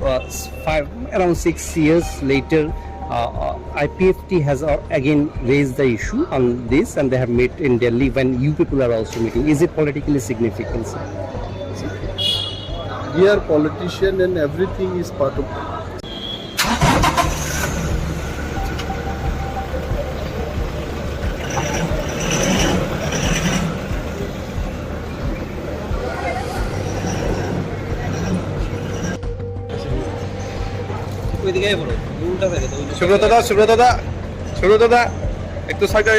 around 6 years later, IPFT has again raised the issue on this, and they have met in Delhi when you people are also meeting. Is it politically significant, sir? We are politicians and everything is part of it. Subrata দা একটু সাইডে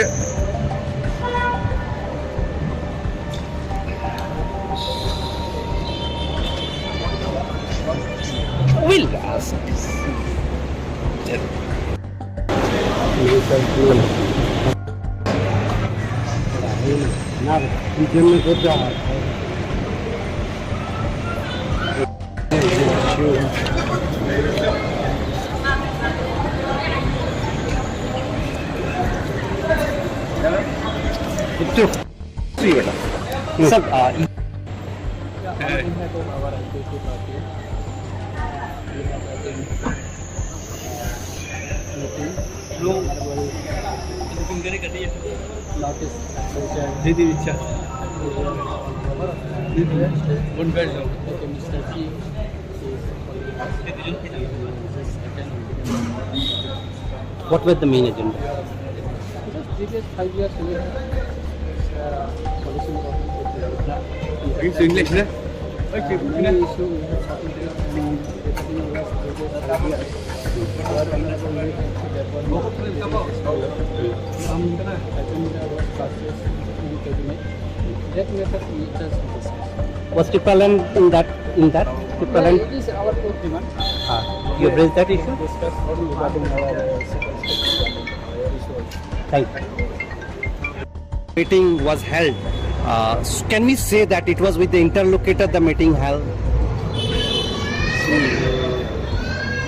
Will ask. Sir, what was the main agenda? Previous 5 years we have policy English, ne? Okay, issue we have submitted and regarding was previous 5 years. Some agenda was processed in cabinet. That method we just discussed. Was Tripura in that? Tripura? It is our core demand. You have raised that issue? Discuss regarding our issue. Thank you. Meeting was held. Can we say that it was with the interlocutor the meeting held? See,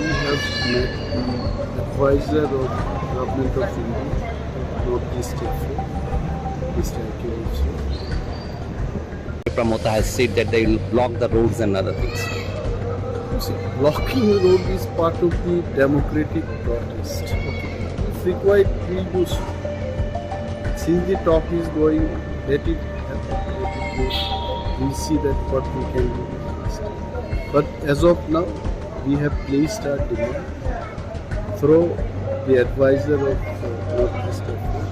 we have met the advisor of Government of India, Northeast Tripura, Mr. also. Tripura has said that they will block the roads and other things. See, blocking the road is part of the democratic protest. If required, we do so. Since the talk is going, let it happen. We see that what we can do. But as of now, we have placed our demand through the advisor of Northeast Tripura.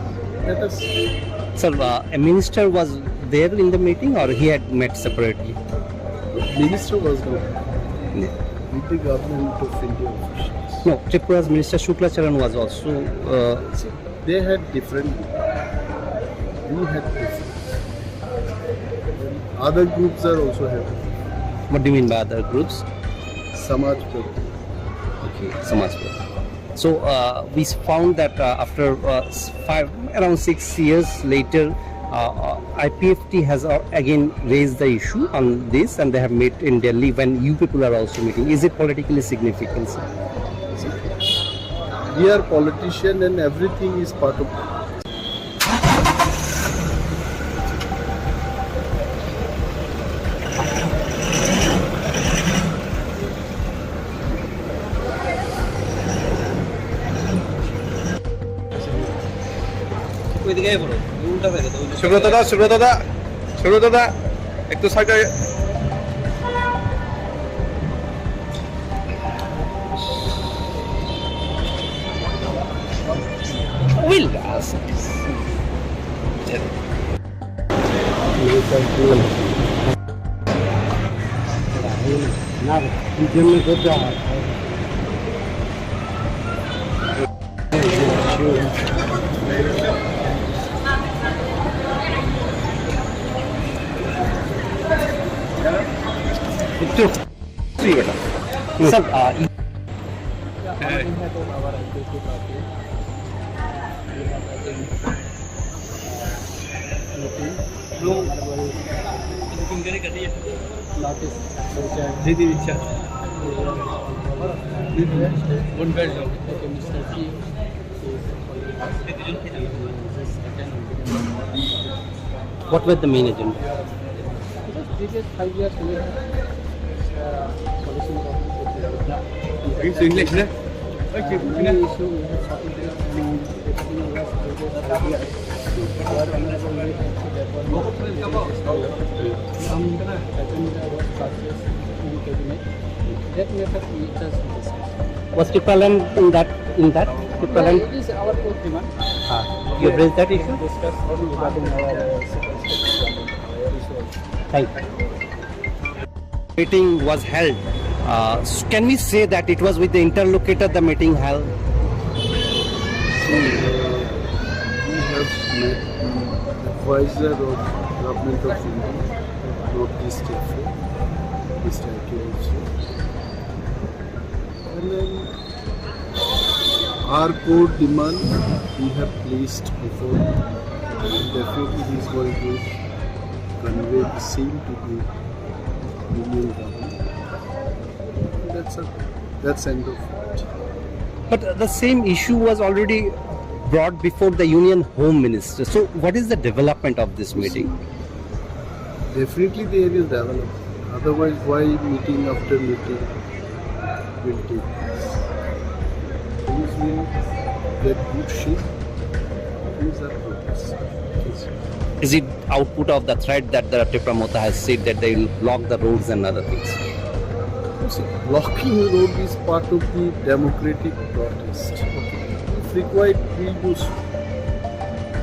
Let us see. Sir, a minister was there in the meeting or he had met separately? Minister was not with the Government of India officials. No, Tripura's Minister Shuklacharan was also. They had different. We had different. Other groups are also having. What do you mean by other groups? Samaj Prabhu. Okay, Samaj Prabhu. So we found that after around 6 years later, IPFT has again raised the issue on this, and they have met in Delhi when you people are also meeting. Is it politically significant, sir? We are politicians and everything is part of Subrata দাদা একটু সাইডে Will ask. Sir, what were the main agenda? Previous 5 years we have solution English, ne? Okay, issue we have sorted out and everything was ideas. Our honorable way some agenda was success in cabinet. That method we just discussed. Was Tripura in that? Tripura Yeah, it is our core demand. You have raised that issue? Discuss regarding our issue. Thank you. Meeting was held. Can we say that it was with the interlocutor the meeting held? we have met advisor of Government of India, Northeast Asia, East Asia also. And then our core demand we have placed before, and definitely he is going to convey the same to the Union government. That's end of it. But the same issue was already brought before the Union Home Minister. So what is the development of this meeting? Definitely there is development. Otherwise, why meeting after meeting will take place? Things will get good shape. Things are progress. Is it output of the threat that the Tripura Mota has said that they will block the roads and other things? Blocking the road is part of the democratic protest. If required, we do so.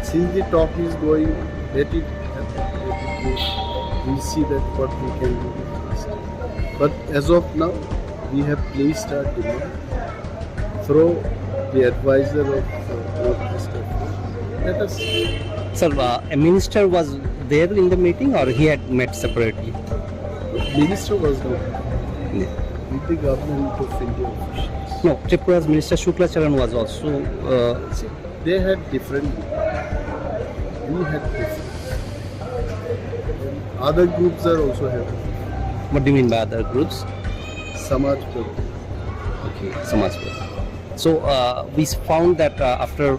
Since the talk is going, let it happen. We'll see that what we can do next. But as of now, we have placed our demand through the advisor of Northeast Asia. Let us see. Sir, a minister was there in the meeting or he had met separately? Minister was not with the Government of India officials. No, Tripura's Minister Shuklacharan was also... They had different groups. We had different. And other groups are also having. What do you mean by other groups? Samaj Prabhu. Okay, Samaj Prabhu. So we found that after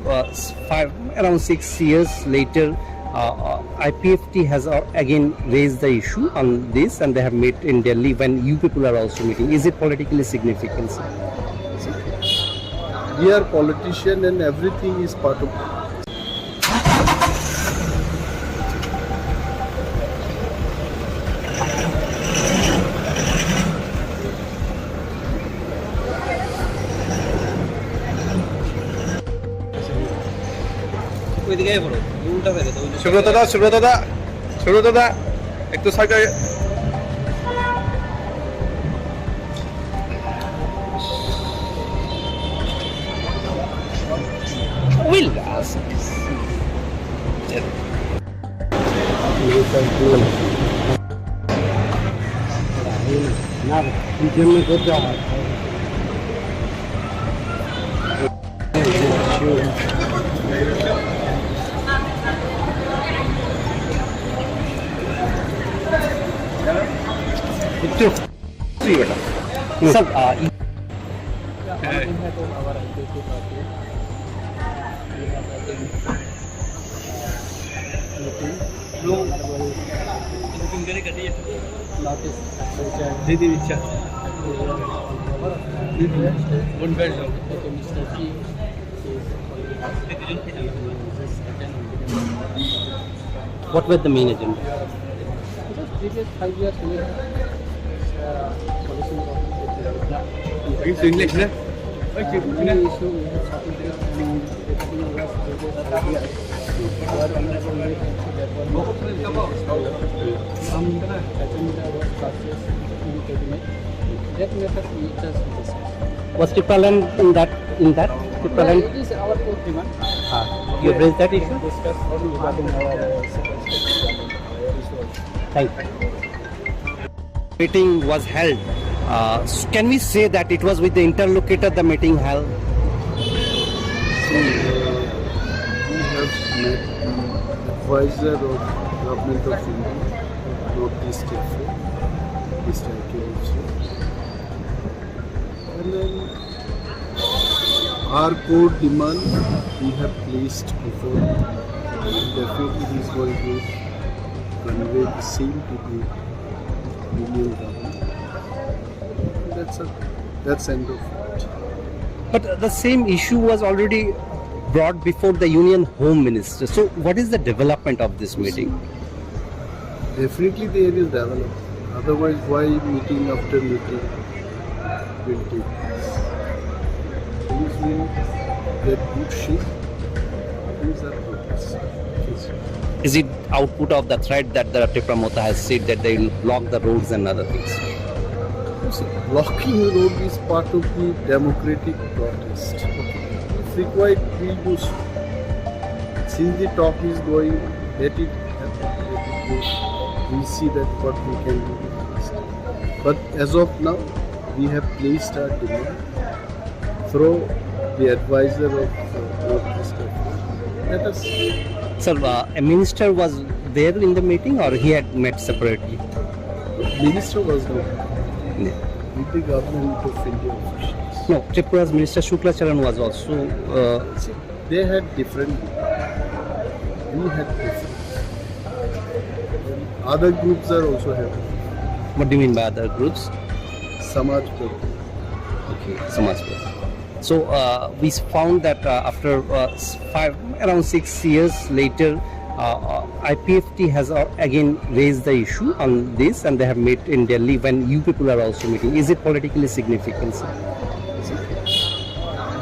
around 6 years later, IPFT has again raised the issue on this, and they have met in Delhi when you people are also meeting. Is it politically significant, sir? We are politicians and everything is part of it. Subrata দাদা একটু সাইডে Will ask. না, কি জন্য করতে হয় Sir, what were the main agenda? Previous 5 years we have policies of English, ne? issue we have supported and taking over previous 5 years. Our honorable late some agenda was processed in cabinet. That method we just discussed. Was Tripura in that? Tripura Yeah, it is our core demand. You have raised that issue? Discuss regarding our issue. Thank you. Meeting was held. Can we say that it was with the interlocutor the meeting held? We have met the advisor of Government of India, Northeast Asia, East Asia also. And then our core demand we have placed before, and definitely he is going to convey the same to the Union government. That's end of it. But the same issue was already brought before the Union Home Minister. So what is the development of this meeting? Definitely there is development. Otherwise, why meeting after meeting will take place? Things will get good shape. Things are progress. Is it output of the threat that the Tripura Mota has said that they will block the roads and other things? See, blocking the road is part of the democratic protest. If required, we do so. Since the talk is going, let it happen. We see that what we can do next. But as of now, we have placed our demand through the advisor of Northeast Asia. Let us see. Sir, a minister was there in the meeting or he had met separately? Minister was not with the Government of India officials. No, Tripura's Minister Shuklacharan was also... See, they had different. We had different. Other groups are also having. What do you mean by other groups? Samaj Prabhu. Okay, Samaj Prabhu. So we found that after around 6 years later, IPFT has again raised the issue on this, and they have met in Delhi when you people are also meeting. Is it politically significant, sir?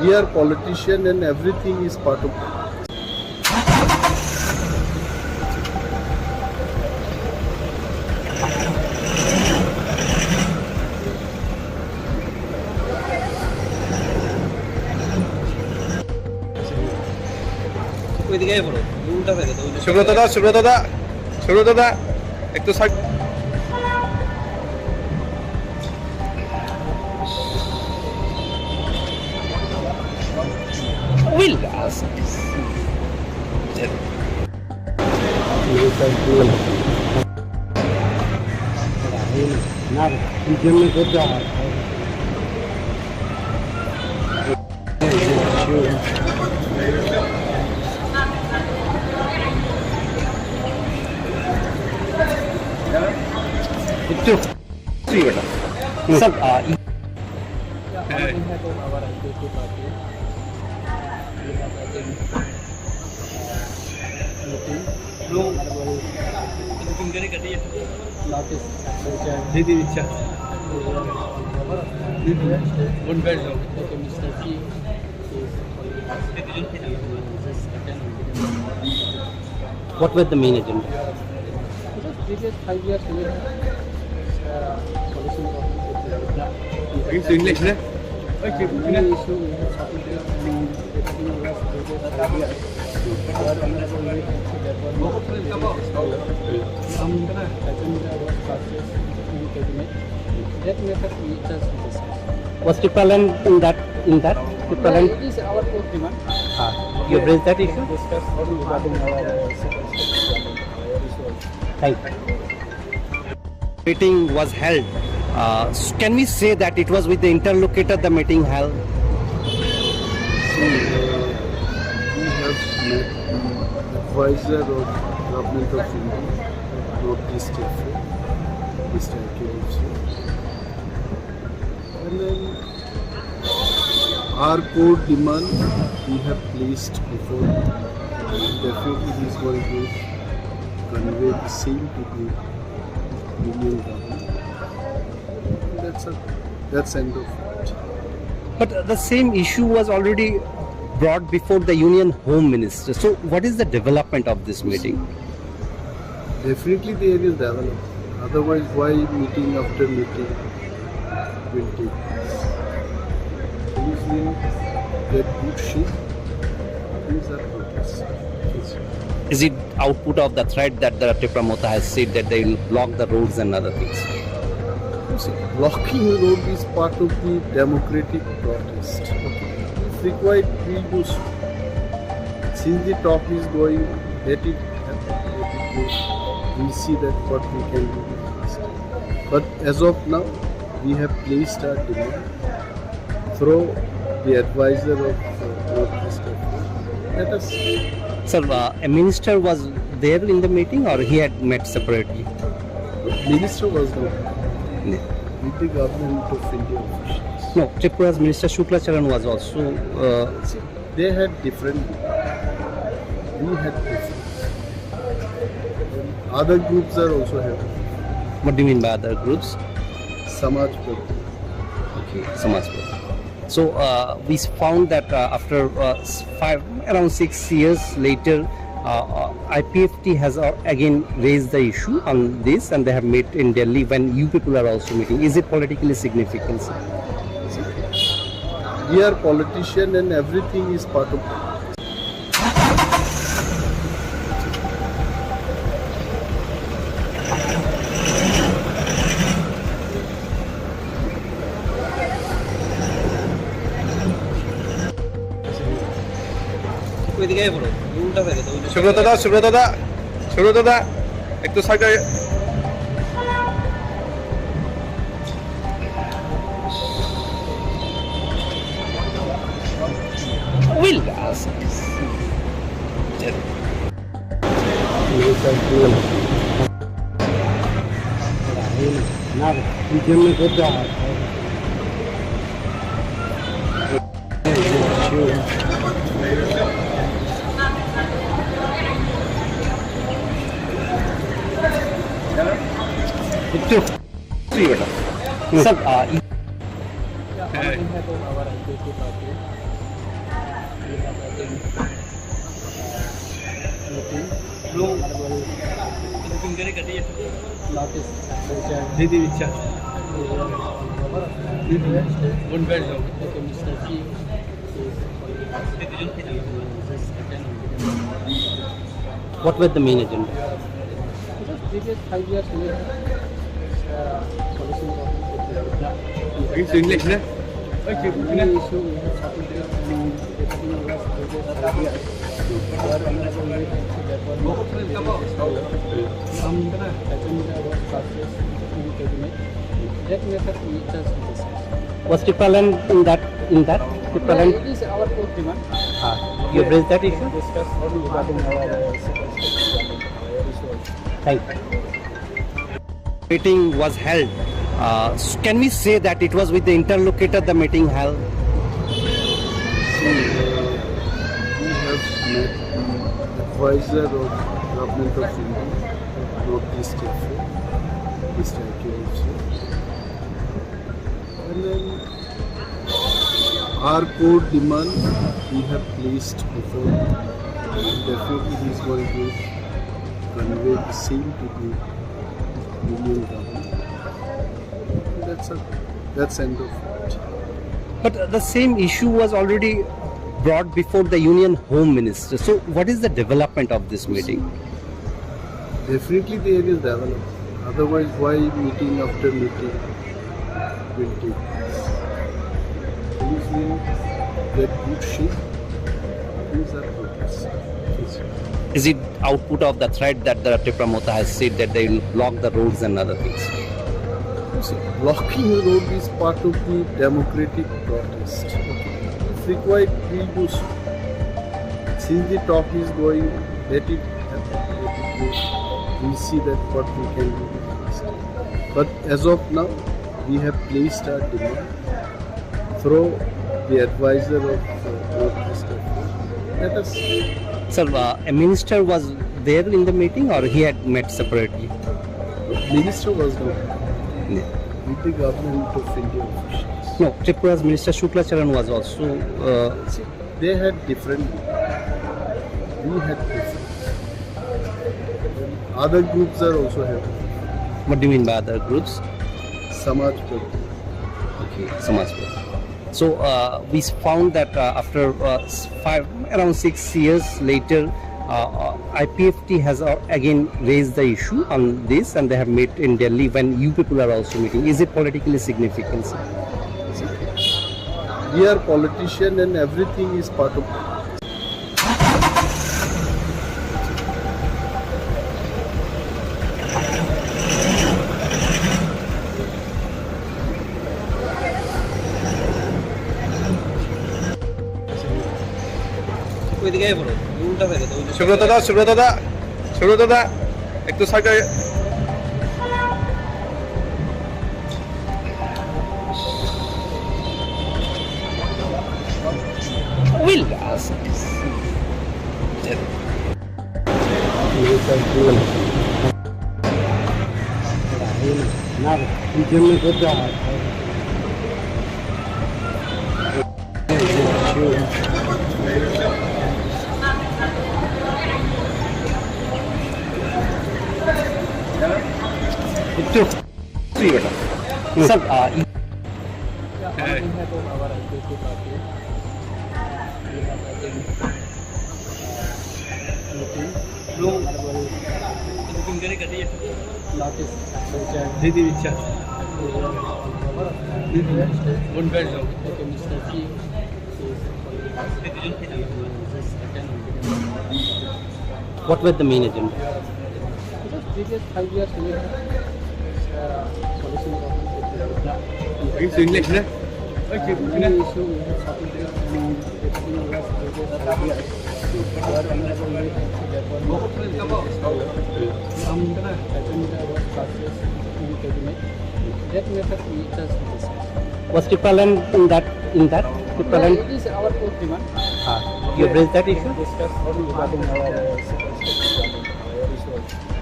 We are politicians and everything is part of it. Subrata দা একটু side Will ask. Sir, what were the main agenda? Previous 5 years we have policies of English, ne? issue we have supported and taking over previous 5 years. Our honorable late some agenda was processed in cabinet. That method we just discussed. Was Tripura in that? Tripura? It is our core demand. You have raised that issue? Discuss regarding our Thank you. Meeting was held. Can we say that it was with the interlocutor the meeting held? We have met the advisor of Government of India, Northeast Tripura, Mr. And then our core demand we have placed before. Definitely he is going to convey the same to the Union government. That's end of it. But the same issue was already brought before the Union Home Minister. So what is the development of this meeting? Definitely there is development. Otherwise, why meeting after meeting will take place? Things will get good shape. Things are progress. Is it output of the threat that the Tripura Mota has said that they will block the roads and other things? See, blocking the road is part of the democratic protest. If required, we will do so. Since the talk is going, let it happen, let it go. We'll see that what we can do next. But as of now, we have placed our demand through the advisor of Northeast Tripura. Let us see. Sir, a minister was there in the meeting or he had met separately? Minister was not with the Government of India officials. No, Tripura's Minister Shukla Charan was also... See, they had different... We had different. Other groups are also having. What do you mean by other groups? Samaj Party. Okay, Samaj Party. So we found that after around 6 years later, IPFT has again raised the issue on this, and they have met in Delhi when you people are also meeting. Is it politically significant? We are politicians and everything is part of Subrata দা একটু সাইডে Will ask. Sir, what were the main agenda? Previous 5 years we have solution It's English, ne? issue we have supported and taking over previous 5 years. Our honorable leader some agenda was passed in cabinet. That method we just discussed. Was Tripura in that? Tripura? It is our core demand. You have raised that issue? Discuss regarding our Thank you. Meeting was held. Can we say that it was with the interlocutor the meeting held? We have met the advisor of Government of India, Northeast Tripura, Mr. And then our core demand we have placed before. Definitely he is going to convey the same to the Union government. That's end of it. But the same issue was already brought before the Union Home Minister. So what is the development of this meeting? Definitely there is development. Otherwise, why meeting after meeting will take place? Things will get good shape. These are protests. Is it output of the threat that the Tripura Mota has said that they will block the roads and other things? See, blocking the road is part of the democratic protest. If required, we'll do so. Since the talk is going, let it happen. We'll see that what we can do next. But as of now, we have placed our demand through the advisor of Road Minister. Let us see. Sir, a minister was there in the meeting or he had met separately? Minister was not with the government of India officials. No, Tripura's Minister Shuklacharan was also. See, they had different. We had different. Other groups are also having. What do you mean by other groups? Samaj Party. Okay, Samaj Party. So we found that after around 6 years later, IPFT has again raised the issue on this, and they have met in Delhi when you people are also meeting. Is it politically significant? We are politicians and everything is part of. Subrata দা একটু সাইডে Will ask. Sir, what were the main agenda? Previous 5 years we have solution English, ne? issue we have submitted and everything was some agenda was processed in cabinet. That method we just discussed. Was Tripura in that? Tripura Yeah, it is our core demand. You have raised that issue? Discuss regarding our issue.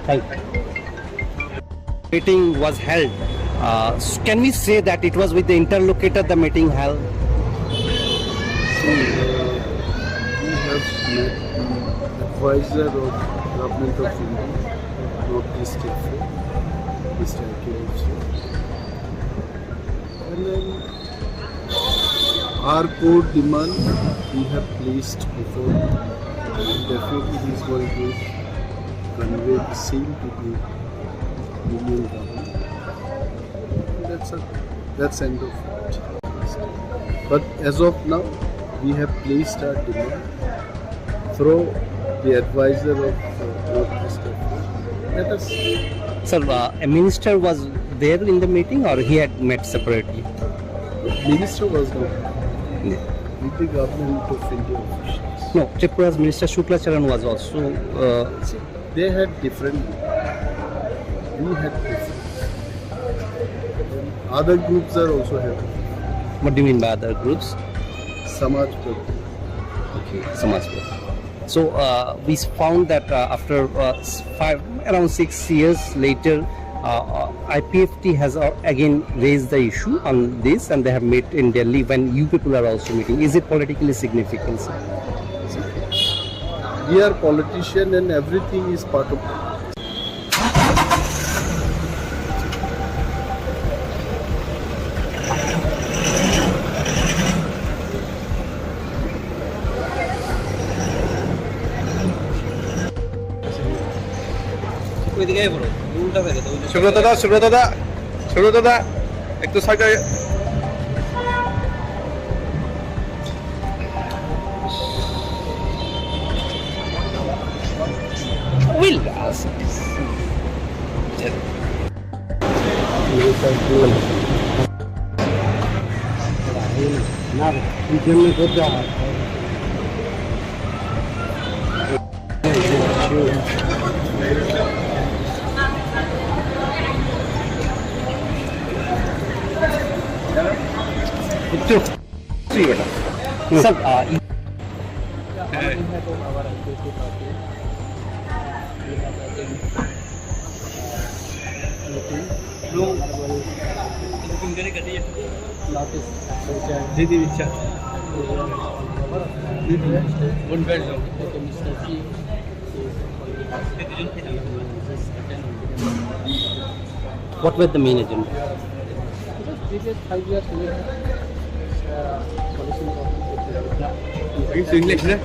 Thank you. Meeting was held. Can we say that it was with the interlocutor the meeting held? We have met the advisor of Government of India, Northeast Tripura, Mr. Akhilesh. And then our core demand we have placed before. Definitely he is going to convey the same to the Union government. That's end of it. But as of now, we have placed our demand through the advisor of Northeast Tripura. Let us see. Sir, a minister was there in the meeting or he had met separately? Minister was not with the government of India officials. No, Tripura's Minister Shuklacharan was also. They had different. We had different. Other groups are also having. What do you mean by other groups? Samaj Party. Okay, Samaj Party. So we found that after around 6 years later, IPFT has again raised the issue on this, and they have met in Delhi when you people are also meeting. Is it politically significant? We are politicians and everything is part of. Subrata দা একটু সাইডে না যেমনি করতে হয় একটু sir दीदी इच्छा what were the main agenda? previous 5 years we have policy English, ne?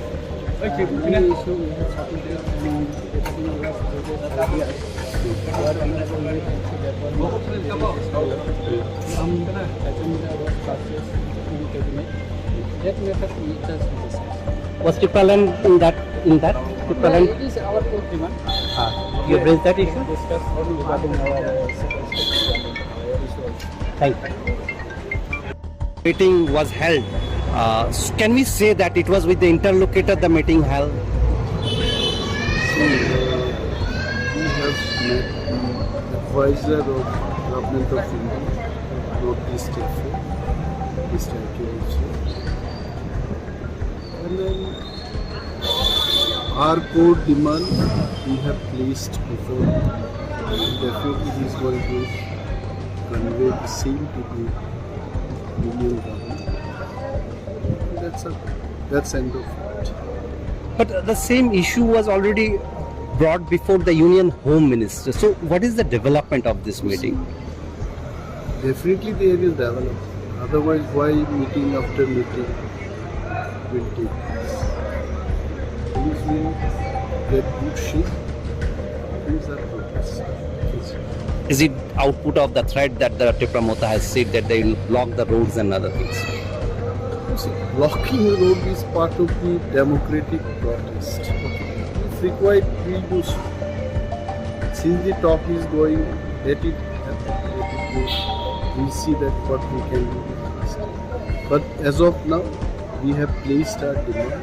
Okay, issue we have supported and everything was previous 5 years. Our honorable we consider some agenda was purchased in cabinet. That matter we just discussed. Was Tripaland in that? Tripaland? It is our core demand. You have raised that issue? Discuss regarding our issues. Thank you. Meeting was held. Can we say that it was with the interlocutor the meeting held? We have met the advisor of Government of India, Northeast Asia, East Asia. And then our core demand we have placed before. Definitely he is going to convey the same to the Union government. That's end of it. But the same issue was already brought before the Union Home Minister. So what is the development of this meeting? Definitely they will develop. Otherwise, why meeting after meeting will take place? Things will get good shape. Things are progressing. Is it output of the threat that the Tripura has said that they will block the roads and other things? Blocking the road is part of the democratic protest. If required, we do so. Since the talk is going, let it happen. We'll see that what we can do. But as of now, we have placed our demand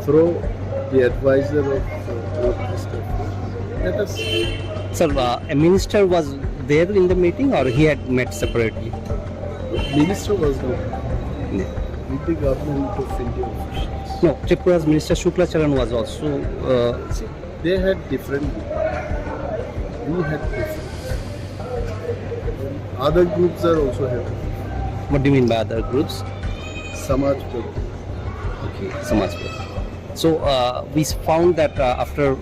through the advisor of Northeast Asia. Let us see. Sir, a minister was there in the meeting or he had met separately? Minister was not with the Government of India officials. No, Tripura's Minister Shuklacharan was also... They had different views. We had different. Other groups are also having. What do you mean by other groups? Samaj Prabhu. Okay, Samaj Prabhu. So we found that after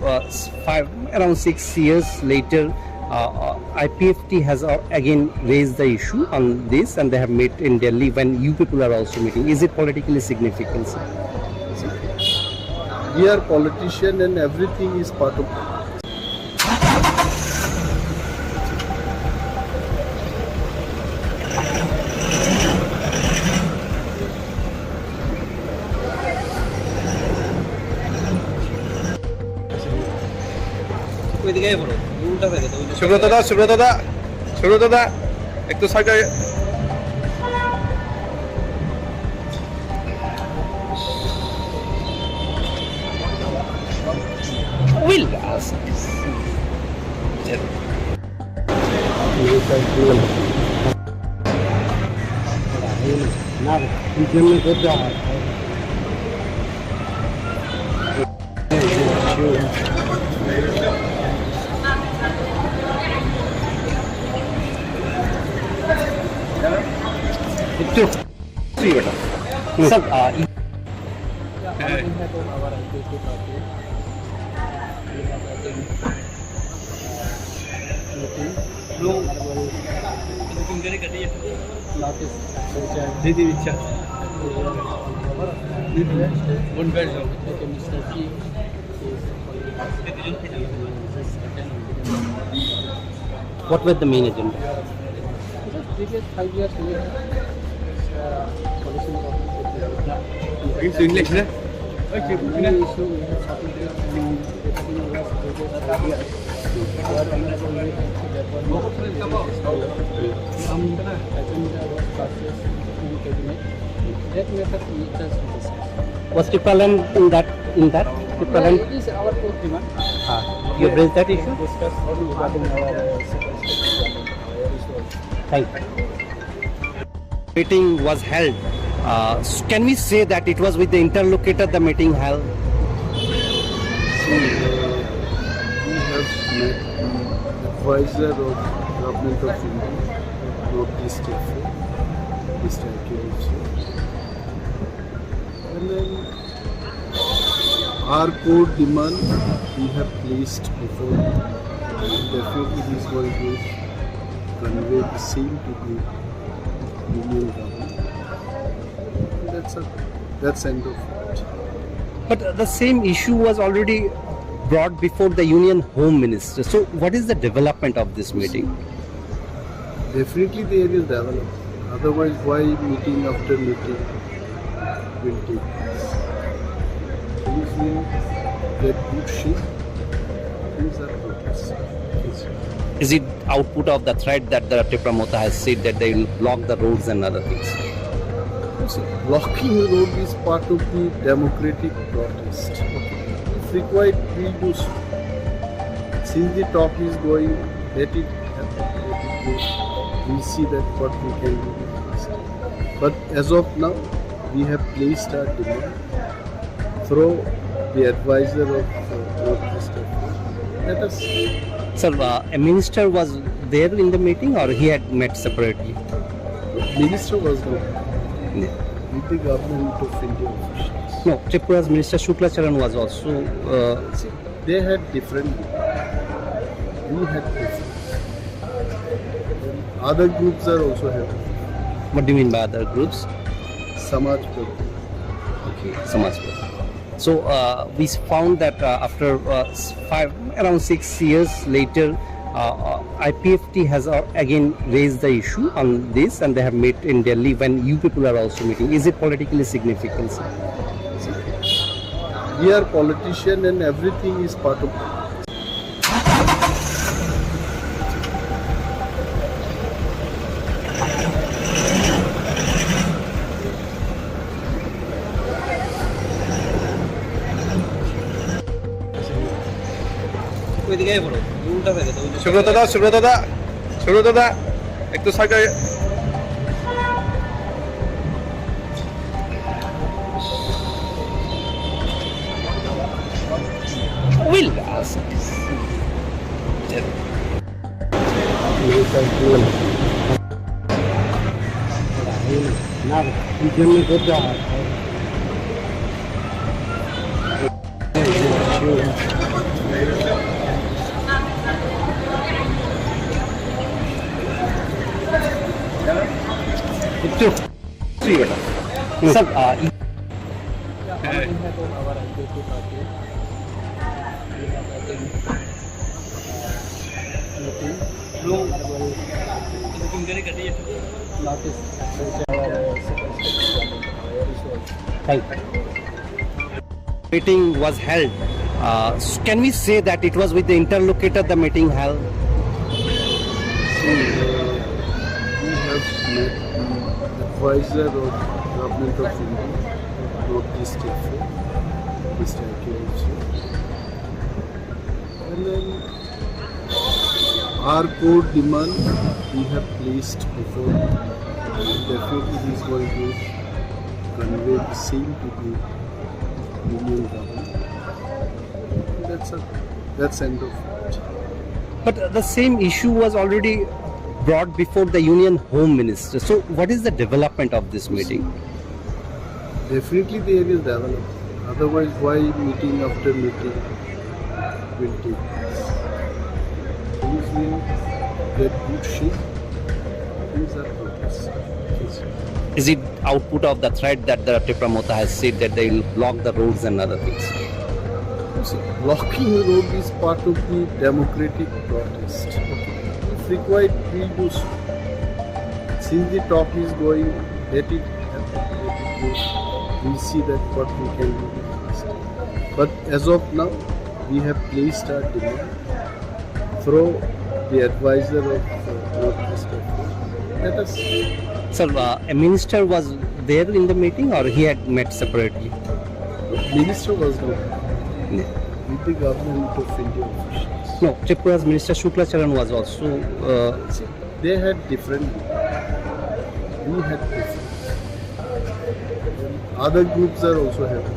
around 6 years later, IPFT has again raised the issue on this, and they have met in Delhi when you people are also meeting. Is it politically significant, sir? We are politicians and everything is part of it. Subrata দা একটু সাইডে Will ask. না যেমনি করতে হয় একটু sir दीदी इच्छा what were the main agenda? previous 5 years we have policy English, ne? Okay, issue we have supported and everything was previous 5 years. Our honorable we consider some agenda was purchased in agreement. That matter we just discuss. Was Tripaland in that? Tripaland? It is our core demand. You have raised that issue? Discuss regarding our Thank you. Meeting was held. Can we say that it was with the interlocutor the meeting held? We have met the advisor of Government of India, Northeast Asia, East Asia. And then our core demand we have placed before. Definitely he is going to convey the same to the union government. That's end of it. But the same issue was already brought before the Union Home Minister. So what is the development of this meeting? Definitely there is development. Otherwise, why meeting after meeting will take place? Things will get good shape. Things are progressing. Is it output of the threat that the Tripura has said that they will block the roads and other things? See, blocking the road is part of the democratic protest. If required, we will do so. Since the talk is going, let it happen. We'll see that what we can do. But as of now, we have placed our demand through the advisor of Northeast Asia. Let us see. Sir, a minister was there in the meeting or he had met separately? Minister was not with the Government of India officials. No, Tripura's Minister Shuklacharan was also... See, they had different groups. We had different. Other groups are also having. What do you mean by other groups? Samaj Prati. Okay, Samaj Prati. So we found that after around 6 years later, IPFT has again raised the issue on this, and they have met in Delhi when you people are also meeting. Is it politically significant, sir? We are politicians and everything is part of. Subrata দা একটু সাইডে Will ask. Sir, meeting was held. Can we say that it was with the interlocutor the meeting held? We have met the advisor of Government of India, Northeast Asia, East Asia. And then our core demand we have placed before. Definitely he is going to convey the same to the union government. That's end of it. But the same issue was already brought before the Union Home Minister. So what is the development of this meeting? Definitely there is development. Otherwise, why meeting after meeting will take place? Things will get good shape. Things are progressing. Is it output of the threat that the Tripura has said that they will block the roads and other things? See, blocking the road is part of the democratic protest. If required, we will do so. Since the talk is going, let it happen. We'll see that what we can do. But as of now, we have placed our demand through the advisor of Northeast Asia. Let us see. Sir, a minister was there in the meeting or he had met separately? Minister was not Yeah. with the government of India officials. No, Tripura's Minister Shuklacharan was also. See, they had different. We had different. Other groups are also having.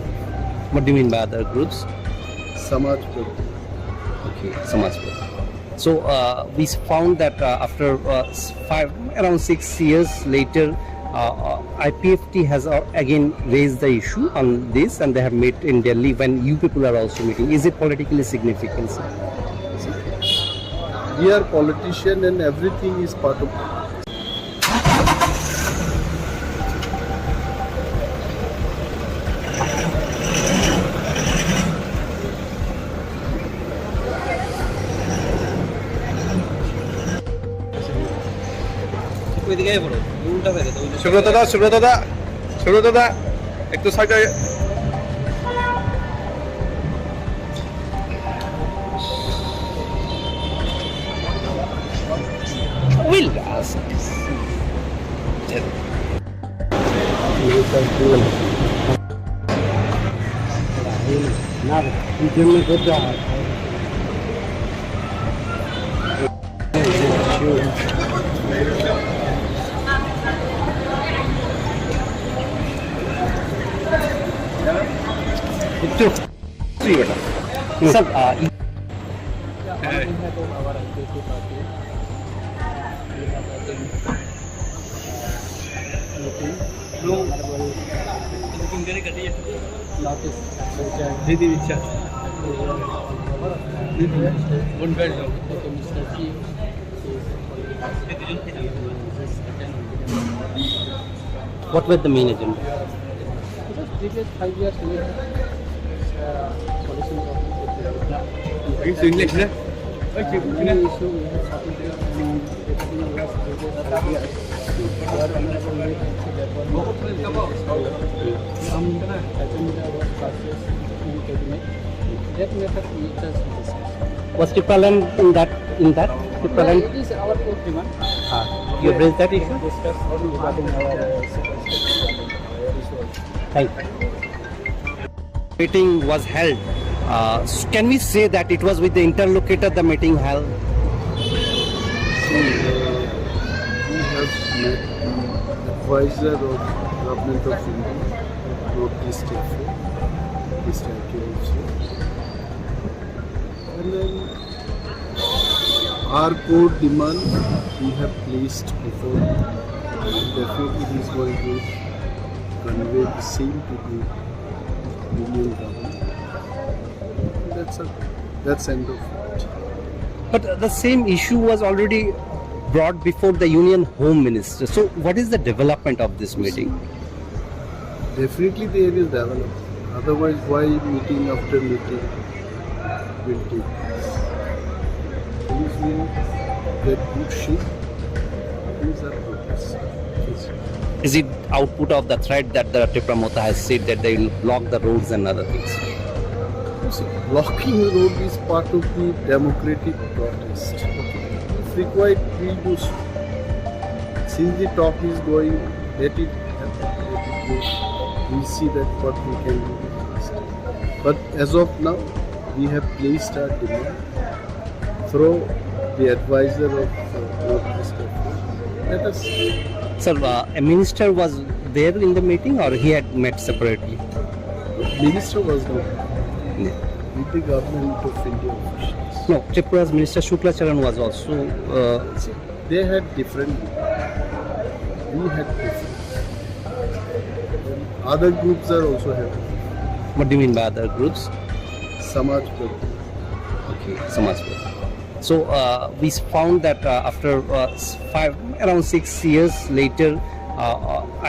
What do you mean by other groups? Samaj Prabhu. Okay, Samaj. So we found that after around 6 years later, IPFT has again raised the issue on this, and they have met in Delhi when you people are also meeting. Is it politically significant, sir? We are politicians and everything is part of. সুব্রতদা একটু সাইডে Will ask. Sir, what were the main agenda? Because previous 5 years we had solutions of the only issue we have submitted and regarding the last previous 5 years. Our honorable Lord some agenda was passed in cabinet. That matter we just discussed. Was Tripaland in that? Well, it is our core demand. You have raised that issue? Discuss regarding our issue. Thank you. Meeting was held. Can we say that it was with the interlocutor the meeting held? We have met the advisor of Government of India, Northeast Asia, East Asia. And then our core demand we have placed before. Definitely he is going to convey the same to the Union government. That's end of it. But the same issue was already brought before the Union Home Minister. So what is the development of this meeting? Definitely there is development. Otherwise, why meeting after meeting will take place? Things will get good shape. Things are progress. Is it output of the threat that the Tripura Mota has said that they will block the roads and other things? See, blocking the road is part of the democratic protest. If required, we will do so. Since the talk is going, let it happen. We'll see that what we can do next. But as of now, we have placed our demand through the advisor of Northeast Asia. Let us see. Sir, a minister was there in the meeting or he had met separately? Minister was not Yeah. with the government of India officials. No, Tripura's Minister Shuklacharan was also. See, they had different. We had different. Other groups are also having. What do you mean by other groups? Samaj Prabhu. Okay, Samaj. So we found that after around 6 years later,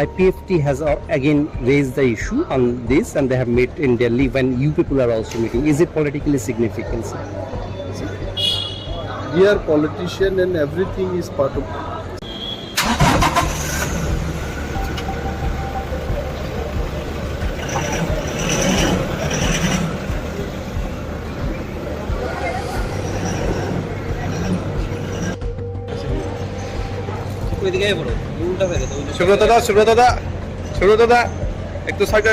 IPFT has again raised the issue on this, and they have met in Delhi when you people are also meeting. Is it politically significant, sir? We are politicians and everything is part of. ওইদিকে বলো সুব্রত দা একটু সাইডে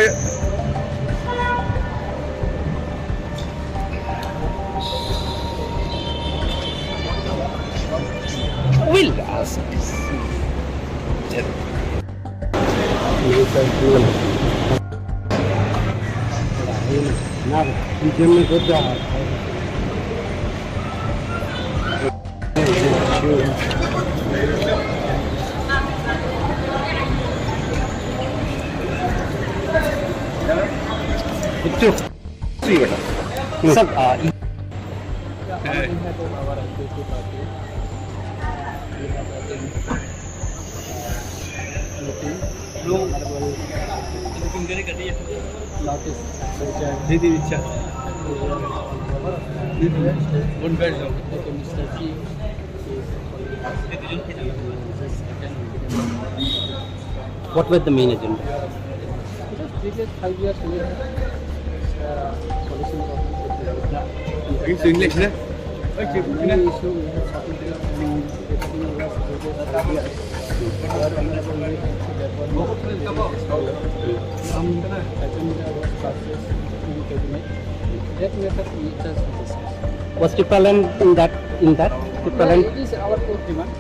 Will ask. Sir, What was the main agenda? previous 5 years we have solution Into English, ne? issue we have submitted and everything was previous 5 years. Some agenda was processed in cabinet. That matter we just discussed. Was Tripura in that? Tripura? It is our core demand.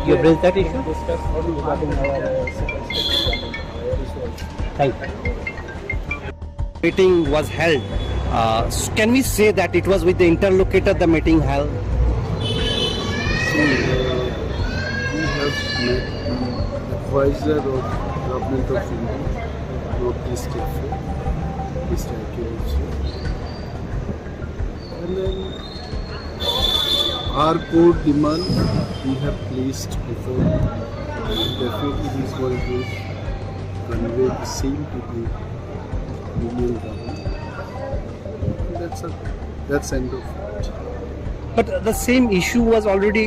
You raised that issue? Discussed regarding our Thank you. Meeting was held. Can we say that it was with the interlocutor the meeting held? We have met the advisor of Government of India, Northeast Asia, Mr. Akhilesh. And then our core demand we have placed before, and definitely he is going to convey the same to the Union government. That's end of it. But the same issue was already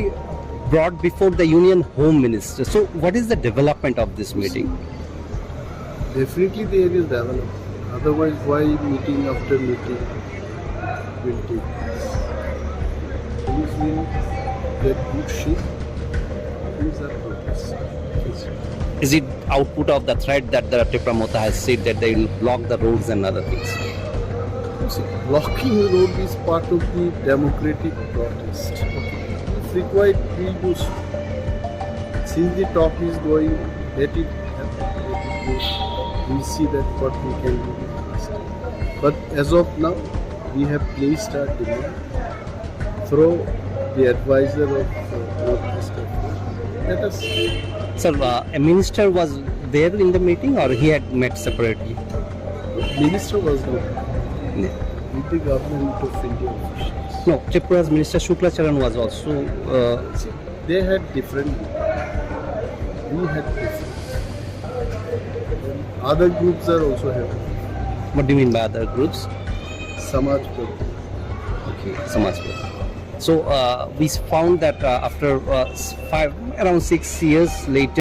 brought before the Union Home Minister. So what is the development of this meeting? Definitely there is development. Otherwise, why meeting after meeting will take place? Things will get good shape. Things are progress. Is it output of the threat that the Tripura Mota has said that they will block the roads and other things? See, blocking the road is part of the democratic protest. If required, we do so. Since the talk is going, let it happen. We'll see that what we can do next. But as of now, we have placed our demand through the advisor of Northeast Asia. Let us see. Sir, a minister was there in the meeting or he had met separately? Minister was not with the Government of India officials. No, Tripura's Minister Shuklacharan was also... See, they had different. We had different. And other groups are also having. What do you mean by other groups? Samaj Prabhu. Okay, Samaj Prabhu. So we found that after around 6 years later,